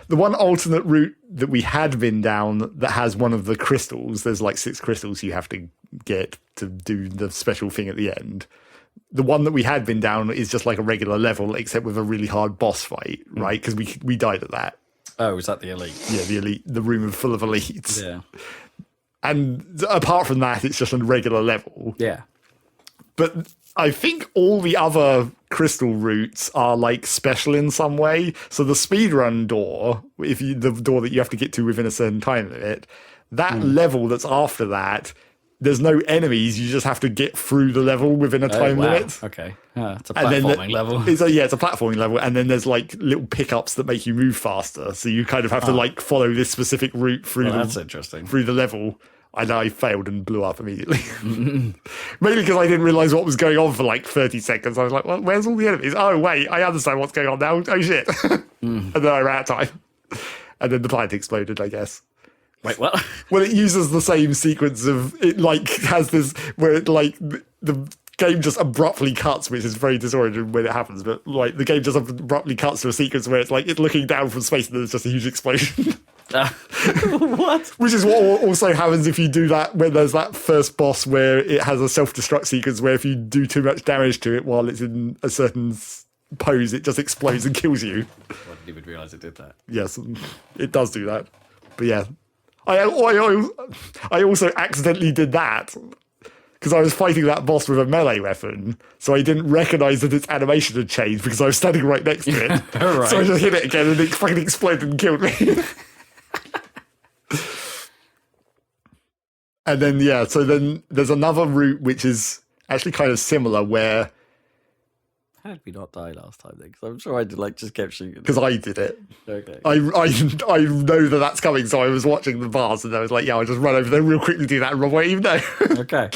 one alternate route that we had been down that has one of the crystals, there's like 6 crystals you have to get to do the special thing at the end. the one that we had been down is just like a regular level, except with a really hard boss fight, right? Because we died at that. Oh, was that the elite? Yeah, the elite, the room full of elites. Yeah. And apart from that, it's just a regular level. Yeah. But I think all the other crystal routes are like special in some way. So the speedrun door, the door that you have to get to within a certain time limit, that level that's after that, there's no enemies. You just have to get through the level within a time limit. Okay. It's a And then platforming level. It's a platforming level, and then there's like little pickups that make you move faster. So you kind of have to like follow this specific route through That's interesting. through the level. And I failed and blew up immediately. Mainly because I didn't realise what was going on for like 30 seconds. I was like, well, where's all the enemies? Oh, wait, I understand what's going on now. Oh, shit. And then I ran out of time. And then the planet exploded, I guess. Wait, what? Well, it uses the same sequence of, it like has this, where it like, the game just abruptly cuts, which is very disorienting when it happens, but like the game just abruptly cuts to a sequence where it's like, it's looking down from space and there's just a huge explosion. What? Which is what also happens if you do that when there's that first boss where it has a self-destruct sequence where if you do too much damage to it while it's in a certain pose, it just explodes and kills you. I didn't even realise it did that. Yes, it does do that. But yeah, I also accidentally did that because I was fighting that boss with a melee weapon, so I didn't recognise that its animation had changed because I was standing right next to it. Right. So I just hit it again and it fucking exploded and killed me. And then, yeah, so then there's another route which is actually kind of similar where... How did we not die last time then? Because I'm sure I did, like, just kept shooting. Because I did it. Okay. I know that that's coming, so I was watching the bars and I was like, yeah, I'll just run over there real quickly, do that, and run away, even though. Okay.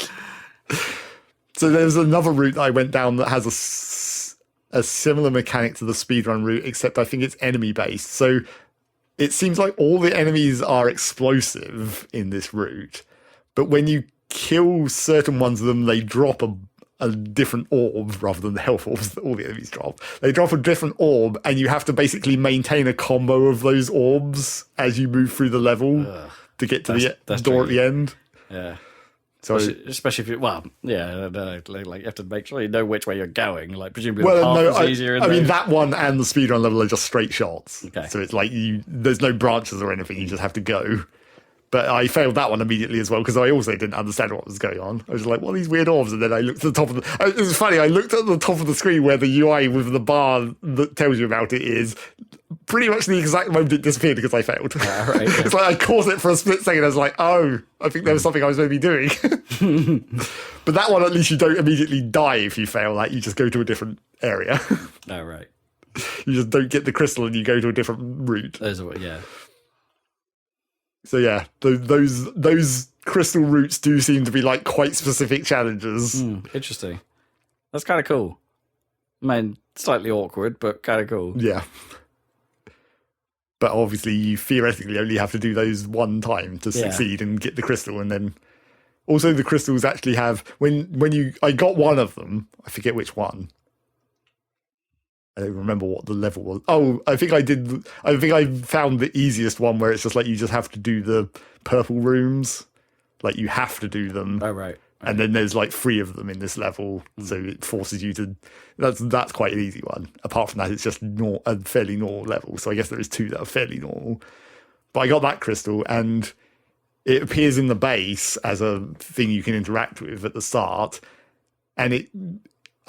So there's another route that I went down that has a similar mechanic to the speedrun route, except I think it's enemy-based. So it seems like all the enemies are explosive in this route. But when you kill certain ones of them, they drop a different orb rather than the health orbs that all the enemies drop. They drop a different orb, and you have to basically maintain a combo of those orbs as you move through the level to get to the door at the end. Yeah. So, especially if you, well, yeah, like you have to make sure you know which way you're going. Like, presumably well, the no, path is easier. I mean, that one and the speedrun level are just straight shots. Okay. So it's like there's no branches or anything, you just have to go. But I failed that one immediately as well because I also didn't understand what was going on. I was like, what are these weird orbs? And then I looked at the top of the... It was funny, I looked at the top of the screen where the UI with the bar that tells you about it is pretty much the exact moment it disappeared because I failed. Yeah, right, yeah. It's like I caught it for a split second. I was like, oh, I think there was something I was maybe doing. But that one, at least you don't immediately die if you fail that. You just go to a different area. Oh, right. You just don't get the crystal and you go to a different route. Those are, yeah. So yeah, those crystal routes do seem to be like quite specific challenges. Interesting. That's kind of cool. I mean, slightly awkward, but kind of cool. Yeah. But obviously you theoretically only have to do those one time to succeed and get the crystal. And then also the crystals actually have, I got one of them, I forget which one. I don't remember what the level was. Oh, I think I found the easiest one where it's just like you just have to do the purple rooms. Like you have to do them. Oh, right. And then there's like 3 of them in this level. So it forces you to... That's quite an easy one. Apart from that, it's just a fairly normal level. So I guess there is 2 that are fairly normal. But I got that crystal and it appears in the base as a thing you can interact with at the start. And it...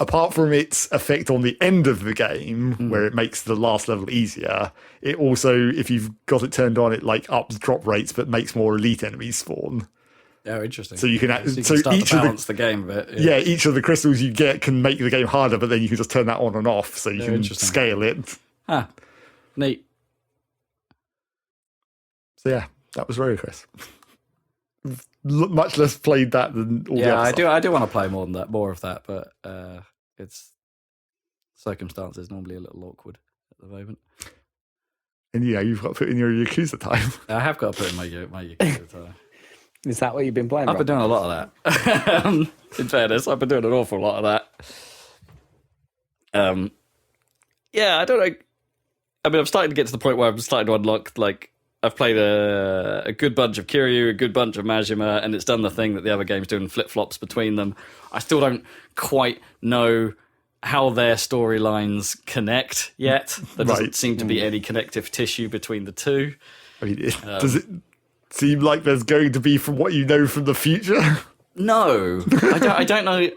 Apart from its effect on the end of the game, where it makes the last level easier, it also, if you've got it turned on, it like ups drop rates, but makes more elite enemies spawn. Oh, interesting. So you can, start each to of balance the game a bit. yeah, each of the crystals you get can make the game harder, but then you can just turn that on and off, so you can scale it. Ah, neat. So yeah, that was Roller Quest. Much less played that than all the other stuff. I do want to play more of that, but it's circumstances normally a little awkward at the moment. And yeah, you've got to put in your Yakuza time. I have got to put in my Yakuza time. Is that what you've been playing? I've been doing a lot of that. In fairness, I've been doing an awful lot of that. Yeah, I don't know. I mean, I'm starting to get to the point where I'm starting to unlock like I've played a good bunch of Kiryu, a good bunch of Majima, and it's done the thing that the other games do and flip-flops between them. I still don't quite know how their storylines connect yet. There doesn't seem to be any connective tissue between the two. I mean, does it seem like there's going to be from what you know from the future? No, I don't know.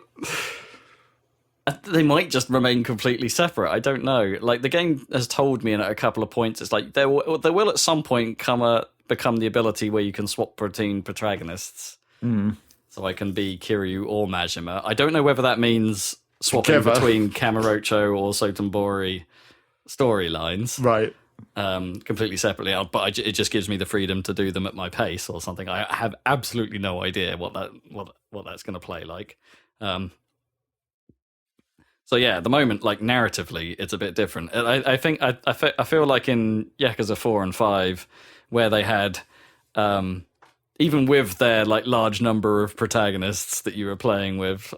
They might just remain completely separate. I don't know. Like, the game has told me in a couple of points, it's like there will at some point become the ability where you can swap between protagonists. So I can be Kiryu or Majima. I don't know whether that means swapping between Kamurocho or Sotenbori storylines. Right. Completely separately, but it just gives me the freedom to do them at my pace or something. I have absolutely no idea what that's going to play like. So yeah, at the moment, like narratively, it's a bit different. I think I feel like in Yakuza 4 and 5, where they had, even with their like large number of protagonists that you were playing with,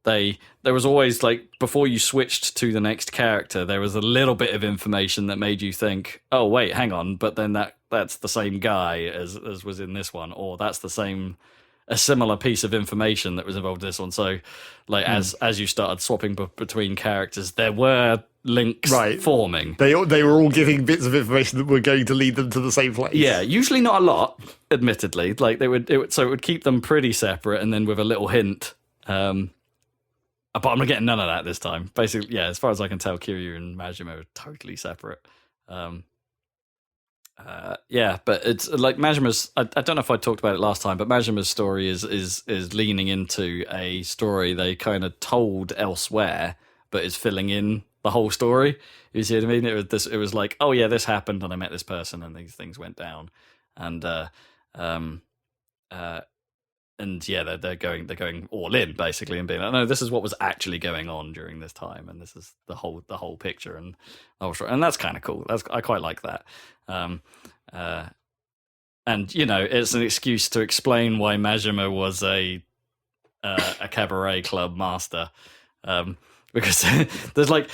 there was always like before you switched to the next character, there was a little bit of information that made you think, oh wait, hang on, but then that's the same guy as was in this one, or that's a similar piece of information that was involved in this one. So, like, as you started swapping between characters, there were links forming. They were all giving bits of information that were going to lead them to the same place. Yeah, usually not a lot, admittedly. Like, it would keep them pretty separate, and then with a little hint. But I'm getting none of that this time. Basically, yeah, as far as I can tell, Kiryu and Majima are totally separate. Yeah, but it's like Majima's. I don't know if I talked about it last time, but Majima's story is leaning into a story they kind of told elsewhere, but is filling in the whole story. You see what I mean? It was like, oh yeah, this happened, and I met this person, and these things went down, and yeah, they're going all in basically, and being like, no, this is what was actually going on during this time, and this is the whole picture, and that's kind of cool. I quite like that. And you know, it's an excuse to explain why Majima was a cabaret club master, because there's like,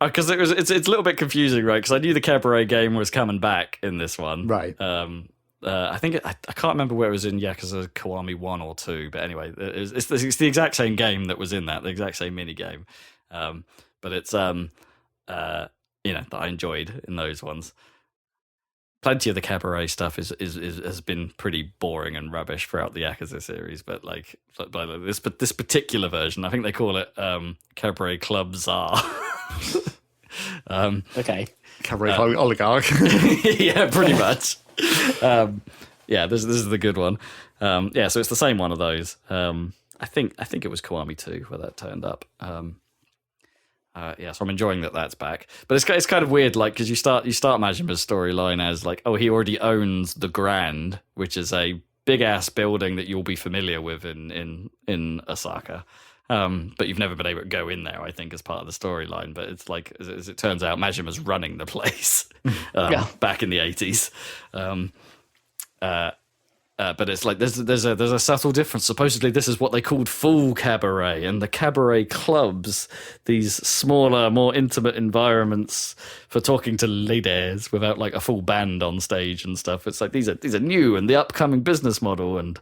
because it's a little bit confusing, right? Because I knew the cabaret game was coming back in this one, right? I think I can't remember where it was in Yakuza Kiwami 1 or 2, but anyway, it's the exact same game that was in that, the exact same mini game. But it's that I enjoyed in those ones. Plenty of the cabaret stuff has been pretty boring and rubbish throughout the Yakuza series, but like this particular version, I think they call it Cabaret Club Czar. Okay. Cabaret oligarch. Yeah, pretty much. Yeah, this is the good one. Yeah, so it's the same one of those. I think it was Kiwami 2 where that turned up. Yeah, so I'm enjoying that's back. But it's kind of weird, like, because you start Majima's storyline as like, oh, he already owns the Grand, which is a big ass building that you'll be familiar with in Osaka. But you've never been able to go in there, I think, as part of the storyline. But it's like, as it turns out, Majima's running the place back in the 80s. But it's like there's a subtle difference. Supposedly, this is what they called full cabaret, and the cabaret clubs, these smaller, more intimate environments for talking to ladies without like a full band on stage and stuff. It's like these are new and the upcoming business model, and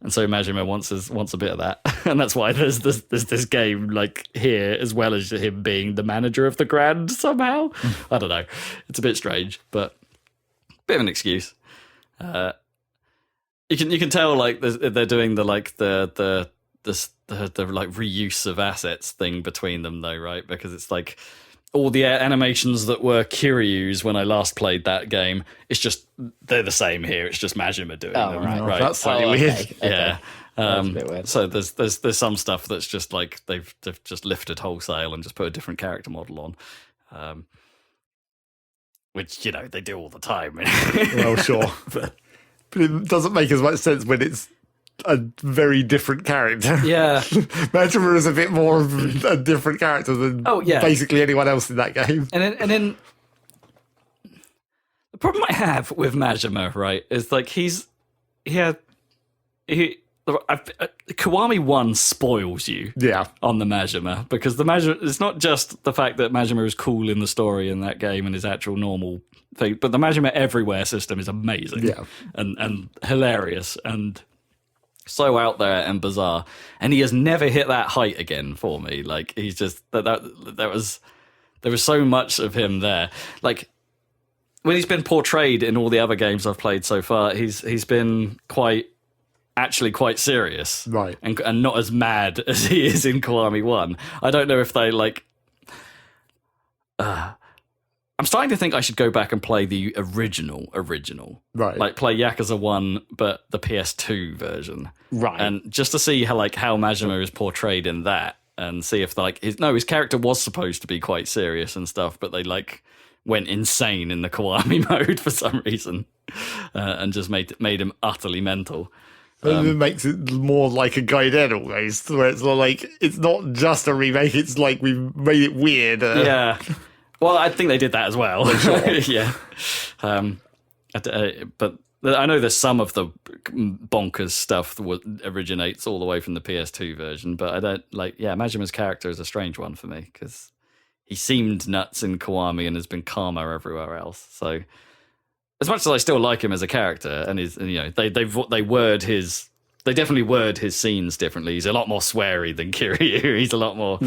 so Majima wants a bit of that, and that's why there's this game like here, as well as him being the manager of the Grand somehow. I don't know, it's a bit strange, but a bit of an excuse. You can tell like they're doing the like the like reuse of assets thing between them though, right? Because it's like all the animations that were Kiryu's when I last played that game, it's just they're the same here. It's just Majima doing them, right? That's slightly weird. Okay. Yeah. That's a bit weird. So there's some stuff that's just like they've just lifted wholesale and just put a different character model on, which you know they do all the time. Well, sure. But it doesn't make as much sense when it's a very different character. Yeah. Majima is a bit more of a different character than basically anyone else in that game. And then the problem I have with Majima, right, is like he Kiwami 1 spoils you Yeah. on the Majima, because the Majima, it's not just the fact that Majima is cool in the story in that game and his actual normal thing, but the Majima Everywhere system is amazing. Yeah. And hilarious and so out there and bizarre. And he has never hit that height again for me. Like, he's just there was so much of him there. Like, when he's been portrayed in all the other games I've played so far, he's been quite serious, Right. and not as mad as he is in Kiwami 1. I don't know if they like. I'm starting to think I should go back and play the original, Right. like play Yakuza 1, but the PS2 version, Right. and just to see how Majima is portrayed in that, and see if his character was supposed to be quite serious and stuff, but they went insane in the Kiwami mode for some reason, and just made him utterly mental. And it makes it more like a Gaiden almost, where it's like, it's not just a remake, it's like we've made it weird. Yeah. Well, I think they did that as well. Yeah. But I know there's some of the bonkers stuff that originates all the way from the PS2 version, but I don't Majima's character is a strange one for me, because he seemed nuts in Kiwami and has been calmer everywhere else. So, as much as I still like him as a character, and they definitely word his scenes differently. He's a lot more sweary than Kiryu. He's a lot more,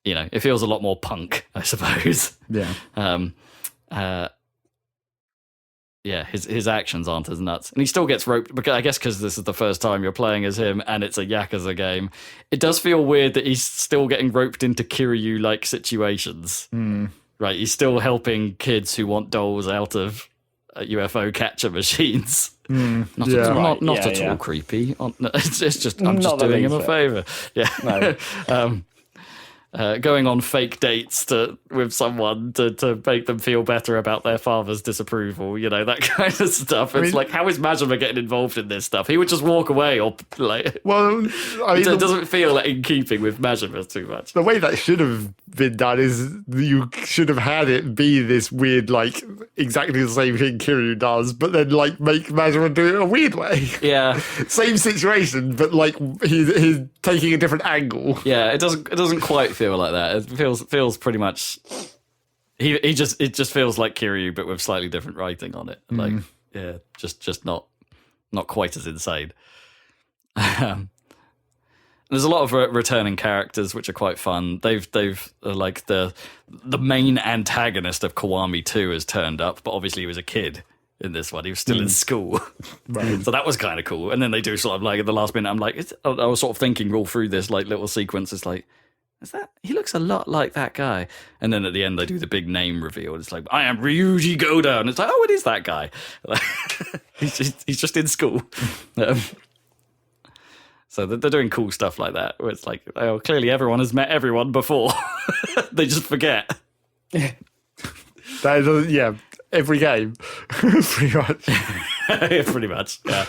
it feels a lot more punk, I suppose. Yeah. His actions aren't as nuts, and he still gets roped. Because this is the first time you're playing as him, and it's a Yakuza game. It does feel weird that he's still getting roped into Kiryu-like situations. Right, he's still helping kids who want dolls out of UFO catcher machines. Not at all creepy. It's just I'm just doing him a favor. Yeah. No. Going on fake dates with someone to make them feel better about their father's disapproval, that kind of stuff. It's like, how is Majima getting involved in this stuff? He would just walk away, or like. Well, I mean, it doesn't feel in keeping with Majima too much. The way that should have been done is you should have had it be this weird, like, exactly the same thing Kiryu does, but then make Majima do it a weird way. Yeah. Same situation, but he's taking a different angle. Yeah, it doesn't quite feel like that. It feels pretty much. It just feels like Kiryu, but with slightly different writing on it. Like, yeah, just not quite as insane. There's a lot of returning characters which are quite fun. They've like the main antagonist of Kiwami 2 has turned up, but obviously he was a kid in this one. He was still in school. Right. So that was kind of cool. And then they do sort of at the last minute, I'm like, I was sort of thinking all through this little sequence, it's like, he looks a lot like that guy. And then at the end they do the big name reveal. It's like, I am Ryuji Goda. And it's like, oh, it is that guy. He's just in school. So they're doing cool stuff like that, where it's like, oh, clearly everyone has met everyone before. They just forget. Every game, pretty much. Pretty much, yeah.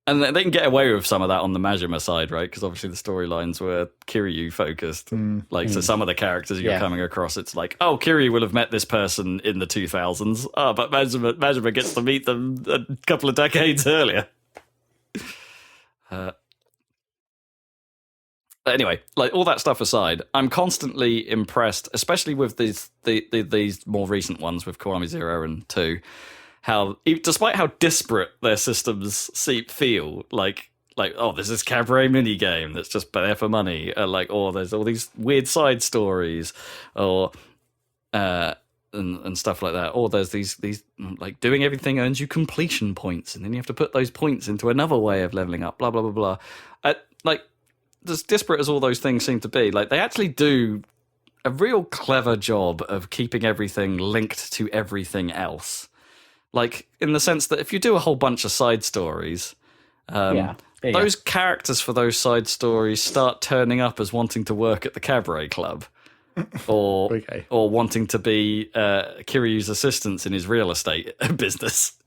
And they can get away with some of that on the Majima side, right? Because obviously the storylines were Kiryu focused. So some of the characters you're coming across, it's like, oh, Kiryu will have met this person in the 2000s. Oh, but Majima gets to meet them a couple of decades earlier. Anyway, all that stuff aside, I'm constantly impressed, especially with these more recent ones with Kiwami 0 and 2, how, despite how disparate their systems feel, like oh, there's this cabaret mini game that's just there for money, or there's all these weird side stories, or and stuff like that, or there's these like doing everything earns you completion points, and then you have to put those points into another way of leveling up, blah blah blah blah. As disparate as all those things seem to be, they actually do a real clever job of keeping everything linked to everything else. In the sense that if you do a whole bunch of side stories, those characters for those side stories start turning up as wanting to work at the cabaret club, or wanting to be Kiryu's assistants in his real estate business.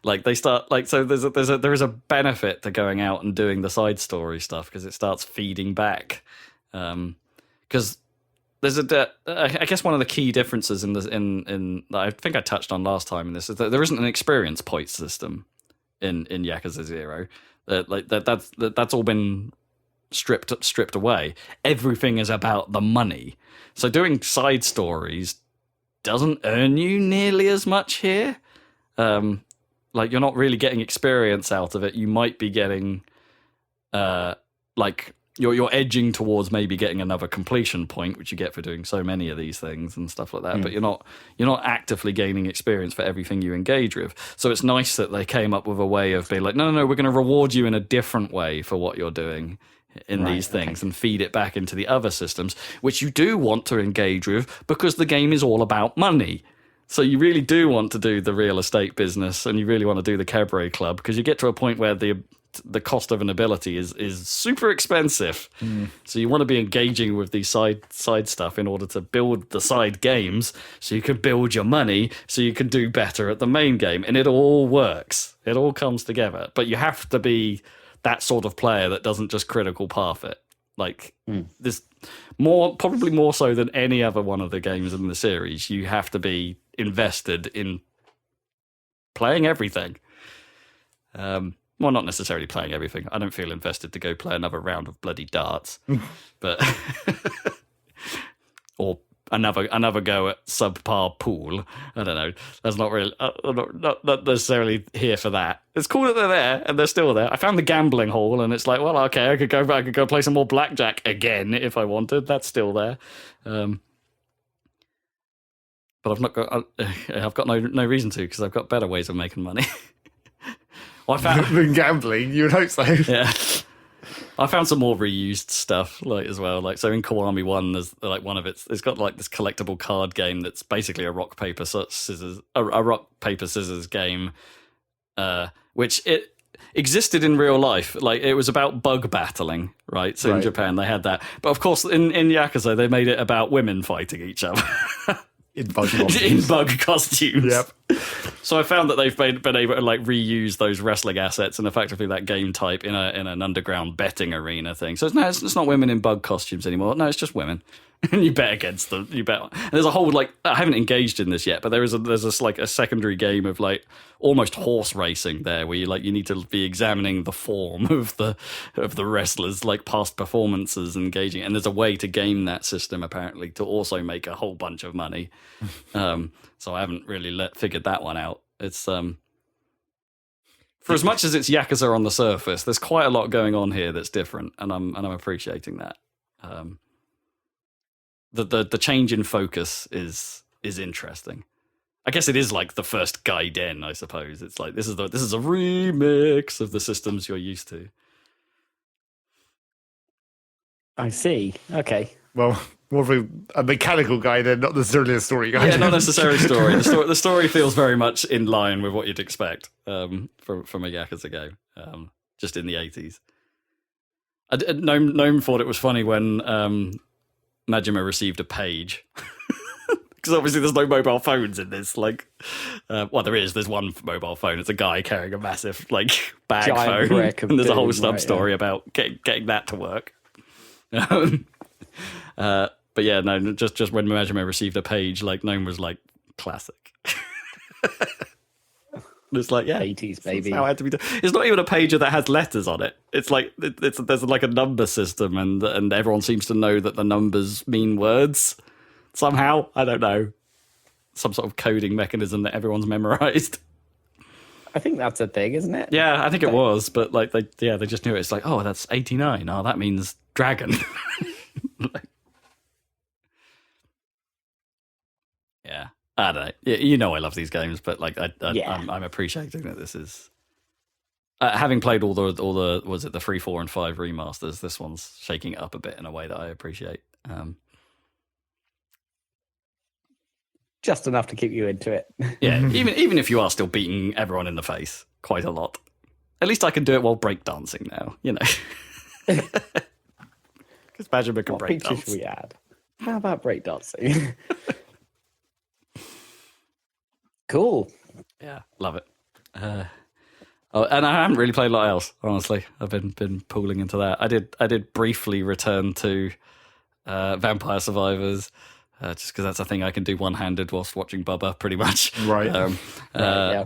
They start so there is a benefit to going out and doing the side story stuff, because it starts feeding back. Because I guess one of the key differences in this in that I think I touched on last time in this is that there isn't an experience point system in Yakuza 0. That's all been stripped away. Everything is about the money. So doing side stories doesn't earn you nearly as much here. Like you're not really getting experience out of it. You might be getting like you're edging towards maybe getting another completion point, which you get for doing so many of these things and stuff like that. But you're not actively gaining experience for everything you engage with. So it's nice that they came up with a way of being like, no, we're going to reward you in a different way for what you're doing in these things and feed it back into the other systems, which you do want to engage with because the game is all about money. So you really do want to do the real estate business and you really want to do the cabaret club because you get to a point where the cost of an ability is super expensive. So you want to be engaging with these side stuff in order to build the side games so you can build your money so you can do better at the main game. And it all works. It all comes together. But you have to be that sort of player that doesn't just critical path it. Like this probably more so than any other one of the games in the series, you have to be invested in playing everything. Well, not necessarily playing everything. I don't feel invested to go play another round of bloody darts, but or another go at subpar pool. I don't know. That's not really. I'm not necessarily here for that. It's cool that they're there and they're still there. I found the gambling hall, and it's like, well, okay, I could go back and go play some more blackjack again if I wanted. That's still there. But I've got no reason to because I've got better ways of making money. Well, I found than gambling, you would hope so. Yeah, I found some more reused stuff like as well. Like so in Kiwami 1, there's like one of it's got like this collectible card game that's basically a rock paper scissors game, which it existed in real life. Like it was about bug battling, right? So in Japan they had that, but of course in Yakuza they made it about women fighting each other. In bug costumes. Yep. So I found that they've been able to like reuse those wrestling assets and effectively that game type in an underground betting arena thing. So it's not women in bug costumes anymore. No, it's just women. And you bet against them. You bet. And there's a whole like I haven't engaged in this yet, but there's a secondary game of like almost horse racing there, where you need to be examining the form of the wrestlers, like past performances, engaging. And there's a way to game that system apparently to also make a whole bunch of money. So I haven't really figured that one out. It's for as much as it's Yakuza on the surface, there's quite a lot going on here that's different, and I'm appreciating that. The change in focus is interesting. I guess it is like the first Gaiden, I suppose. It's like this is a remix of the systems you're used to. I see. Okay. Well, more of a mechanical Gaiden, not necessarily a story Gaiden. Yeah, not necessarily story. The story feels very much in line with what you'd expect from a Yakuza game, just in the 80s. Gnome thought it was funny when Majima received a page. Because obviously there's no mobile phones in this. Like, well, there is. There's one mobile phone. It's a guy carrying a massive like bag giant phone, brick of and there's a whole doom, sub story about getting that to work. But yeah, no, just when Majima received a page, like Gnome was like classic. It's like 80s baby. How it had to be done. It's not even a page that has letters on it. It's like there's like a number system, and everyone seems to know that the numbers mean words somehow. I don't know, some sort of coding mechanism that everyone's memorized. I think that's a thing, isn't it? Yeah, I think it was, but like they just knew it. It's like, oh, that's 89. Oh, that means dragon. Yeah. I don't know. You know I love these games, but like I'm appreciating that this is having played all the was it the 3, 4, and 5 remasters. This one's shaking it up a bit in a way that I appreciate. Just enough to keep you into it. Yeah, even if you are still beating everyone in the face quite a lot, at least I can do it while breakdancing now. You know, because Majima can What breakdance. feature should we add? How about breakdancing? Cool. Yeah, love it. And I haven't really played a lot else, honestly. I've been pooling into that. I did briefly return to Vampire Survivors, just because that's a thing I can do one-handed whilst watching Bubba, pretty much. Right. Yeah.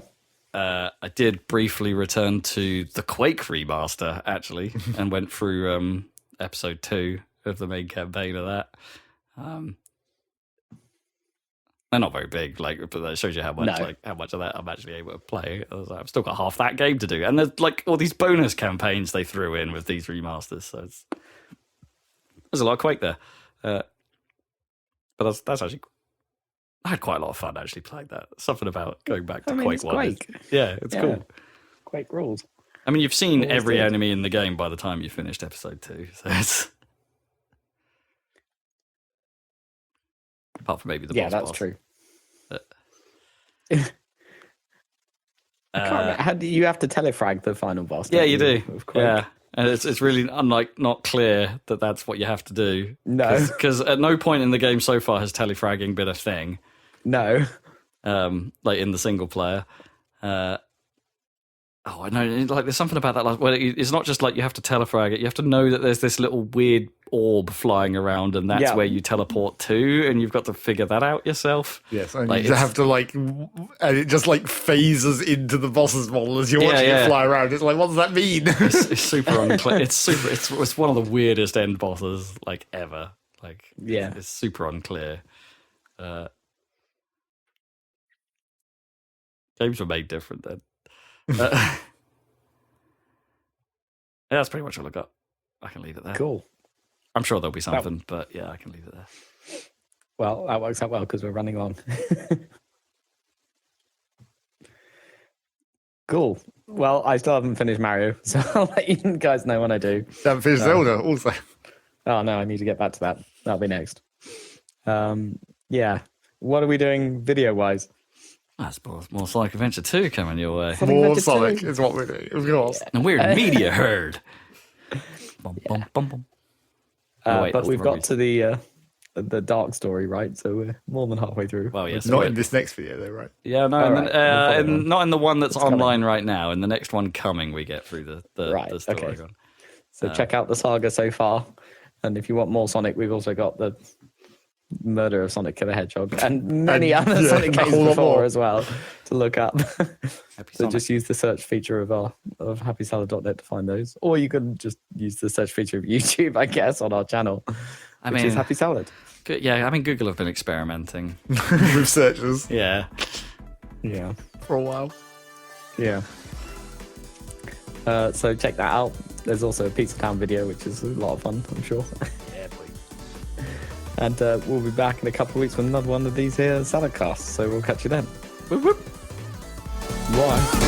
I did briefly return to the Quake remaster, actually, and went through episode 2 of the main campaign of that. They're not very big, but that shows you how much how much of that I'm actually able to play. I've still got half that game to do, and there's all these bonus campaigns they threw in with these remasters. So there's a lot of Quake there, but that's actually. I had quite a lot of fun actually playing that. Something about going back to Quake 1. It's cool. Quake rules. I mean, you've seen every enemy in the game by the time you finished episode 2, so it's. Apart from maybe the boss. Yeah, that's boss. true. I can't remember. How do you have to telefrag the final boss? Yeah, you do. Yeah, and it's really not clear that that's what you have to do. No, because at no point in the game so far has telefragging been a thing. No, like in the single player. I know. Like, there's something about that. Well, it's not just like you have to telefrag it. You have to know that there's this little weird orb flying around, and that's where you teleport to, and you've got to figure that out yourself. Yes, and you have to and it just phases into the boss's model as you're watching it fly around. It's like, what does that mean? It's super unclear. It's one of the weirdest end bosses ever. It's super unclear. Games were made different then. That's pretty much all I got. I can leave it there. Cool. I'm sure there'll be something, but yeah, I can leave it there. Well, that works out well because we're running long. Cool. Well, I still haven't finished Mario, so I'll let you guys know when I do. Haven't finished Zelda also. Oh no, I need to get back to that. That'll be next. Yeah. What are we doing video-wise? That's more Sonic Adventure 2 coming your way. More Sonic is what we're doing, of course. Yeah. And we're in Media Herd. Bum, bum, bum, bum. But we've got to the dark story, right? So we're more than halfway through. Well, yes. Not in this next video, though, right? Yeah, no, not in the one that's online right now. In the next one coming, we get through the story. Okay. So check out the saga so far. And if you want more Sonic, we've also got the Murder of Sonic the Hedgehog and many other Sonic games before as well to look up. So just use the search feature of happysalad.net to find those, or you can just use the search feature of YouTube, I guess, on our channel, which is Happy Salad. Yeah, I mean, Google have been experimenting with searches. Yeah, for a while. Yeah. So check that out. There's also a Pizza Town video, which is a lot of fun, I'm sure. Yeah, please. And we'll be back in a couple of weeks with another one of these here Saladcasts. So we'll catch you then. Whoop, whoop. Bye.